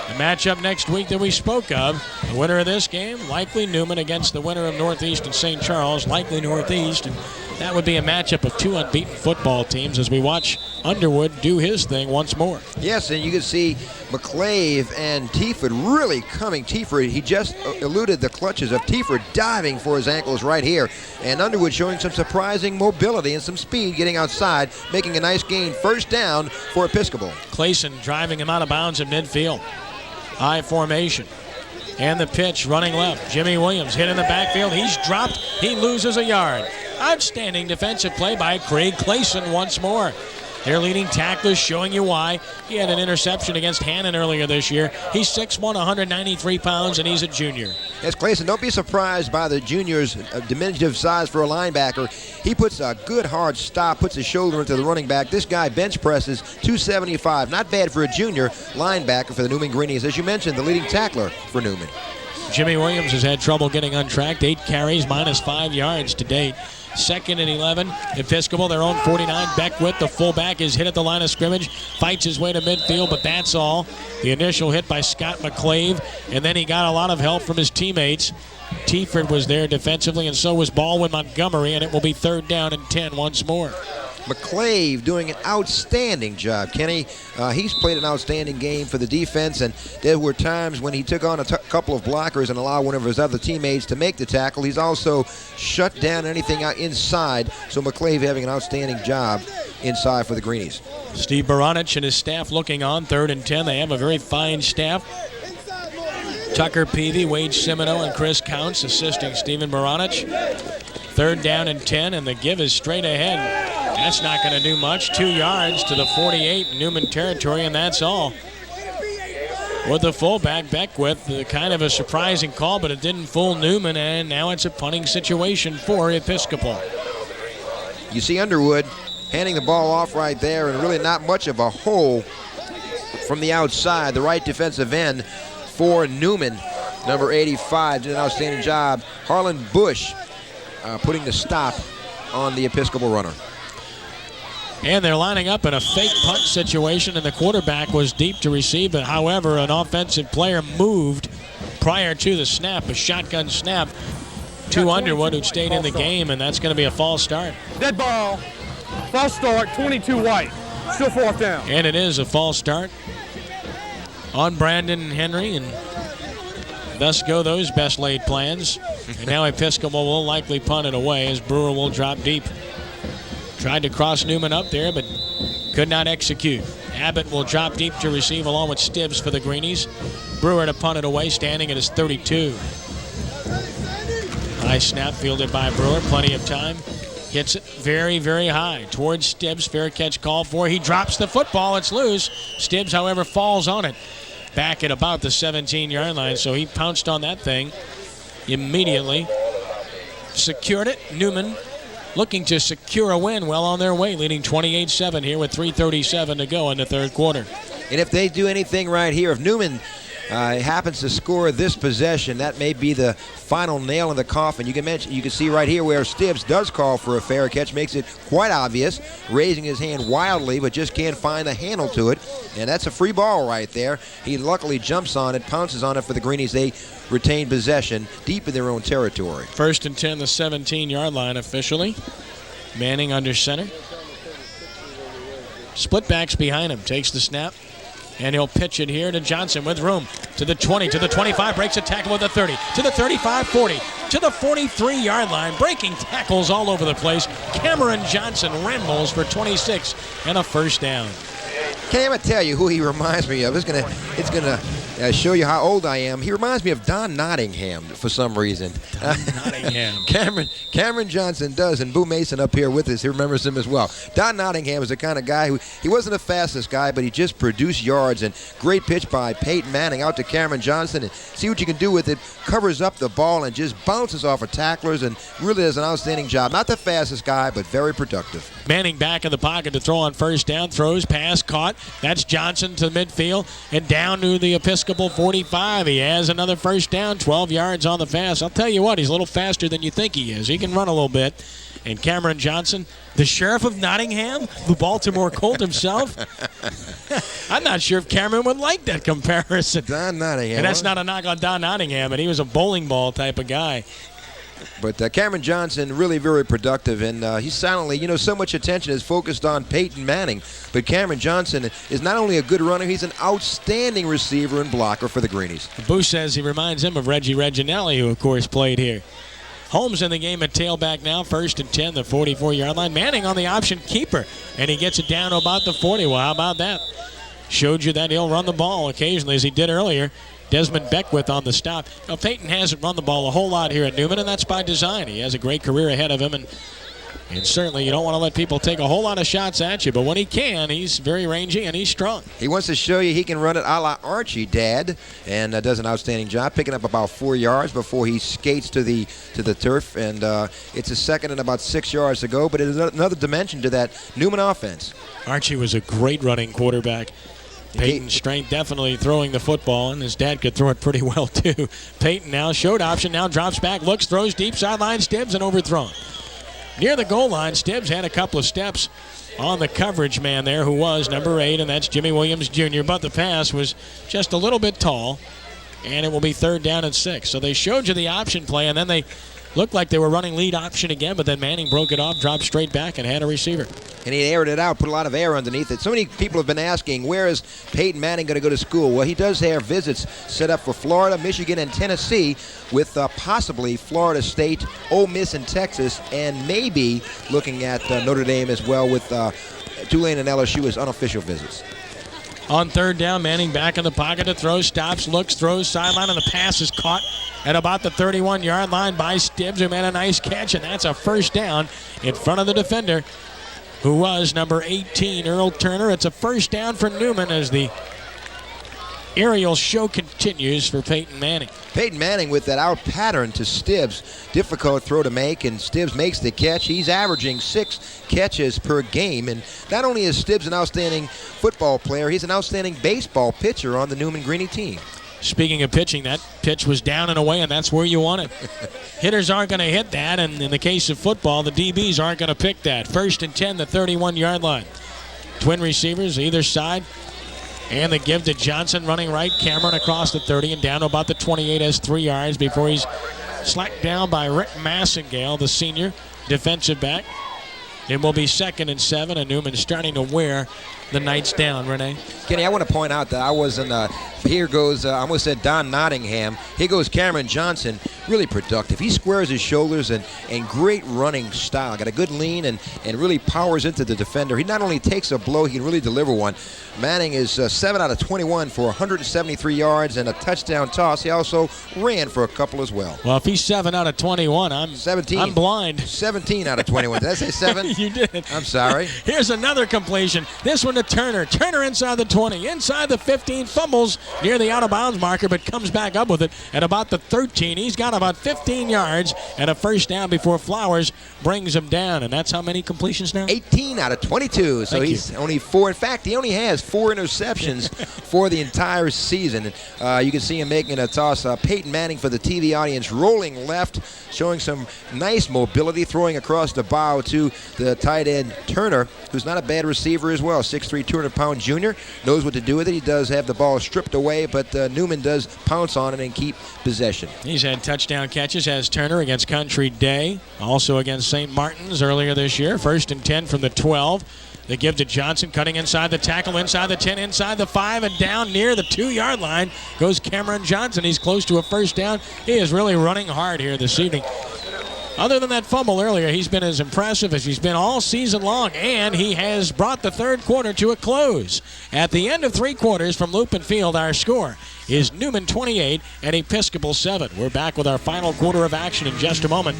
The matchup next week that we spoke of. The winner of this game, likely Newman against the winner of Northeast and St. Charles. Likely Northeast. And that would be a matchup of 2 unbeaten football teams as we watch Underwood do his thing once more. Yes, and you can see McClave and Tieford really coming. Tieford, he just eluded the clutches of Tieford, diving for his ankles right here. And Underwood showing some surprising mobility and some speed, getting outside, making a nice gain. First down for Episcopal. Clayson driving him out of bounds at midfield. High formation. And the pitch running left. Jimmy Williams hit in the backfield. He's dropped. He loses a yard. Outstanding defensive play by Craig Clayson once more. Their leading tackler, showing you why. He had an interception against Hannon earlier this year. He's 6'1", 193 pounds, and he's a junior. Yes, Clayson, don't be surprised by the junior's diminutive size for a linebacker. He puts a good hard stop, puts his shoulder into the running back. This guy bench presses 275. Not bad for a junior linebacker for the Newman Greenies. As you mentioned, the leading tackler for Newman. Jimmy Williams has had trouble getting untracked. 8 carries, -5 yards to date. 2nd and 11. Episcopal, their own 49. Beckwith, the fullback, is hit at the line of scrimmage. Fights his way to midfield, but that's all. The initial hit by Scott McClave, and then he got a lot of help from his teammates. Tieford was there defensively, and so was Baldwin Montgomery, and it will be 3rd down and 10 once more. McClave doing an outstanding job, Kenny. He's played an outstanding game for the defense, and there were times when he took on a couple of blockers and allowed one of his other teammates to make the tackle. He's also shut down anything out inside, so McClave having an outstanding job inside for the Greenies. Steve Baranich and his staff looking on. 3rd and 10. They have a very fine staff. Tucker Peavy, Wade Simino, and Chris Counts assisting Stephen Baranich. 3rd down and 10, and the give is straight ahead. That's not going to do much. 2 yards to the 48 Newman territory, and that's all. With the fullback, Beckwith, kind of a surprising call, but it didn't fool Newman, and now it's a punting situation for Episcopal. You see Underwood handing the ball off right there, and really not much of a hole from the outside. The right defensive end for Newman, number 85, did an outstanding job. Harlan Bush putting the stop on the Episcopal runner. And they're lining up in a fake punt situation, and the quarterback was deep to receive it. However, an offensive player moved prior to the snap, a shotgun snap to Underwood, who stayed in the game, and that's going to be a false start. Dead ball. False start, 22 White. Still 4th down. And it is a false start on Brandon Henry, and thus go those best laid plans. And now Episcopal will likely punt it away as Brewer will drop deep. Tried to cross Newman up there, but could not execute. Abbott will drop deep to receive along with Stibbs for the Greenies. Brewer to punt it away, standing at his 32. High snap fielded by Brewer, plenty of time. Hits it very, very high towards Stibbs. Fair catch called for. He drops the football. It's loose. Stibbs, however, falls on it back at about the 17-yard line, so he pounced on that thing immediately. Secured it. Newman looking to secure a win, well on their way, leading 28-7 here with 3:37 to go in the 3rd quarter. And if they do anything right here, if Newman happens to score this possession, that may be the final nail in the coffin. You can see right here where Stibbs does call for a fair catch, makes it quite obvious, raising his hand wildly, but just can't find the handle to it. And that's a free ball right there. He luckily jumps on it, pounces on it for the Greenies. They retain possession deep in their own territory. 1st and 10, the 17-yard line officially. Manning under center. Split backs behind him, takes the snap. And he'll pitch it here to Johnson with room. To the 20, to the 25, breaks a tackle with the 30. To the 35, 40. To the 43-yard line, breaking tackles all over the place. Cameron Johnson rambles for 26 and a 1st down. Can't even tell you who he reminds me of. It's gonna show you how old I am. He reminds me of Don Nottingham for some reason. Don Nottingham. Cameron Johnson does, and Boo Mason up here with us, he remembers him as well. Don Nottingham is the kind of guy who, he wasn't the fastest guy, but he just produced yards, and great pitch by Peyton Manning out to Cameron Johnson, and see what you can do with it. Covers up the ball and just bounces off of tacklers, and really does an outstanding job. Not the fastest guy, but very productive. Manning back in the pocket to throw on 1st down, throws, pass, caught. That's Johnson to midfield and down to the Episcopal 45. He has another 1st down, 12 yards on the fast. I'll tell you what, he's a little faster than you think he is. He can run a little bit. And Cameron Johnson, the sheriff of Nottingham, the Baltimore Colt himself. I'm not sure if Cameron would like that comparison. Don Nottingham. And that's not a knock on Don Nottingham, but he was a bowling ball type of guy. But Cameron Johnson, really very productive, and he's silently, so much attention is focused on Peyton Manning. But Cameron Johnson is not only a good runner, he's an outstanding receiver and blocker for the Greenies. Boo says he reminds him of Reggie Reginelli, who, of course, played here. Holmes in the game at tailback now, 1st and 10, the 44-yard line. Manning on the option keeper, and he gets it down to about the 40. Well, how about that? Showed you that he'll run the ball occasionally, as he did earlier. Desmond Beckwith on the stop. Now, Peyton hasn't run the ball a whole lot here at Newman, and that's by design. He has a great career ahead of him, and And certainly you don't want to let people take a whole lot of shots at you, but when he can, he's very rangy and he's strong. He wants to show you he can run it a la Archie, Dad, and does an outstanding job, picking up about 4 yards before he skates to the turf, and it's a second and about 6 yards to go, but it is another dimension to that Newman offense. Archie was a great running quarterback. Peyton Strength definitely throwing the football, and his dad could throw it pretty well too. Peyton now showed option, now drops back, looks, throws deep sideline, Stibbs, and overthrown. Near the goal line, Stibbs had a couple of steps on the coverage man there, who was number 8, and that's Jimmy Williams Jr., but the pass was just a little bit tall, and it will be 3rd down and 6. So they showed you the option play, and then they looked like they were running lead option again, but then Manning broke it off, dropped straight back, and had a receiver. And he aired it out, put a lot of air underneath it. So many people have been asking, where is Peyton Manning going to go to school? Well, he does have visits set up for Florida, Michigan, and Tennessee, with possibly Florida State, Ole Miss, and Texas, and maybe looking at Notre Dame as well, with Tulane and LSU as unofficial visits. On 3rd down, Manning back in the pocket to throw, stops, looks, throws, sideline, and the pass is caught at about the 31-yard line by Stibbs, who made a nice catch, and that's a 1st down in front of the defender, who was number 18, Earl Turner. It's a 1st down for Newman as the aerial show continues for Peyton Manning. Peyton Manning with that out pattern to Stibbs. Difficult throw to make, and Stibbs makes the catch. He's averaging 6 catches per game. And not only is Stibbs an outstanding football player, he's an outstanding baseball pitcher on the Newman Greenie team. Speaking of pitching, that pitch was down and away, and that's where you want it. Hitters aren't going to hit that, and in the case of football, the DBs aren't going to pick that. 1st and 10, the 31-yard line. Twin receivers either side. And the give to Johnson running right. Cameron across the 30 and down to about the 28, has 3 yards before he's slacked down by Rick Massengale, the senior defensive back. It will be 2nd and 7, and Newman starting to wear the Knights down, Renee. Kenny, I want to point out that I wasn't, here goes, I almost said Don Nottingham. Here goes Cameron Johnson, really productive. He squares his shoulders and great running style. Got a good lean and really powers into the defender. He not only takes a blow, he can really deliver one. Manning is 7 out of 21 for 173 yards and a touchdown toss. He also ran for a couple as well. Well, if he's 7 out of 21, I'm 17. I'm blind. 17 out of 21. Did I say 7? You did. I'm sorry. Here's another completion. This one to Turner. Turner inside the 20, inside the 15, fumbles near the out-of-bounds marker, but comes back up with it at about the 13. He's got about 15 yards and a 1st down before Flowers brings him down, and that's how many completions now? 18 out of 22. So he's only 4. In fact, he only has 4 interceptions for the entire season. You can see him making a toss. Peyton Manning for the TV audience, rolling left, showing some nice mobility, throwing across the bow to the tight end Turner, who's not a bad receiver as well. 6'3", 200-pound junior, knows what to do with it. He does have the ball stripped away, but Newman does pounce on it and keep possession. He's had touchdown catches as Turner against Country Day, also against St. Martin's earlier this year. 1st and 10 from the 12. They give to Johnson, cutting inside the tackle, inside the 10, inside the 5, and down near the 2-yard line goes Cameron Johnson. He's close to a 1st down. He is really running hard here this evening. Other than that fumble earlier, he's been as impressive as he's been all season long, and he has brought the 3rd quarter to a close. At the end of 3 quarters from Lupin Field, our score is Newman 28 and Episcopal 7. We're back with our final quarter of action in just a moment.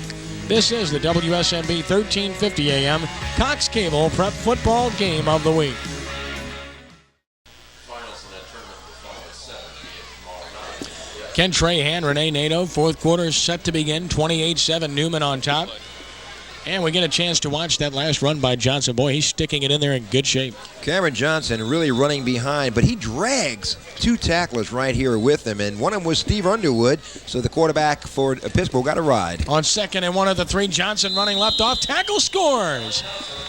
This is the WSMB 1350 AM Cox Cable Prep Football Game of the Week. Ken Trahan, Renee Nato, 4th quarter set to begin, 28-7, Newman on top. And we get a chance to watch that last run by Johnson. Boy, he's sticking it in there in good shape. Cameron Johnson really running behind, but he drags 2 tacklers right here with him, and one of them was Steve Underwood, so the quarterback for Episcopal got a ride. On 2nd and 1 of the 3, Johnson running left off tackle, scores.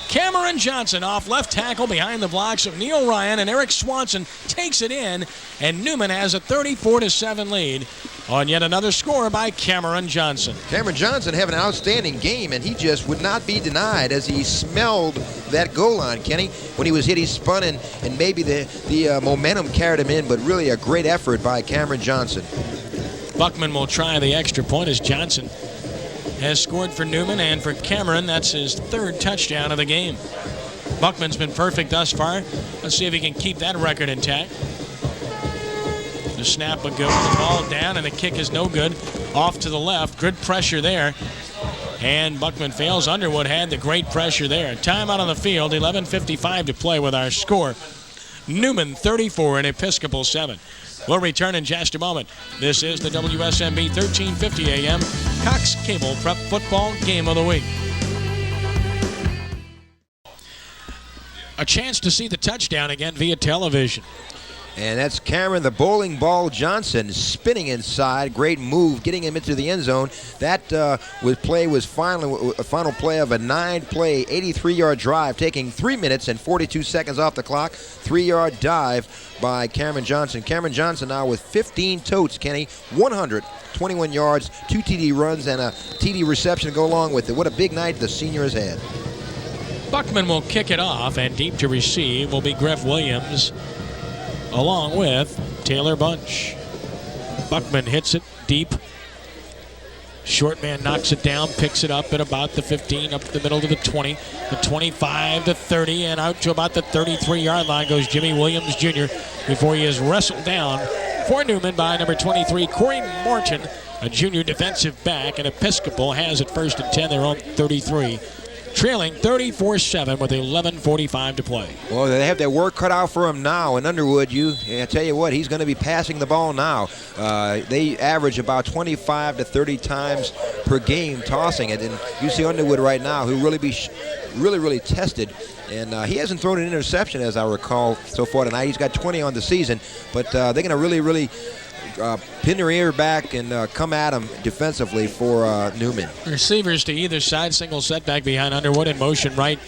Cameron Johnson off left tackle behind the blocks of Neil Ryan, and Eric Swanson takes it in, and Newman has a 34-7 lead on yet another score by Cameron Johnson. Cameron Johnson having an outstanding game, and he just would not be denied as he smelled that goal line, Kenny. When he was hit, he spun, and maybe the momentum carried him in, but really a great effort by Cameron Johnson. Buckman will try the extra point as Johnson has scored for Newman, and for Cameron, that's his 3rd touchdown of the game. Buckman's been perfect thus far. Let's see if he can keep that record intact. The snap will go, the ball down, and the kick is no good. Off to the left, good pressure there And Buckman fails. Underwood had the great pressure there. Timeout on the field. 11:55 to play with our score. Newman 34 and Episcopal 7. We'll return in just a moment. This is the WSMB 1350 AM Cox Cable Prep Football Game of the Week. A chance to see the touchdown again via television. And that's Cameron the bowling ball Johnson spinning inside. Great move, getting him into the end zone. That was finally a final play of a 9-play, 83-yard drive, taking 3 minutes and 42 seconds off the clock. 3-yard dive by Cameron Johnson. Cameron Johnson now with 15 totes, Kenny, 121 yards, 2 TD runs, and a TD reception to go along with it. What a big night the senior has had. Buckman will kick it off, and deep to receive will be Griff Williams, along with Taylor Bunch. Buckman hits it deep. Short man knocks it down, picks it up at about the 15, up the middle to the 20, the 25, the 30, and out to about the 33-yard line goes Jimmy Williams Jr. before he is wrestled down for Newman by number 23, Corey Morton, a junior defensive back, and Episcopal has it 1st and 10, their own 33. Trailing 34-7 with 11:45 to play. Well, they have their work cut out for him now. And Underwood, I tell you what, he's going to be passing the ball now. They average about 25 to 30 times per game tossing it. And you see Underwood right now, who really tested. And he hasn't thrown an interception, as I recall, so far tonight. He's got 20 on the season. But they're going to really pin their ear back and come at him defensively for Newman. Receivers to either side, single setback behind Underwood. In motion right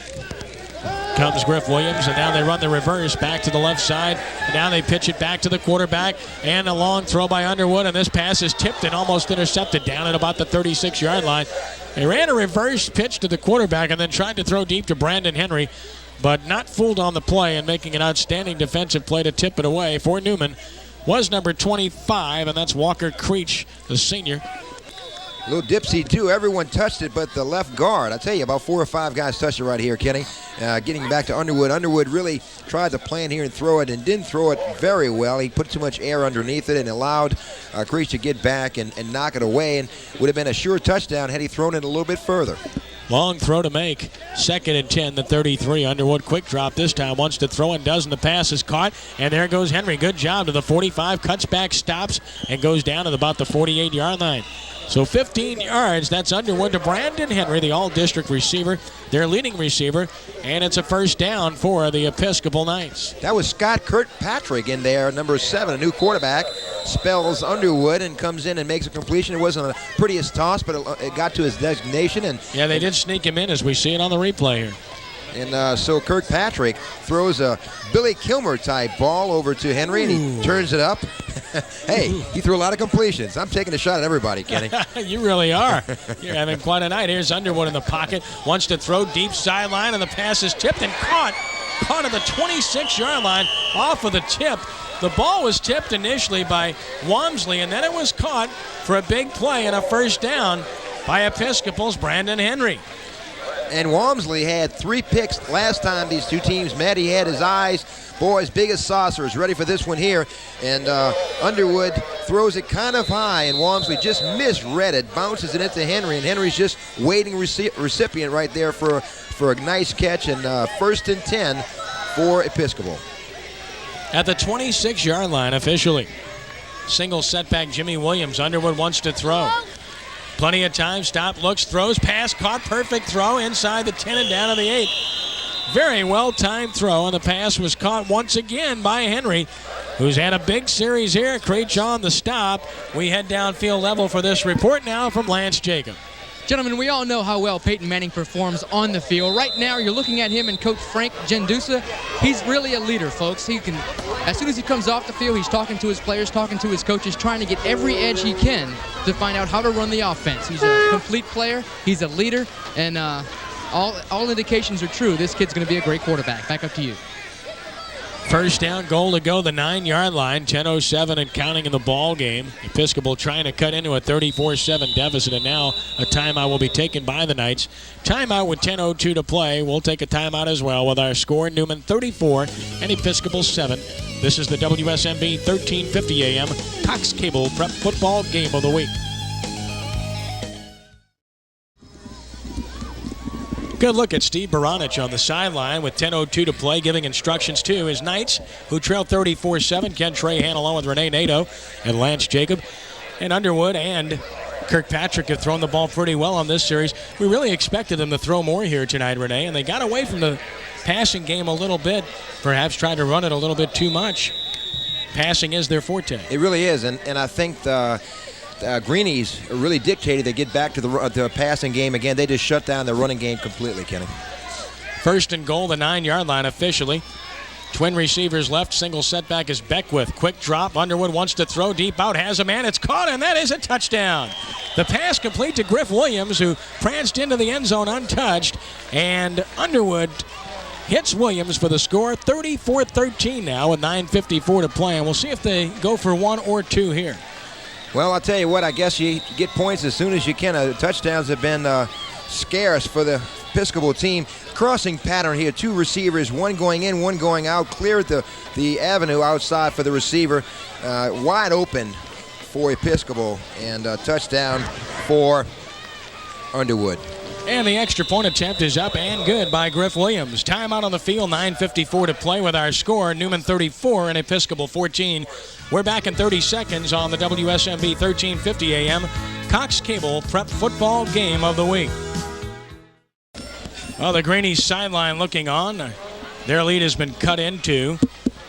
comes Griff Williams, and now they run the reverse back to the left side. And now they pitch it back to the quarterback, and a long throw by Underwood, and this pass is tipped and almost intercepted down at about the 36-yard line. They ran a reverse pitch to the quarterback and then tried to throw deep to Brandon Henry, but not fooled on the play, and making an outstanding defensive play to tip it away for Newman was number 25, and that's Walker Creech, the senior. A little dipsy, too. Everyone touched it but the left guard. I tell you, about 4 or 5 guys touched it right here, Kenny. Getting back to Underwood. Underwood really tried to plan here and throw it and didn't throw it very well. He put too much air underneath it and allowed Creech to get back and knock it away, and would have been a sure touchdown had he thrown it a little bit further. Long throw to make. 2nd and 10, the 33. Underwood quick drop this time. Wants to throw and doesn't. The pass is caught. And there goes Henry. Good job to the 45. Cuts back, stops, and goes down at about the 48-yard line. So 15 yards. That's Underwood to Brandon Henry, the all-district receiver, their leading receiver. And it's a first down for the Episcopal Knights. That was Scott Kirkpatrick in there, number 7, a new quarterback. Spells Underwood and comes in and makes a completion. It wasn't the prettiest toss, but it got to his designation. And yeah, they did sneak him in, as we see it on the replay here. And so Kirkpatrick throws a Billy Kilmer-type ball over to Henry, and he turns it up. Hey, he threw a lot of completions. I'm taking a shot at everybody, Kenny. You really are. You're having quite a night. Here's Underwood in the pocket. Wants to throw deep sideline, and the pass is tipped and caught. Caught at the 26-yard line off of the tip. The ball was tipped initially by Walmsley, and then it was caught for a big play and a first down by Episcopal's Brandon Henry. And Walmsley had 3 picks last time these two teams met. He had his eyes, boys, big as saucers, ready for this one here. And Underwood throws it kind of high, and Walmsley just misread it, bounces it into Henry, and Henry's just waiting recipient right there for a nice catch. And 1st and 10 for Episcopal. At the 26-yard line officially. Single setback Jimmy Williams. Underwood wants to throw. Plenty of time. Stop, looks, throws, pass, caught, perfect throw inside the 10 and down to the 8. Very well-timed throw, and the pass was caught once again by Henry, who's had a big series here. Creech on the stop. We head downfield level for this report now from Lance Jacob. Gentlemen, we all know how well Peyton Manning performs on the field. Right now, you're looking at him and Coach Frank Gendusa. He's really a leader, folks. He can, as soon as he comes off the field, he's talking to his players, talking to his coaches, trying to get every edge he can to find out how to run the offense. He's a complete player. He's a leader, and all indications are true. This kid's going to be a great quarterback. Back up to you. First down, goal to go, the 9-yard line, 10:07 and counting in the ball game. Episcopal trying to cut into a 34-7 deficit, and now a timeout will be taken by the Knights. Timeout with 10:02 to play. We'll take a timeout as well with our score, Newman 34 and Episcopal 7. This is the WSMB 1350 AM Cox Cable Prep Football Game of the Week. Good look at Steve Baranich on the sideline with 10:02 to play, giving instructions to his Knights, who trail 34-7. Ken Trahan along with Renee Nato and Lance Jacob. And Underwood and Kirkpatrick have thrown the ball pretty well on this series. We really expected them to throw more here tonight, Renee, and they got away from the passing game a little bit, perhaps tried to run it a little bit too much. Passing is their forte. It really is, and I think the Greenies really dictated they get back to the passing game again. They just shut down the running game completely, Kenny. First and goal, the 9-yard line officially. Twin receivers left, single setback is Beckwith. Quick drop, Underwood wants to throw deep out, has a man, it's caught, and that is a touchdown. The pass complete to Griff Williams, who pranced into the end zone untouched, and Underwood hits Williams for the score, 34-13 now with 9:54 to play, and we'll see if they go for one or two here. Well, I'll tell you what, I guess you get points as soon as you can. Touchdowns have been scarce for the Episcopal team. Crossing pattern here, two receivers, one going in, one going out, cleared the avenue outside for the receiver, wide open for Episcopal, and a touchdown for Underwood. And the extra point attempt is up and good by Griff Williams. Timeout on the field, 9:54 to play with our score. Newman 34 and Episcopal 14. We're back in 30 seconds on the WSMB 1350 AM Cox Cable Prep Football Game of the Week. Well, the Greenies sideline looking on. Their lead has been cut into.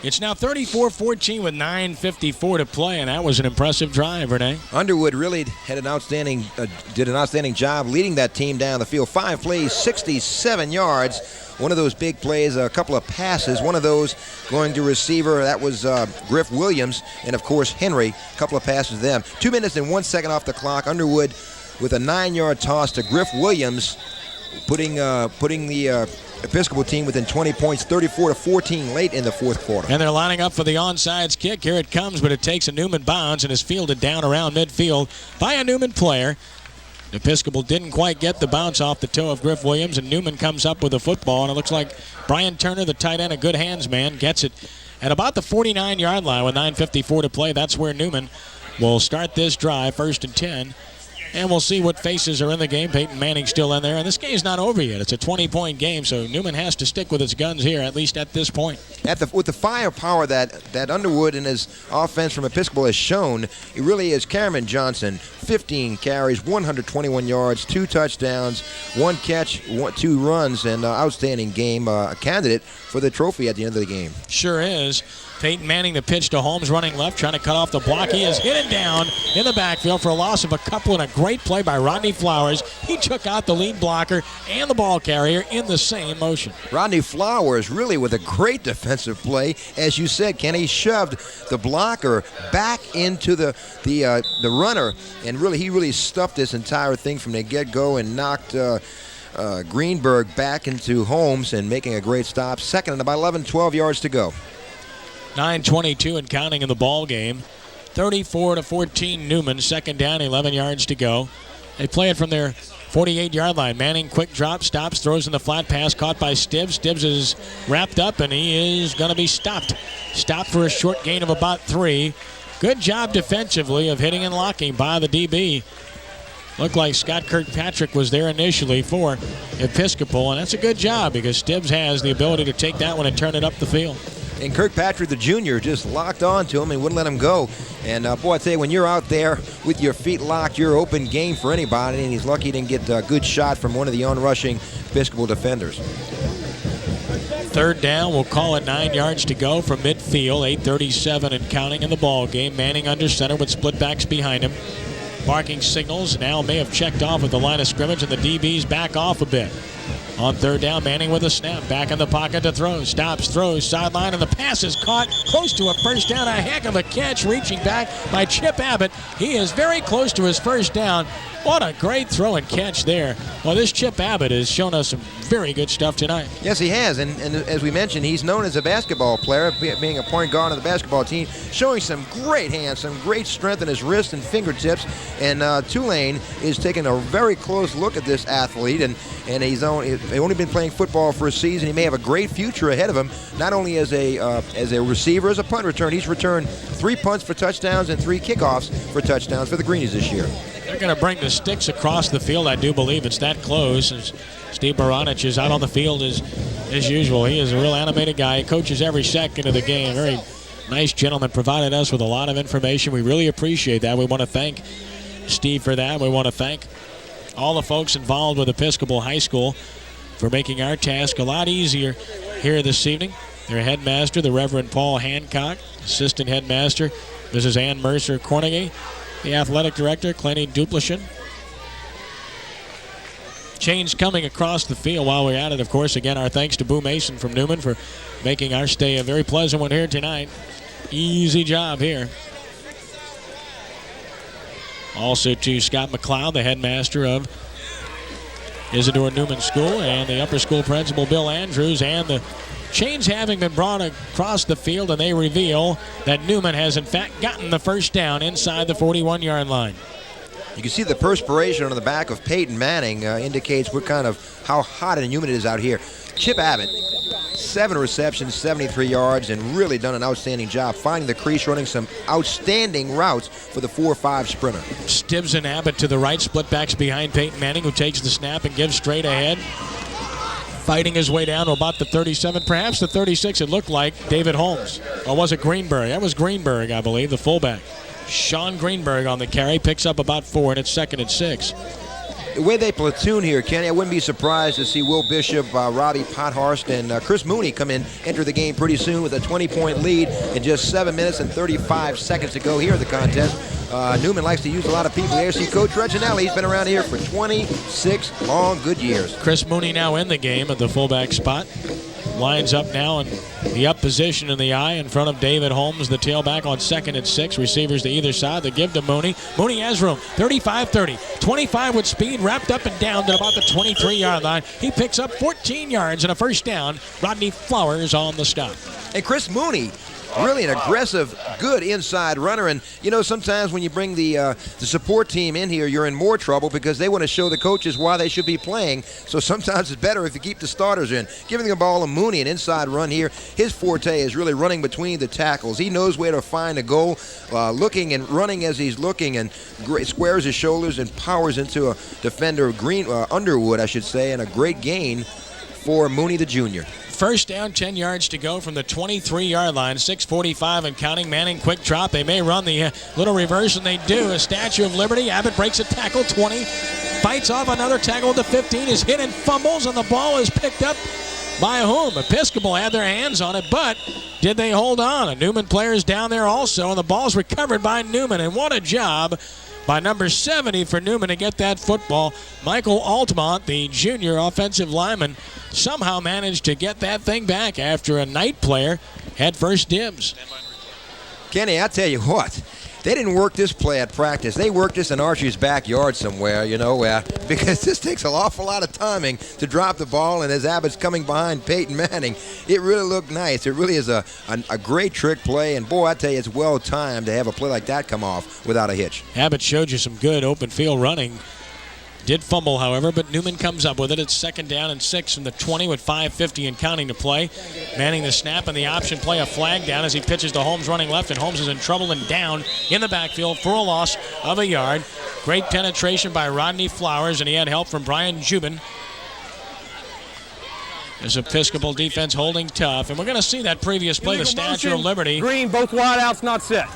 It's now 34-14 with 9:54 to play, and that was an impressive drive, Renee. Underwood really had did an outstanding job leading that team down the field. 5 plays, 67 yards. One of those big plays, a couple of passes. One of those going to receiver, that was Griff Williams, and of course Henry. A couple of passes to them. 2 minutes and 1 second off the clock. Underwood with a 9-yard toss to Griff Williams, putting the Episcopal team within 20 points, 34-14 late in the fourth quarter. And they're lining up for the onside kick. Here it comes, but it takes a Newman bounce and is fielded down around midfield by a Newman player. Episcopal didn't quite get the bounce off the toe of Griff Williams, and Newman comes up with the football, and it looks like Brian Turner, the tight end, a good hands man, gets it at about the 49-yard line with 9:54 to play. That's where Newman will start this drive, 1st and 10. And we'll see what faces are in the game. Peyton Manning still in there. And this game's not over yet. It's a 20-point game, so Newman has to stick with its guns here, at least at this point. With the firepower that Underwood and his offense from Episcopal has shown, it really is. Cameron Johnson, 15 carries, 121 yards, 2 touchdowns, 1 catch, 2 runs, and outstanding game. A candidate for the trophy at the end of the game. Sure is. Peyton Manning, the pitch to Holmes, running left, trying to cut off the block. He is hit down in the backfield for a loss of a couple, and a great play by Rodney Flowers. He took out the lead blocker and the ball carrier in the same motion. Rodney Flowers really with a great defensive play. As you said, Kenny, shoved the blocker back into the runner, and he really stuffed this entire thing from the get-go and knocked Greenberg back into Holmes and making a great stop. Second and about 11, 12 yards to go. 9:22 and counting in the ball game. 34-14 Newman. Second down, 11 yards to go. They play it from their 48-yard line. Manning, quick drop, stops, throws in the flat pass, caught by Stibbs. Stibbs is wrapped up, and he is going to be stopped. Stopped for a short gain of about 3. Good job defensively of hitting and locking by the DB. Looked like Scott Kirkpatrick was there initially for Episcopal, and that's a good job because Stibbs has the ability to take that one and turn it up the field. And Kirkpatrick, the junior, just locked on to him and wouldn't let him go. And, boy, I tell you, when you're out there with your feet locked, you're open game for anybody, and he's lucky he didn't get a good shot from one of the onrushing Episcopal defenders. Third down, we'll call it 9 yards to go from midfield. 8:37 and counting in the ball game. Manning under center with split backs behind him. Barking signals. Now may have checked off at the line of scrimmage, and the DBs back off a bit. On third down, Manning with a snap. Back in the pocket to throw. Stops, throws, sideline, and the pass is caught close to a first down. A heck of a catch reaching back by Chip Abbott. He is very close to his first down. What a great throw and catch there. Well, this Chip Abbott has shown us some very good stuff tonight. Yes, he has. And as we mentioned, he's known as a basketball player, being a point guard on the basketball team, showing some great hands, some great strength in his wrist and fingertips. And Tulane is taking a very close look at this athlete. And he's only been playing football for a season. He may have a great future ahead of him, not only as a receiver, as a punt return. He's returned 3 punts for touchdowns and 3 kickoffs for touchdowns for the Greenies this year. They're going to bring the sticks across the field. I do believe it's that close. As Steve Baranich is out on the field as usual. He is a real animated guy. He coaches every second of the game. Very nice gentleman. Provided us with a lot of information. We really appreciate that. We want to thank Steve for that. We want to thank all the folks involved with Episcopal High School for making our task a lot easier here this evening. Their headmaster, the Reverend Paul Hancock, assistant headmaster, Mrs. Ann Mercer Cornegay, the athletic director, Clenny Duplichin. Change coming across the field while we're at it. Of course, again, our thanks to Boo Mason from Newman for making our stay a very pleasant one here tonight. Easy job here. Also to Scott McLeod, the headmaster of Isidore Newman School, and the upper school principal, Bill Andrews, and the chains having been brought across the field, and they reveal that Newman has in fact gotten the first down inside the 41-yard line. You can see the perspiration on the back of Peyton Manning indicates how hot and humid it is out here. Chip Abbott, 7 receptions, 73 yards, and really done an outstanding job finding the crease, running some outstanding routes for the 4-5 sprinter. Stibbs and Abbott to the right, split backs behind Peyton Manning, who takes the snap and gives straight ahead. Fighting his way down to about the 37, perhaps the 36, it looked like David Holmes. Or was it Greenberg? That was Greenberg, I believe, the fullback. Sean Greenberg on the carry, picks up about 4, and it's 2nd and 6. The way they platoon here, Kenny, I wouldn't be surprised to see Will Bishop, Robbie Pothorst, and Chris Mooney enter the game pretty soon with a 20-point lead in just 7 minutes and 35 seconds to go here in the contest. Newman likes to use a lot of people there. See Coach Reginelli, he's been around here for 26 long, good years. Chris Mooney now in the game at the fullback spot. Lines up now in the up position in the I in front of David Holmes, the tailback, on 2nd and 6. Receivers to either side. They give to Mooney. Mooney has room. 35-30. 25 with speed, wrapped up and down to about the 23-yard line. He picks up 14 yards and a first down. Rodney Flowers on the stop. And Chris Mooney, really an aggressive, good inside runner. And, you know, sometimes when you bring the support team in here, you're in more trouble because they want to show the coaches why they should be playing. So sometimes it's better if you keep the starters in. Giving the ball to Mooney, an inside run here. His forte is really running between the tackles. He knows where to find a goal, looking and running as he's looking, and squares his shoulders and powers into a defender, Underwood, I should say, and a great gain for Mooney the junior. First down, 10 yards to go from the 23-yard line. 6:45 and counting. Manning, quick drop. They may run the little reverse, and they do. A Statue of Liberty. Abbott breaks a tackle, 20. Fights off another tackle at the 15. Is hit and fumbles, and the ball is picked up by whom? Episcopal had their hands on it, but did they hold on? A Newman player is down there also, and the ball's recovered by Newman. And what a job by number 70 for Newman to get that football. Michael Altmont, the junior offensive lineman, somehow managed to get that thing back after a Knight player had first dibs. Kenny, I tell you what, they didn't work this play at practice. They worked this in Archie's backyard somewhere, you know, because this takes an awful lot of timing to drop the ball, and as Abbott's coming behind Peyton Manning, it really looked nice. It really is a great trick play, and boy, I tell you, it's well timed to have a play like that come off without a hitch. Abbott showed you some good open field running. Did fumble, however, but Newman comes up with it. It's 2nd down and 6 from the 20 with 5:50 and counting to play. Manning the snap and the option play, a flag down as he pitches to Holmes running left, and Holmes is in trouble and down in the backfield for a loss of a yard. Great penetration by Rodney Flowers, and he had help from Brian Jubin. This Episcopal defense holding tough, and we're going to see that previous play, the Statue of Liberty. Green, both wideouts not set.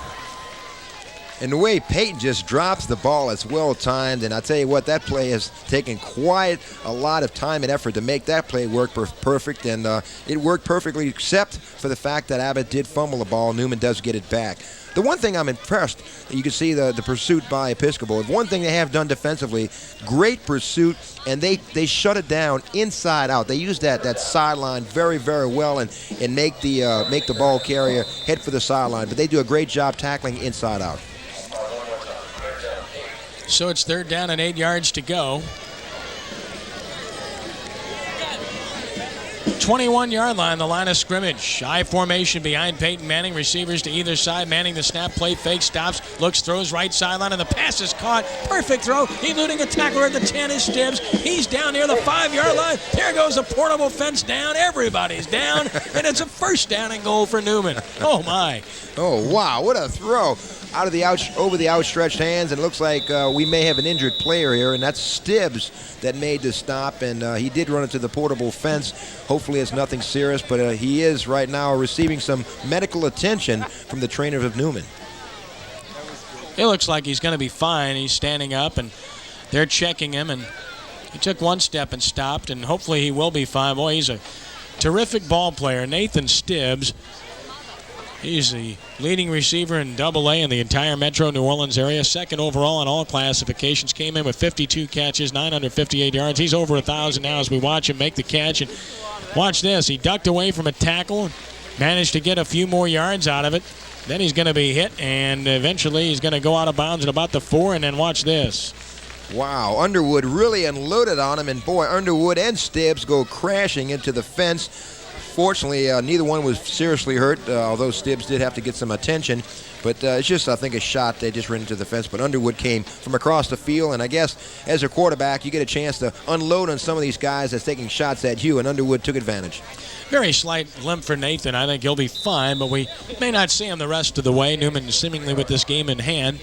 And the way Peyton just drops the ball, it's well timed. And I tell you what, that play has taken quite a lot of time and effort to make that play work perfect. And it worked perfectly, except for the fact that Abbott did fumble the ball. Newman does get it back. The one thing I'm impressed, you can see the pursuit by Episcopal. One thing they have done defensively, great pursuit, and they shut it down inside out. They use that sideline very, very well and make the ball carrier head for the sideline. But they do a great job tackling inside out. So it's 3rd down and 8 yards to go. 21-yard line, the line of scrimmage. I formation behind Peyton Manning. Receivers to either side. Manning the snap, play fake, stops, looks, throws right sideline, and the pass is caught. Perfect throw, eluding a tackler at the 10 is Stibbs. He's down near the 5-yard line. There goes a portable fence down. Everybody's down, and it's a first down and goal for Newman. Oh, my. Oh, wow, what a throw. Over the outstretched hands, and it looks like we may have an injured player here, and that's Stibbs that made the stop, and he did run into the portable fence. Hopefully it's nothing serious, but he is right now receiving some medical attention from the trainers of Newman. It looks like he's going to be fine. He's standing up, and they're checking him, and he took one step and stopped, and hopefully he will be fine. Boy, he's a terrific ball player. Nathan Stibbs. He's the leading receiver in AA in the entire Metro New Orleans area. Second overall in all classifications. Came in with 52 catches, 958 yards. He's over 1,000 now as we watch him make the catch. And watch this. He ducked away from a tackle, managed to get a few more yards out of it. Then he's going to be hit, and eventually he's going to go out of bounds at about the 4. And then watch this. Wow, Underwood really unloaded on him, and boy, Underwood and Stibbs go crashing into the fence. Fortunately, neither one was seriously hurt, although Stibbs did have to get some attention. But it's just, I think, a shot. They just ran into the fence. But Underwood came from across the field. And I guess as a quarterback, you get a chance to unload on some of these guys that's taking shots at you, and Underwood took advantage. Very slight limp for Nathan. I think he'll be fine, but we may not see him the rest of the way. Newman seemingly with this game in hand.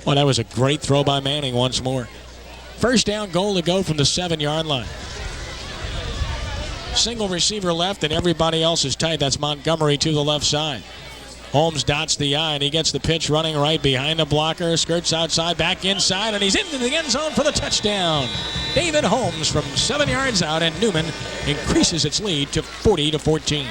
Well, that was a great throw by Manning once more. First down goal to go from the 7-yard line. Single receiver left, and everybody else is tight. That's Montgomery to the left side. Holmes dots the I, and he gets the pitch running right behind the blocker. Skirts outside, back inside, and he's into the end zone for the touchdown. David Holmes from 7 yards out, and Newman increases its lead to 40-14.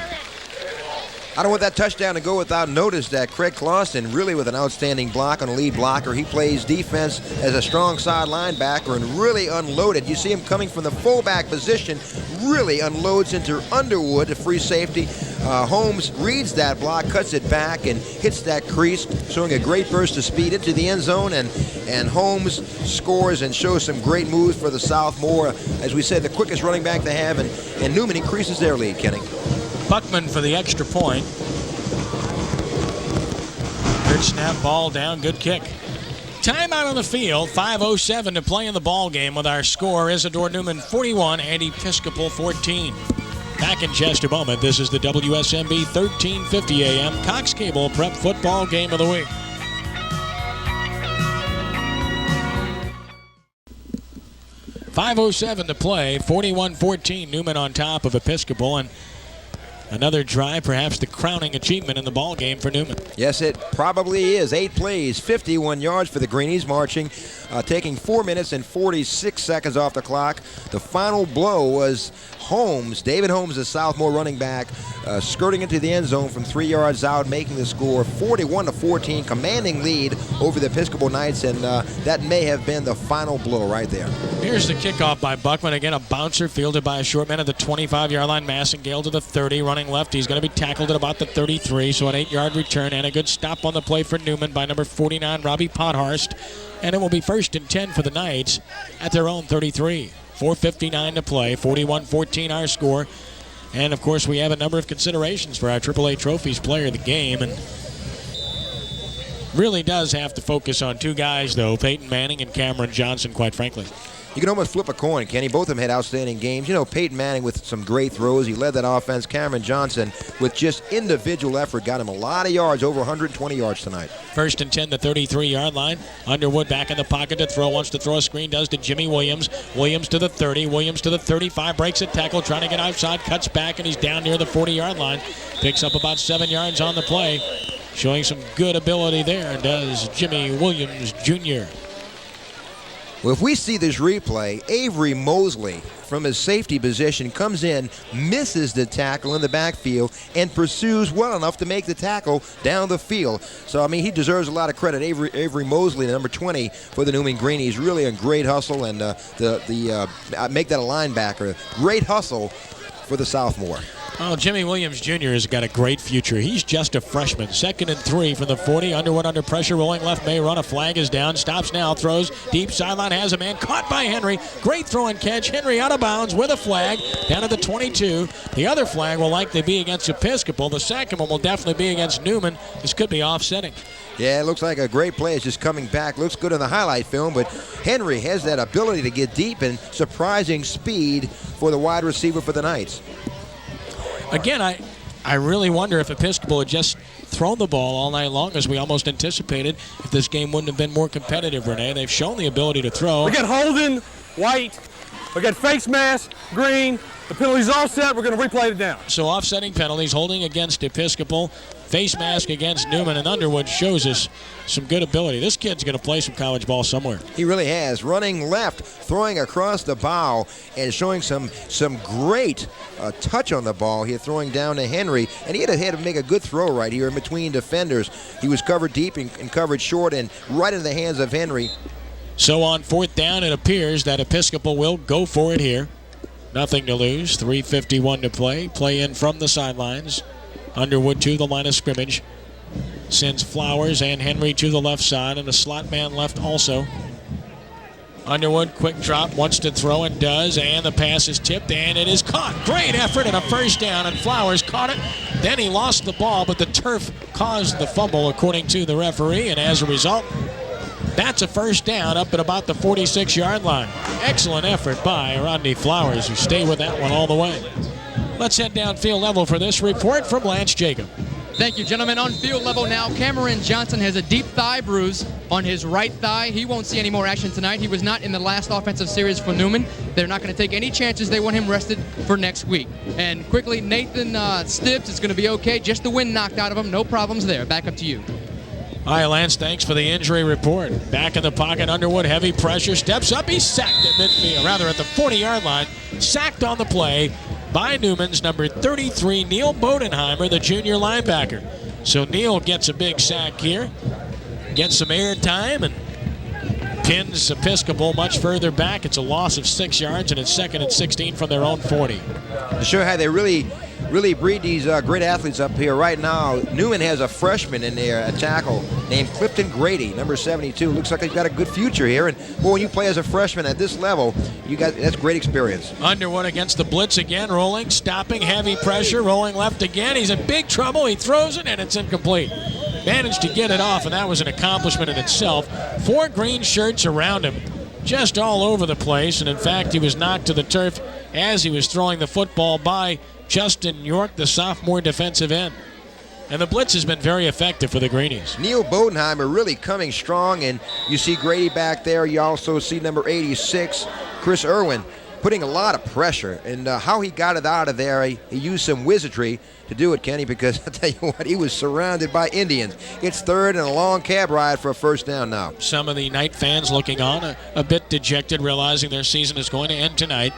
I don't want that touchdown to go without notice that Craig Clausen really with an outstanding block on a lead blocker. He plays defense as a strong side linebacker and really unloaded. You see him coming from the fullback position, really unloads into Underwood, the free safety. Holmes reads that block, cuts it back, and hits that crease, showing a great burst of speed into the end zone. And Holmes scores and shows some great moves for the Southmore. As we said, the quickest running back they have, and Newman increases their lead, Kenny. Buckman for the extra point. Good snap, ball down, good kick. Timeout on the field, 5:07 to play in the ball game with our score Isidore Newman 41 and Episcopal 14. Back in just a moment. This is the WSMB 1350 AM Cox Cable Prep Football Game of the Week. .507 to play, 41-14, Newman on top of Episcopal, and another drive, perhaps the crowning achievement in the ball game for Newman. Yes, it probably is. 8 plays, 51 yards for the Greenies, marching, taking 4 minutes and 46 seconds off the clock. The final blow was Holmes, David Holmes, the Southmore running back, skirting into the end zone from 3 yards out, making the score 41-14, commanding lead over the Episcopal Knights, and that may have been the final blow right there. Here's the kickoff by Buckman. Again, a bouncer fielded by a short man at the 25-yard line. Massengale to the 30, running left. He's going to be tackled at about the 33, so an 8-yard return and a good stop on the play for Newman by number 49, Robbie Pothurst. And it will be 1st and 10 for the Knights at their own 33. 4:59 to play, 41-14 our score. And, of course, we have a number of considerations for our AAA Trophies player of the game. And really does have to focus on 2 guys, though, Peyton Manning and Cameron Johnson, quite frankly. You can almost flip a coin, Kenny. Both of them had outstanding games. You know, Peyton Manning with some great throws. He led that offense. Cameron Johnson with just individual effort got him a lot of yards, over 120 yards tonight. 1st and 10, the 33-yard line. Underwood back in the pocket to throw. Wants to throw a screen. Does to Jimmy Williams. Williams to the 30. Williams to the 35. Breaks a tackle. Trying to get outside. Cuts back, and he's down near the 40-yard line. Picks up about 7 yards on the play. Showing some good ability there, does Jimmy Williams Jr. Well, if we see this replay, Avery Mosley from his safety position comes in, misses the tackle in the backfield, and pursues well enough to make the tackle down the field. So, I mean, he deserves a lot of credit. Avery Mosley, number 20 for the Newman Greenies, really a great hustle, and make that a linebacker. Great hustle for the Southmore. Oh, Jimmy Williams Jr. has got a great future. He's just a freshman. 2nd and 3 from the 40. Underwood under pressure. Rolling left may run. A flag is down. Stops now. Throws. Deep sideline. Has a man. Caught by Henry. Great throw and catch. Henry out of bounds with a flag. Down at the 22. The other flag will likely be against Episcopal. The second one will definitely be against Newman. This could be offsetting. Yeah, it looks like a great play. It's just coming back. Looks good in the highlight film, but Henry has that ability to get deep and surprising speed for the wide receiver for the Knights. Again, I really wonder if Episcopal had just thrown the ball all night long, as we almost anticipated, if this game wouldn't have been more competitive, Renee. They've shown the ability to throw. We got Holden, White. We got face mask, Green. The penalty's all set. We're going to replay it down. So offsetting penalties, holding against Episcopal, face mask against Newman, and Underwood shows us some good ability. This kid's going to play some college ball somewhere. He really has. Running left, throwing across the bow, and showing some great touch on the ball here, throwing down to Henry. And he had to make a good throw right here in between defenders. He was covered deep and covered short and right into the hands of Henry. So on 4th down, it appears that Episcopal will go for it here. Nothing to lose. 3:51 to play. Play in from the sidelines. Underwood to the line of scrimmage. Sends Flowers and Henry to the left side, and a slot man left also. Underwood, quick drop, wants to throw and does, and the pass is tipped, and it is caught. Great effort and a first down, and Flowers caught it. Then he lost the ball, but the turf caused the fumble, according to the referee, and as a result, that's a first down up at about the 46-yard line. Excellent effort by Rodney Flowers, who stayed with that one all the way. Let's head downfield level for this report from Lance Jacob. Thank you, gentlemen. On field level now, Cameron Johnson has a deep thigh bruise on his right thigh. He won't see any more action tonight. He was not in the last offensive series for Newman. They're not going to take any chances. They want him rested for next week. And quickly, Nathan Stibbs is going to be okay. Just the wind knocked out of him. No problems there. Back up to you. Hi, Lance. Thanks for the injury report. Back in the pocket, Underwood, heavy pressure. Steps up. He's sacked at midfield, rather at the 40-yard line. Sacked on the play by Newman's number 33, Neil Bodenheimer, the junior linebacker. So Neil gets a big sack here. Gets some air time and pins Episcopal much further back. It's a loss of 6 yards, and it's 2nd and 16 from their own 40. To show how they really breed these great athletes up here right now, Newman has a freshman in there, a tackle named Clifton Grady, number 72. Looks like he's got a good future here. And boy, when you play as a freshman at this level, that's great experience. Underwood against the blitz again, rolling, stopping, heavy pressure, rolling left again. He's in big trouble. He throws it, and it's incomplete. Managed to get it off, and that was an accomplishment in itself. 4 green shirts around him, just all over the place. And in fact, he was knocked to the turf as he was throwing the football by Justin York, the sophomore defensive end. And the blitz has been very effective for the Greenies. Neil Bodenheimer really coming strong, and you see Grady back there. You also see number 86, Chris Irwin, putting a lot of pressure. And how he got it out of there, he used some wizardry to do it, Kenny, because I'll tell you what, he was surrounded by Indians. It's 3rd and a long cab ride for a first down now. Some of the Knight fans looking on a bit dejected, realizing their season is going to end tonight.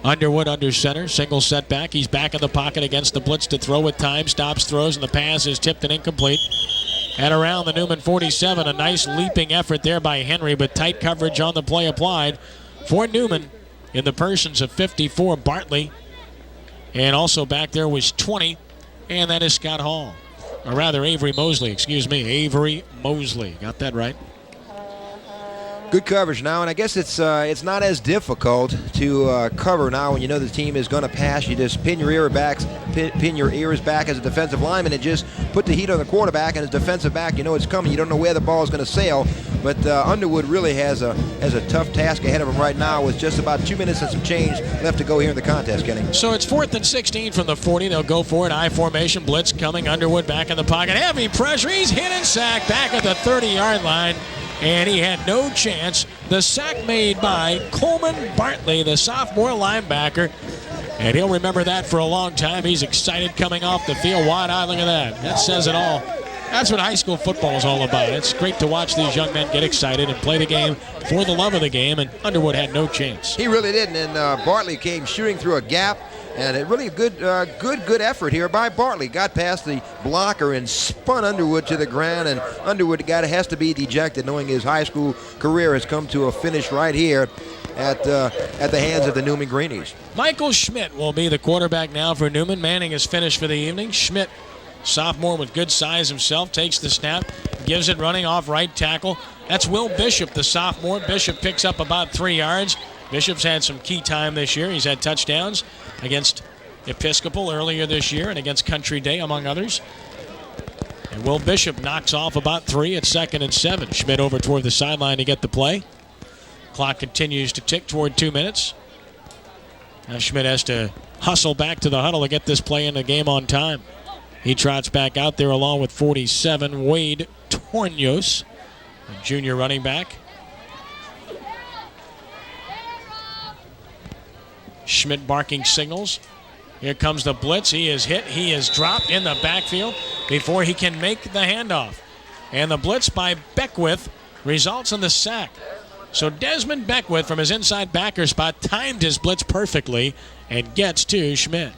Underwood under center, single setback. He's back in the pocket against the blitz to throw with time. Stops, throws, and the pass is tipped and incomplete. And around the Newman 47, a nice leaping effort there by Henry, but tight coverage on the play applied for Newman in the persons of 54, Bartley. And also back there was 20, and that is Scott Hall. Or rather, Avery Mosley, Avery Mosley. Got that right. Good coverage now, and I guess it's not as difficult to cover now when you know the team is going to pass. You just pin your ears back as a defensive lineman and just put the heat on the quarterback, and as defensive back, you know it's coming. You don't know where the ball is going to sail, but Underwood really has a tough task ahead of him right now with just about 2 minutes and some change left to go here in the contest, Kenny. So it's 4th and 16 from the 40. They'll go for it. I formation, blitz coming. Underwood back in the pocket. Heavy pressure. He's hit and sacked back at the 30-yard line. And he had no chance. The sack made by Coleman Bartley, the sophomore linebacker. And he'll remember that for a long time. He's excited coming off the field. Wide-eyed, look at that. That says it all. That's what high school football is all about. It's great to watch these young men get excited and play the game for the love of the game, and Underwood had no chance. He really didn't, and Bartley came shooting through a gap. And a really good effort here by Bartley. Got past the blocker and spun Underwood to the ground. And Underwood has to be dejected, knowing his high school career has come to a finish right here. at the hands of the Newman Greenies. Michael Schmidt will be the quarterback now for Newman. Manning is finished for the evening. Schmidt, sophomore with good size himself, takes the snap, gives it running off right tackle. That's Will Bishop, the sophomore. Bishop picks up about 3 yards. Bishop's had some key time this year. He's had touchdowns against Episcopal earlier this year and against Country Day, among others. And Will Bishop knocks off about 3 at 2nd and 7. Schmidt over toward the sideline to get the play. Clock continues to tick toward 2 minutes. Now Schmidt has to hustle back to the huddle to get this play in the game on time. He trots back out there along with 47, Wade Tornios, a junior running back. Schmidt barking signals. Here comes the blitz. He is hit. He is dropped in the backfield before he can make the handoff. And the blitz by Beckwith results in the sack. So Desmond Beckwith from his inside backer spot timed his blitz perfectly and gets to Schmidt.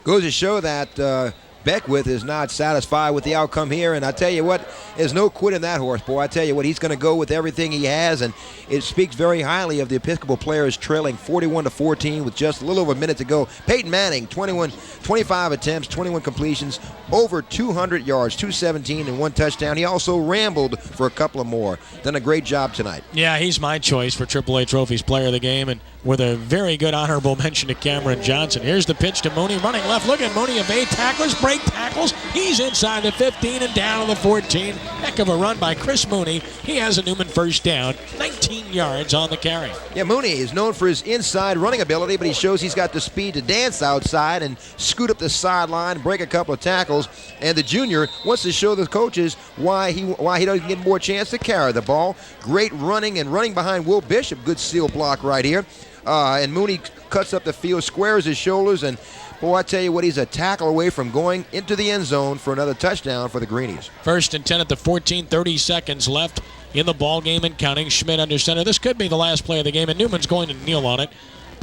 Goes to show that Beckwith is not satisfied with the outcome here, and I tell you what, there's no quit in that horse, boy. I tell you what, he's going to go with everything he has, and it speaks very highly of the Episcopal players trailing 41-14 with just a little over a minute to go. Peyton Manning, 25 attempts, 21 completions, over 200 yards, 217 and 1 touchdown. He also rambled for a couple of more. Done a great job tonight. Yeah, he's my choice for AAA Trophies player of the game, and with a very good honorable mention to Cameron Johnson. Here's the pitch to Mooney, running left. Look at Mooney, evade tacklers, break tackles. He's inside the 15 and down to the 14. Heck of a run by Chris Mooney. He has a Newman first down, 19 yards on the carry. Yeah, Mooney is known for his inside running ability, but he shows he's got the speed to dance outside and scoot up the sideline, break a couple of tackles. And the junior wants to show the coaches why he doesn't get more chance to carry the ball. Great running and running behind Will Bishop. Good seal block right here. And Mooney cuts up the field, squares his shoulders, and boy, I tell you what, he's a tackle away from going into the end zone for another touchdown for the Greenies. 1st and 10 at the 14, 30 seconds left in the ball game and counting. Schmidt under center. This could be the last play of the game, and Newman's going to kneel on it.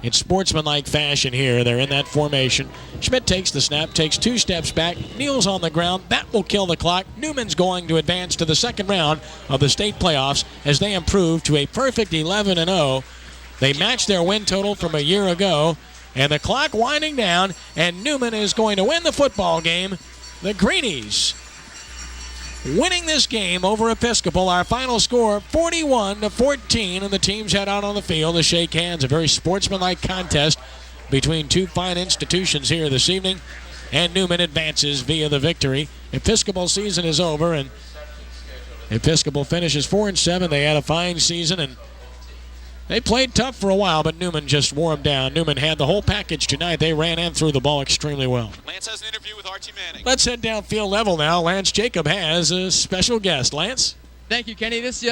In sportsmanlike fashion here, they're in that formation. Schmidt takes the snap, takes 2 steps back, kneels on the ground. That will kill the clock. Newman's going to advance to the second round of the state playoffs as they improve to a perfect 11-0. They match their win total from a year ago, and the clock winding down, and Newman is going to win the football game. The Greenies winning this game over Episcopal. Our final score, 41-14, and the teams head out on the field to shake hands. A very sportsmanlike contest between 2 fine institutions here this evening, and Newman advances via the victory. Episcopal season is over, and Episcopal finishes 4-7. They had a fine season, and they played tough for a while, but Newman just wore them down. Newman had the whole package tonight. They ran and threw the ball extremely well. Lance has an interview with Archie Manning. Let's head downfield level now. Lance Jacob has a special guest. Lance? Thank you, Kenny. This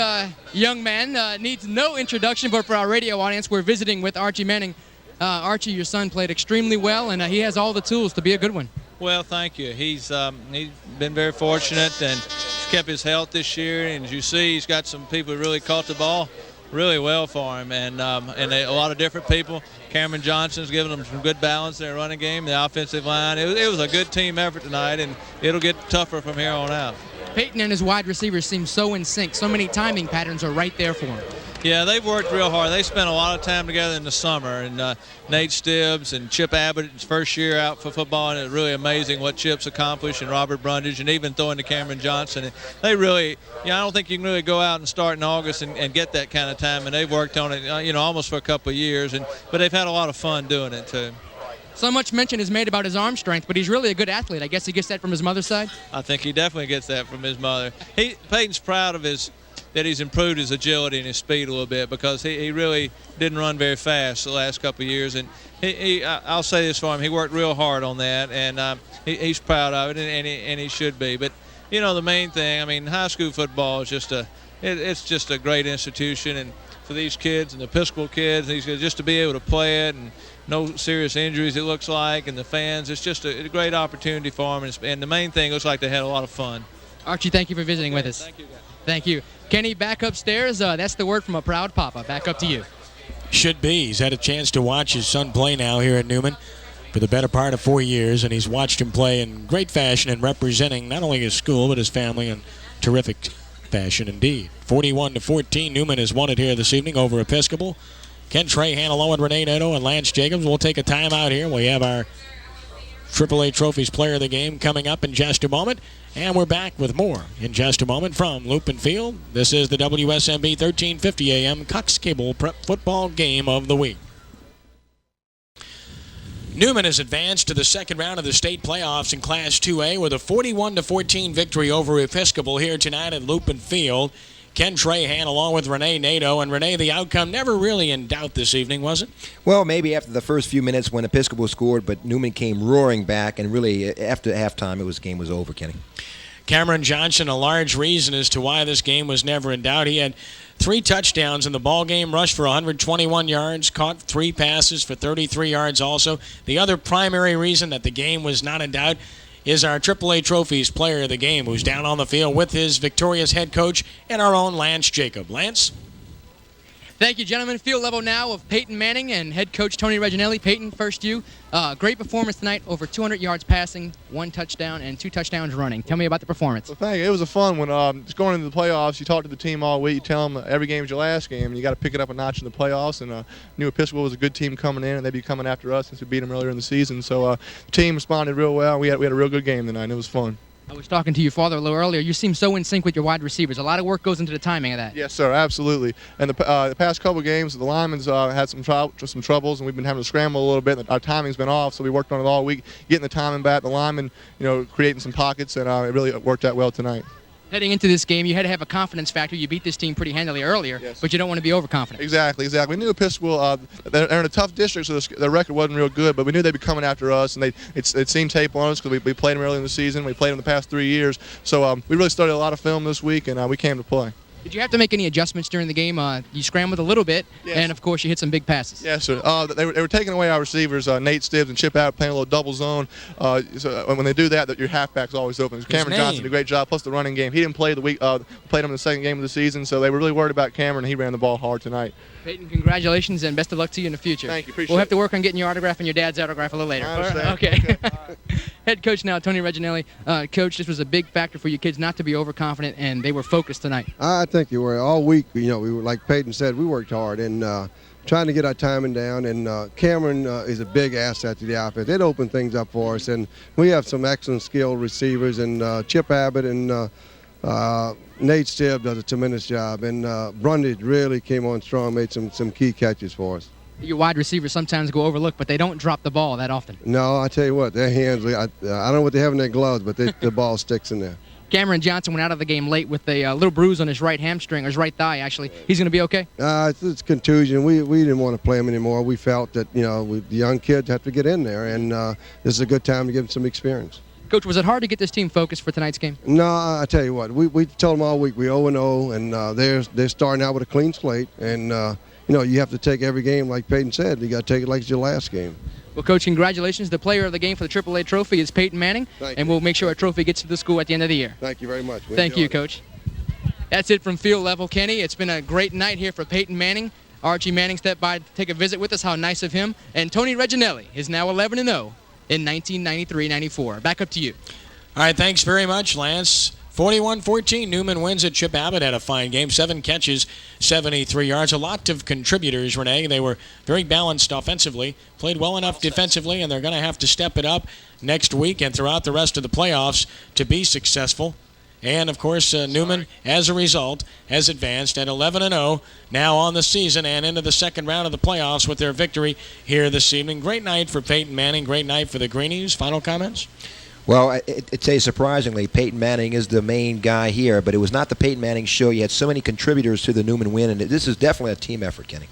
young man needs no introduction, but for our radio audience, we're visiting with Archie Manning. Archie, your son played extremely well, and he has all the tools to be a good one. Well, thank you. He's been very fortunate and he's kept his health this year. And as you see, he's got some people who really caught the ball really well for him, and a lot of different people. Cameron Johnson's giving them some good balance in their running game, the offensive line. It was a good team effort tonight, and it'll get tougher from here on out. Peyton and his wide receivers seem so in sync. So many timing patterns are right there for him. Yeah, they've worked real hard. They spent a lot of time together in the summer, and Nate Stibbs and Chip Abbott, his first year out for football, and it's really amazing what Chip's accomplished, and Robert Brundage, and even throwing to Cameron Johnson. And they really, I don't think you can really go out and start in August and get that kind of time, and they've worked on it, almost for a couple of years, but they've had a lot of fun doing it too. So much mention is made about his arm strength, but he's really a good athlete. I guess he gets that from his mother's side? I think he definitely gets that from his mother. Peyton's proud of that he's improved his agility and his speed a little bit, because he really didn't run very fast the last couple of years. And I'll say this for him, he worked real hard on that, and he's proud of it, and he should be. But, the main thing, high school football is just a great institution, and for these kids and the Episcopal kids, just to be able to play it and no serious injuries, it looks like, and the fans, it's just a great opportunity for them. And the main thing, it looks like they had a lot of fun. Archie, thank you for visiting with us. Thank you, guys. Thank you. Kenny, back upstairs. That's the word from a proud papa. Back up to you. Should be. He's had a chance to watch his son play now here at Newman for the better part of 4 years, and he's watched him play in great fashion and representing not only his school but his family in terrific fashion indeed. 41-14, Newman has won it here this evening over Episcopal. Ken Trahan along with Renee Nato and Lance Jacobs. We'll take a timeout here. We have our AAA Trophies Player of the Game coming up in just a moment. And we're back with more in just a moment from Lupin Field. This is the WSMB 1350 AM Cox Cable Prep Football Game of the Week. Newman has advanced to the second round of the state playoffs in Class 2A with a 41-14 victory over Episcopal here tonight at Lupin Field. Ken Trahan along with Renee Nato. And Renee, the outcome never really in doubt this evening, was it? Well, maybe after the first few minutes when Episcopal scored, but Newman came roaring back, and really after halftime, game was over, Kenny. Cameron Johnson, a large reason as to why this game was never in doubt. He had 3 touchdowns in the ball game, rushed for 121 yards, caught 3 passes for 33 yards also. The other primary reason that the game was not in doubt is our AAA Trophies Player of the Game, who's down on the field with his victorious head coach and our own Lance Jacob. Lance? Thank you, gentlemen. Field level now of Peyton Manning and head coach Tony Reginelli. Peyton, first you. Great performance tonight, over 200 yards passing, 1 touchdown, and 2 touchdowns running. Tell me about the performance. Well, thank you. It was a fun one. Just going into the playoffs, you talk to the team all week. You tell them every game is your last game, and you got to pick it up a notch in the playoffs. And New Episcopal was a good team coming in, and they'd be coming after us since we beat them earlier in the season. So the team responded real well. We had a real good game tonight, and it was fun. I was talking to your father a little earlier. You seem so in sync with your wide receivers. A lot of work goes into the timing of that. Yes, sir, absolutely. And the past couple games, the linemen's had some troubles, and we've been having to scramble a little bit. Our timing's been off, so we worked on it all week, getting the timing back. The linemen, creating some pockets, and it really worked out well tonight. Heading into this game, you had to have a confidence factor. You beat this team pretty handily earlier, yes, but you don't want to be overconfident. Exactly. We knew Episcopal, they're in a tough district, so their record wasn't real good, but we knew they'd be coming after us, and they'd seen tape on us because we played them early in the season. We played them the past 3 years, so we really studied a lot of film this week, and we came to play. Did you have to make any adjustments during the game? You scrambled a little bit, yes, and of course you hit some big passes. Yes, sir. They were taking away our receivers, Nate Stibbs and Chip Out, playing a little double zone. So when they do that, your halfback's always open. Cameron Johnson did a great job, plus the running game. He didn't play the week. Played him in the second game of the season, so they were really worried about Cameron, and he ran the ball hard tonight. Peyton, congratulations and best of luck to you in the future. Thank you. Appreciate it. We'll have to work on getting your autograph and your dad's autograph a little later. I understand. Okay. Head coach now, Tony Reginelli. Coach, this was a big factor for you kids not to be overconfident, and they were focused tonight. I think you were. All week, we were, like Peyton said, we worked hard and trying to get our timing down. And Cameron is a big asset to the offense. It opened things up for us, and we have some excellent skilled receivers. And Chip Abbott and Nate Stibb does a tremendous job. And Brundage really came on strong, made some key catches for us. Your wide receivers sometimes go overlooked, but they don't drop the ball that often. No, I tell you what, their hands, I don't know what they have in their gloves, but the ball sticks in there. Cameron Johnson went out of the game late with a little bruise on his right hamstring, or his right thigh, actually. He's going to be okay? It's contusion. We didn't want to play him anymore. We felt that, the young kids have to get in there, and this is a good time to give them some experience. Coach, was it hard to get this team focused for tonight's game? No, I tell you what, we told them all week we 0-0, and they're starting out with a clean slate, and you have to take every game, like Peyton said. You got to take it like it's your last game. Well, Coach, congratulations. The player of the game for the AAA trophy is Peyton Manning, and we'll make sure our trophy gets to the school at the end of the year. Thank you very much. Thank you, Coach. That's it from field level, Kenny. It's been a great night here for Peyton Manning. Archie Manning stepped by to take a visit with us. How nice of him. And Tony Reginelli is now 11-0 in 1993-94. Back up to you. All right, thanks very much, Lance. 41-14, Newman wins at Chip Abbott. Had a fine game, 7 catches, 73 yards. A lot of contributors, Renee. They were very balanced offensively, played well enough defensively, and they're going to have to step it up next week and throughout the rest of the playoffs to be successful. And, of course, Newman, as a result, has advanced at 11-0 now on the season and into the second round of the playoffs with their victory here this evening. Great night for Peyton Manning. Great night for the Greenies. Final comments? Well, I'd say surprisingly, Peyton Manning is the main guy here, but it was not the Peyton Manning show. You had so many contributors to the Newman win, and this is definitely a team effort, Kenny.